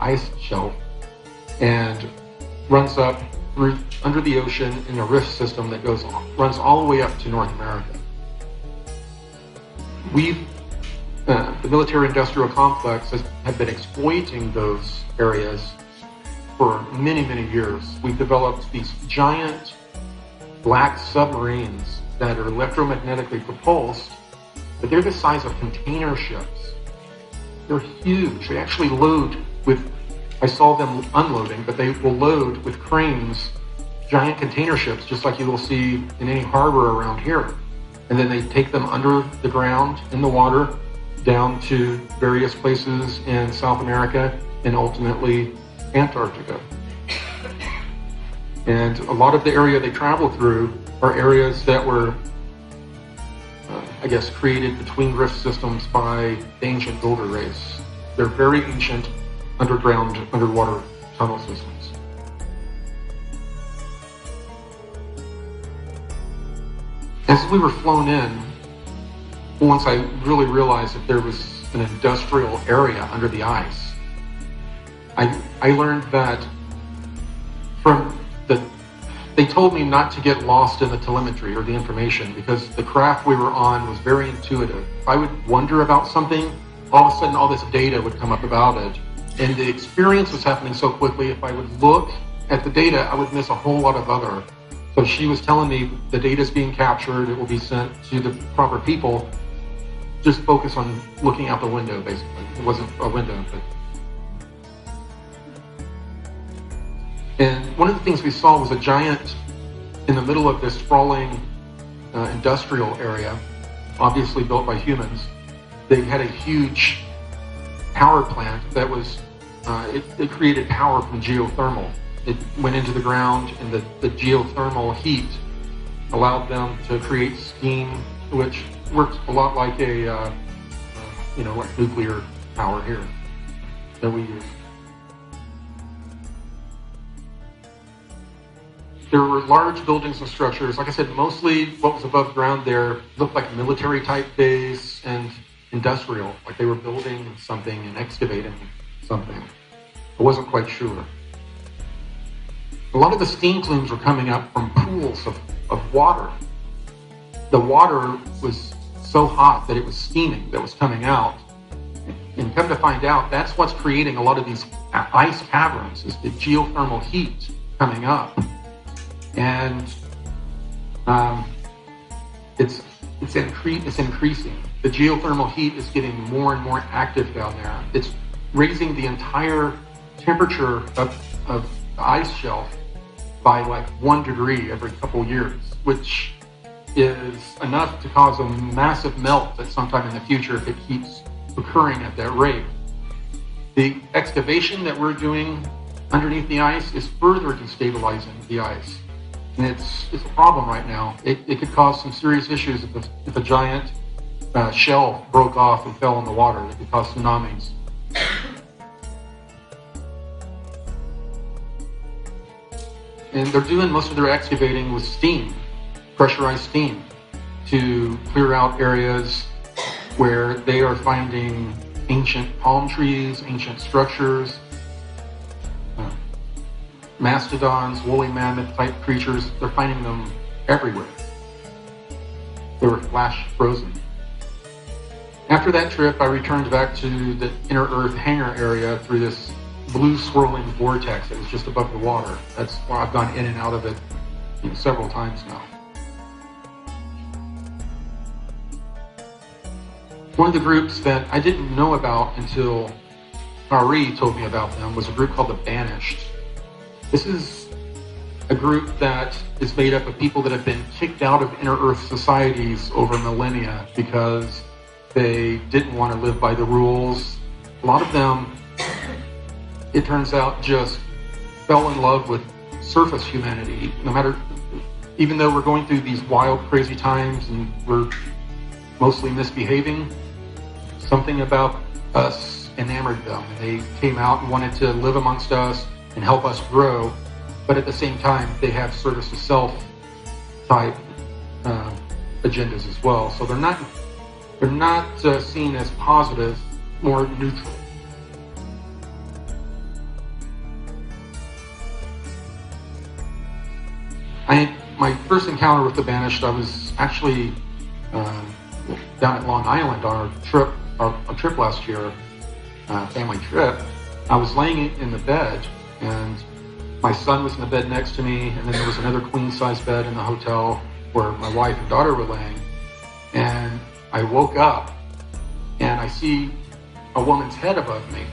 ice shelf, and runs up through under the ocean in a rift system that runs all the way up to North America. The military-industrial complex have been exploiting those areas for many, many years. We've developed these giant black submarines that are electromagnetically propulsed, but they're the size of container ships. They're huge. They actually load with, I saw them unloading, but they will load with cranes, giant container ships, just like you will see in any harbor around here. And then they take them under the ground in the water down to various places in South America and ultimately Antarctica. And a lot of the area they travel through are areas that were, I guess, created between rift systems by the ancient builder race. They're very ancient underwater tunnel systems. As we were flown in, once I really realized that there was an industrial area under the ice, I learned that they told me not to get lost in the telemetry or the information, because the craft we were on was very intuitive. If I would wonder about something, all of a sudden all this data would come up about it. And the experience was happening so quickly, if I would look at the data, I would miss a whole lot of other. So she was telling me the data is being captured, it will be sent to the proper people. Just focus on looking out the window, basically. It wasn't a window, but. And one of the things we saw was a giant in the middle of this sprawling industrial area, obviously built by humans. They had a huge power plant that was, it created power from geothermal. It went into the ground, and the geothermal heat allowed them to create steam, which works a lot like like nuclear power here that we use. There were large buildings and structures. Like I said, mostly what was above ground there looked like military type base and industrial, like they were building something and excavating something. I wasn't quite sure. A lot of the steam plumes were coming up from pools of water. The water was so hot that it was steaming that was coming out. And come to find out, that's what's creating a lot of these ice caverns, is the geothermal heat coming up. And it's increasing. The geothermal heat is getting more and more active down there. It's raising the entire temperature of the ice shelf by like 1 degree every couple years, which is enough to cause a massive melt at some time in the future if it keeps occurring at that rate. The excavation that we're doing underneath the ice is further destabilizing the ice. And it's a problem right now. It could cause some serious issues if a giant shelf broke off and fell in the water. It could cause tsunamis. And they're doing most of their excavating with steam, pressurized steam, to clear out areas where they are finding ancient palm trees, ancient structures, mastodons, woolly mammoth type creatures. They're finding them everywhere. They were flash frozen. After that trip, I returned back to the inner Earth hangar area through this blue swirling vortex that was just above the water. That's where I've gone in and out of it several times now. One of the groups that I didn't know about until Marie told me about them was a group called the Banished. This is a group that is made up of people that have been kicked out of inner Earth societies over millennia because they didn't want to live by the rules. A lot of them, it turns out, just fell in love with surface humanity. Even though we're going through these wild, crazy times and we're mostly misbehaving, something about us enamored them. And they came out and wanted to live amongst us and help us grow, but at the same time, they have service to self type agendas as well. So they're not seen as positive, more neutral. My first encounter with the Banished, I was actually down at Long Island on our trip last year, family trip. I was laying in the bed, and my son was in the bed next to me, and then there was another queen-size bed in the hotel where my wife and daughter were laying. And I woke up, and I see a woman's head above me,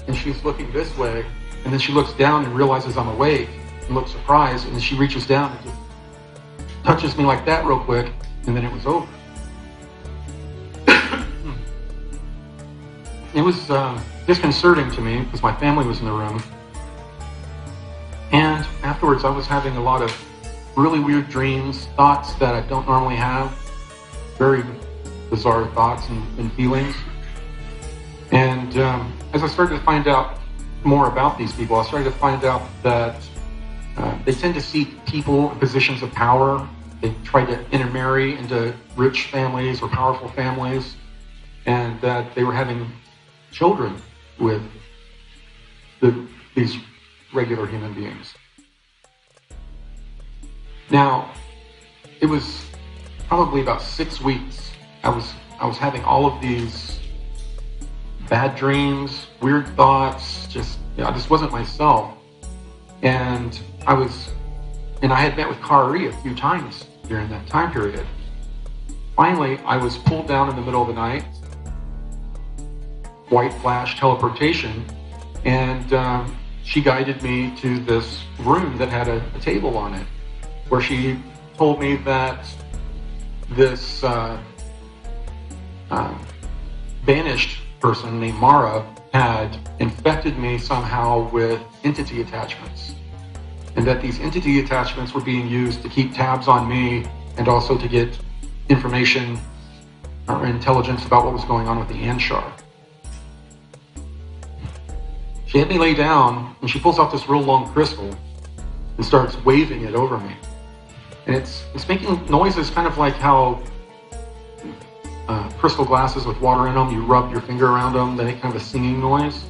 and she's looking this way, and then she looks down and realizes I'm awake, and looks surprised, and then she reaches down and just touches me like that real quick, and then it was over. It was disconcerting to me because my family was in the room. And afterwards, I was having a lot of really weird dreams, thoughts that I don't normally have, very bizarre thoughts and feelings. And as I started to find out more about these people, I started to find out that they tend to seek people in positions of power. They try to intermarry into rich families or powerful families, and that they were having children with these regular human beings. Now, it was probably about 6 weeks. I was having all of these bad dreams, weird thoughts, I just wasn't myself. And I had met with Kari a few times during that time period. Finally, I was pulled down in the middle of the night, white flash teleportation, and she guided me to this room that had a table on it, where she told me that this banished person named Mara had infected me somehow with entity attachments, and that these entity attachments were being used to keep tabs on me and also to get information or intelligence about what was going on with the Anshar. She had me lay down, and she pulls out this real long crystal and starts waving it over me. And it's making noises kind of like how crystal glasses with water in them, you rub your finger around them, they make kind of a singing noise.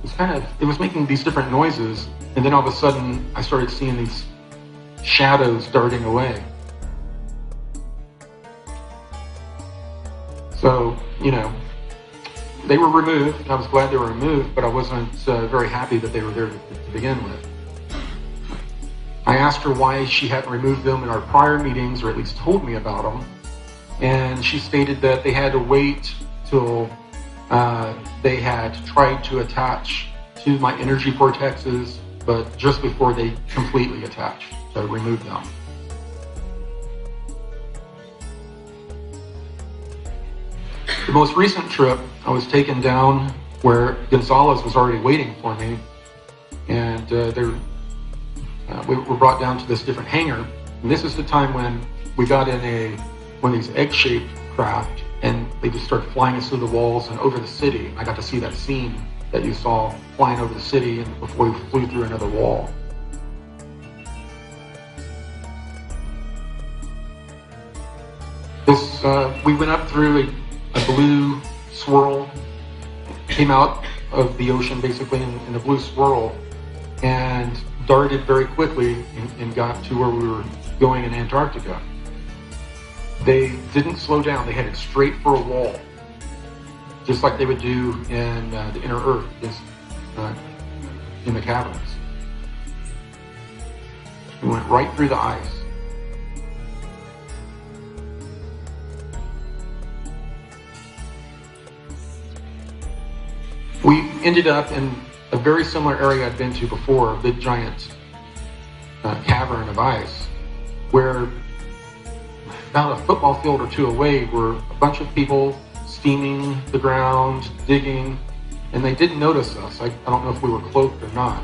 It was making these different noises, and then all of a sudden I started seeing these shadows darting away. So, they were removed, and I was glad they were removed, but I wasn't very happy that they were there to begin with. I asked her why she hadn't removed them in our prior meetings, or at least told me about them, and she stated that they had to wait till they had tried to attach to my energy vortexes, but just before they completely attached, so I removed them. The most recent trip, I was taken down where Gonzalez was already waiting for me, and we were brought down to this different hangar. And this is the time when we got in one of these egg-shaped craft, and they just started flying us through the walls and over the city. I got to see that scene that you saw flying over the city and before we flew through another wall. We went up through a blue swirl, came out of the ocean basically in a blue swirl, and darted very quickly and got to where we were going in Antarctica. They didn't slow down, they headed straight for a wall, just like they would do in the inner Earth, in the caverns. We went right through the ice. We ended up in a very similar area I'd been to before, a big giant cavern of ice, where about a football field or two away were a bunch of people steaming the ground, digging, and they didn't notice us. I don't know if we were cloaked or not.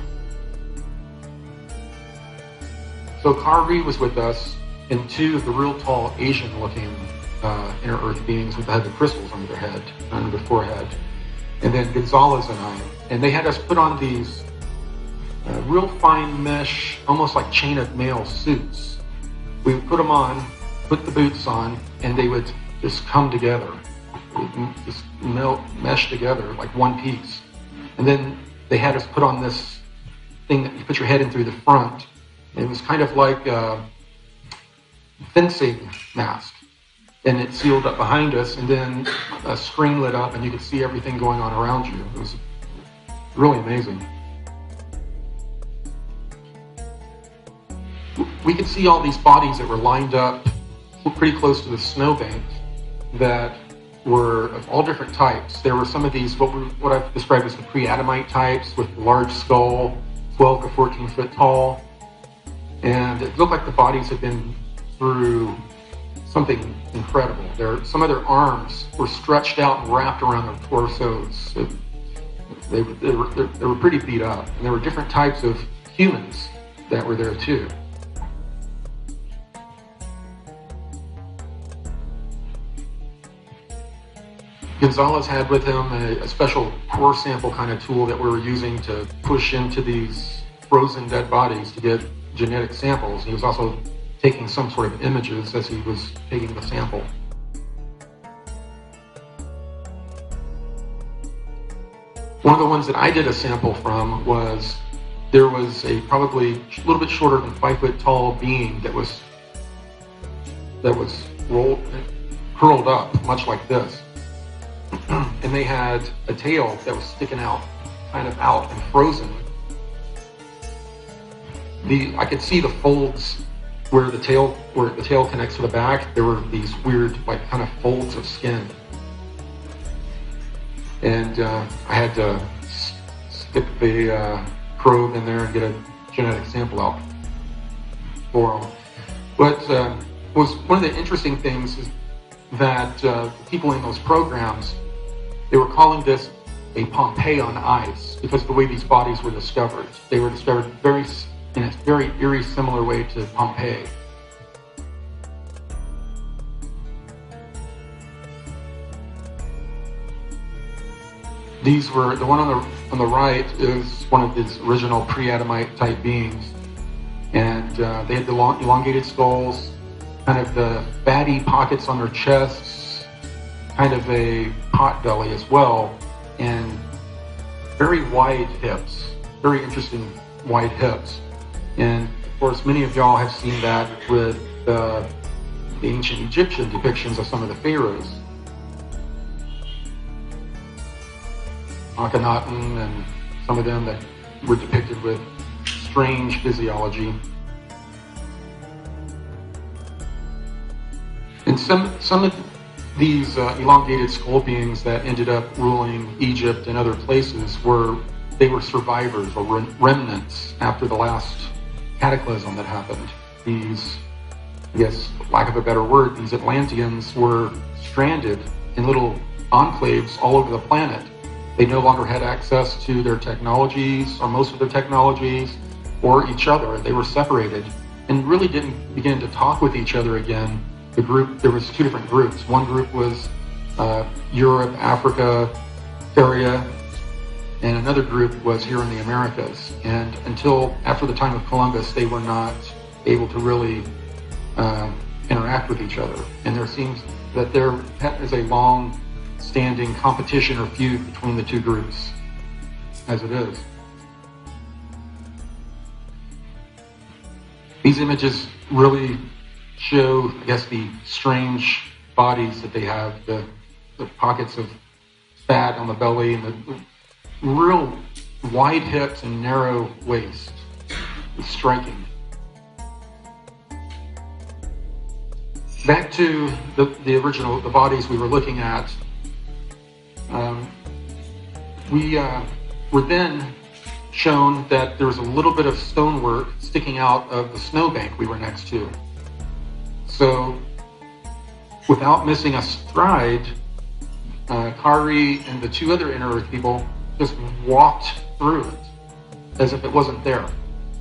So Kari was with us, and two of the real tall Asian-looking inner Earth beings who had the crystals under their head, under their forehead. And then Gonzalez and I, and they had us put on these real fine mesh, almost like chain of mail suits We would put them on, put the boots on, and they would just come together, just mesh together like one piece. And then they had us put on this thing that you put your head in through the front. It was kind of like a fencing mask. And it sealed up behind us, and then a screen lit up, and you could see everything going on around you. It was really amazing. We could see all these bodies that were lined up pretty close to the snowbank that were of all different types. There were some of these, what I've described as the pre-Adamite types with the large skull, 12 to 14 foot tall. And it looked like the bodies had been through something incredible. Some of their arms were stretched out and wrapped around their torsos. They were pretty beat up. And there were different types of humans that were there too. Gonzalez had with him a special core sample kind of tool that we were using to push into these frozen dead bodies to get genetic samples. He was also taking some sort of images as he was taking the sample. One of the ones that I did a sample from was, there was a probably a little bit shorter than 5 foot tall being that was curled up, much like this. And they had a tail that was sticking out, kind of out and frozen. I could see the folds where the tail connects to the back. There were these weird, like, kind of folds of skin. And I had to stick the probe in there and get a genetic sample out for them. But was one of the interesting things is that people in those programs, they were calling this a Pompeii on ice because of the way these bodies were discovered. They were discovered in a very eerie, similar way to Pompeii. These were, the one on the right is one of these original pre-Adamite type beings. And they had the long, elongated skulls, kind of the fatty pockets on their chests, kind of a pot belly as well, and very wide hips, very interesting wide hips. And of course, many of y'all have seen that with the ancient Egyptian depictions of some of the pharaohs. Akhenaten and some of them that were depicted with strange physiology. And some of these elongated skull beings that ended up ruling Egypt and other places were survivors or remnants after the last cataclysm that happened. These, I guess, lack of a better word, these Atlanteans were stranded in little enclaves all over the planet. They no longer had access to their technologies, or most of their technologies, or each other. They were separated and really didn't begin to talk with each other again. The group, there was two different groups. One group was Europe, Africa area, and another group was here in the Americas. And until after the time of Columbus, they were not able to really interact with each other. And there seems that there is a long-standing competition or feud between the two groups, as it is. These images really show, I guess, the strange bodies that they have, the pockets of fat on the belly, and the real wide hips and narrow waist. It's striking. Back to the original, the bodies we were looking at. We were then shown that there was a little bit of stonework sticking out of the snowbank we were next to. So, without missing a stride, Kari and the two other Inner Earth people just walked through it as if it wasn't there.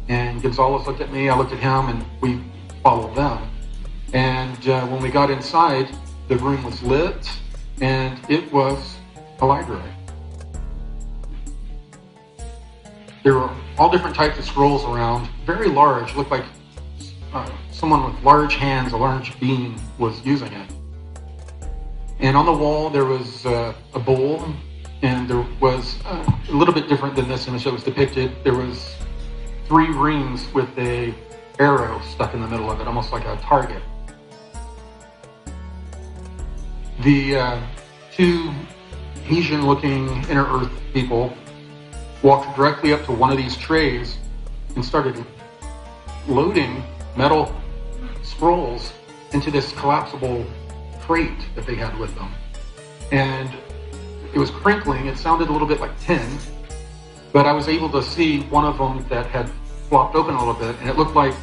And Gonzalez looked at me, I looked at him, and we followed them. And when we got inside, the room was lit, and it was a library. There were all different types of scrolls around, very large, looked like someone with large hands, a large being, was using it. And on the wall there was a bowl, and there was a little bit different than this image that was depicted. There was 3 rings with a arrow stuck in the middle of it, almost like a target. The 2 Asian-looking inner earth people walked directly up to one of these trays and started loading metal scrolls into this collapsible crate that they had with them. And it was crinkling. It sounded a little bit like tin, but I was able to see one of them that had flopped open a little bit, and it looked like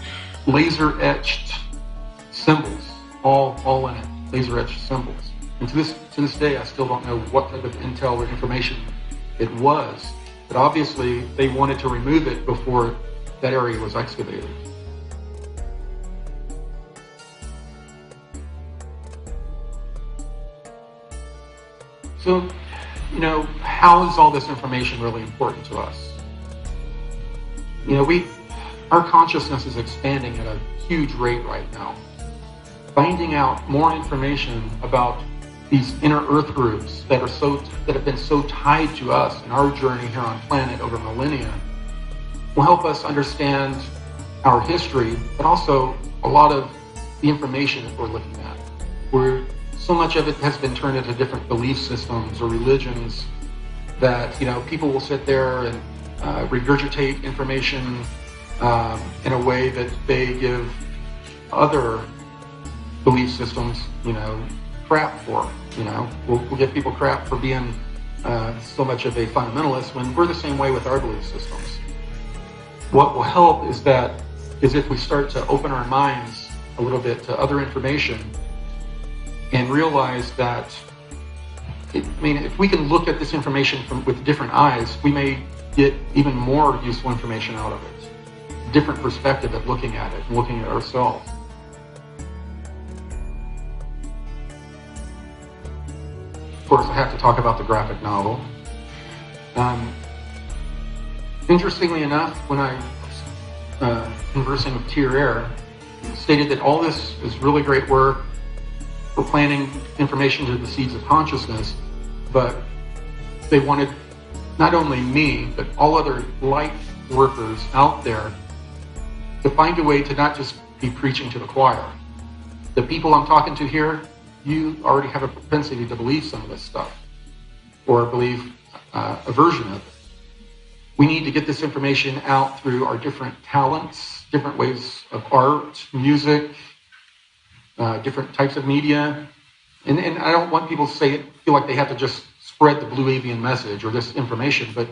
laser-etched symbols, all in it, laser-etched symbols. And to this day, I still don't know what type of intel or information it was, but obviously they wanted to remove it before that area was excavated. So, you know, how is all this information really important to us? You know, our consciousness is expanding at a huge rate right now. Finding out more information about these inner earth groups that have been so tied to us in our journey here on planet over millennia will help us understand our history, but also a lot of the information that we're looking at. So much of it has been turned into different belief systems or religions that, you know, people will sit there and regurgitate information in a way that they give other belief systems, you know, crap for. You know, we'll give people crap for being so much of a fundamentalist when we're the same way with our belief systems. What will help is if we start to open our minds a little bit to other information and realize that, if we can look at this information with different eyes, we may get even more useful information out of it. Different perspective of looking at it and looking at ourselves. Of course, I have to talk about the graphic novel. Interestingly enough, when I was conversing with Tier Air, stated that all this is really great work. We're planting information to the seeds of consciousness, but they wanted not only me, but all other light workers out there to find a way to not just be preaching to the choir. The people I'm talking to here, you already have a propensity to believe some of this stuff, or believe a version of it. We need to get this information out through our different talents, different ways of art, music, different types of media. And I don't want people to feel like they have to just spread the blue avian message or this information, but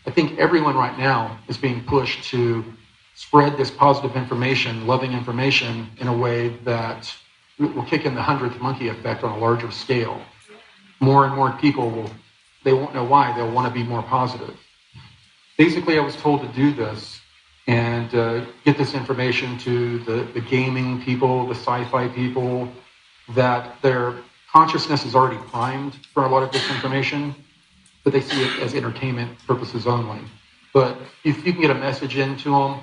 I think everyone right now is being pushed to spread this positive information, loving information in a way that will kick in the 100th monkey effect on a larger scale. More and more people they won't know why, they'll want to be more positive. Basically, I was told to do this and get this information to the gaming people, the sci-fi people, that their consciousness is already primed for a lot of this information, but they see it as entertainment purposes only. But if you can get a message into them,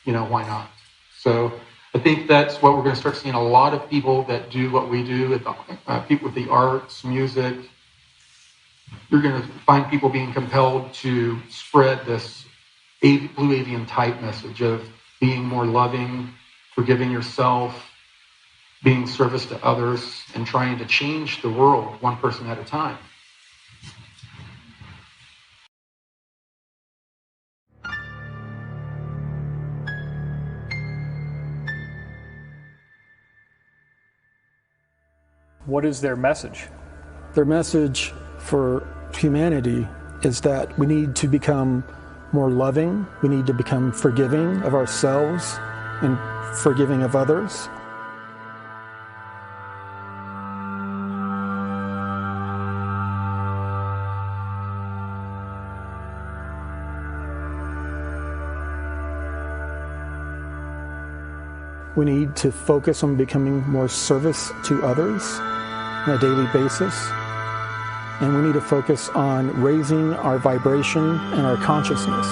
you know, why not? So I think that's what we're going to start seeing. A lot of people that do what we do, people with the arts, music, you're going to find people being compelled to spread this blue avian type message of being more loving, forgiving yourself, being service to others, and trying to change the world one person at a time. What is their message? Their message for humanity is that we need to become more loving, we need to become forgiving of ourselves and forgiving of others. We need to focus on becoming more service to others on a daily basis. And we need to focus on raising our vibration and our consciousness.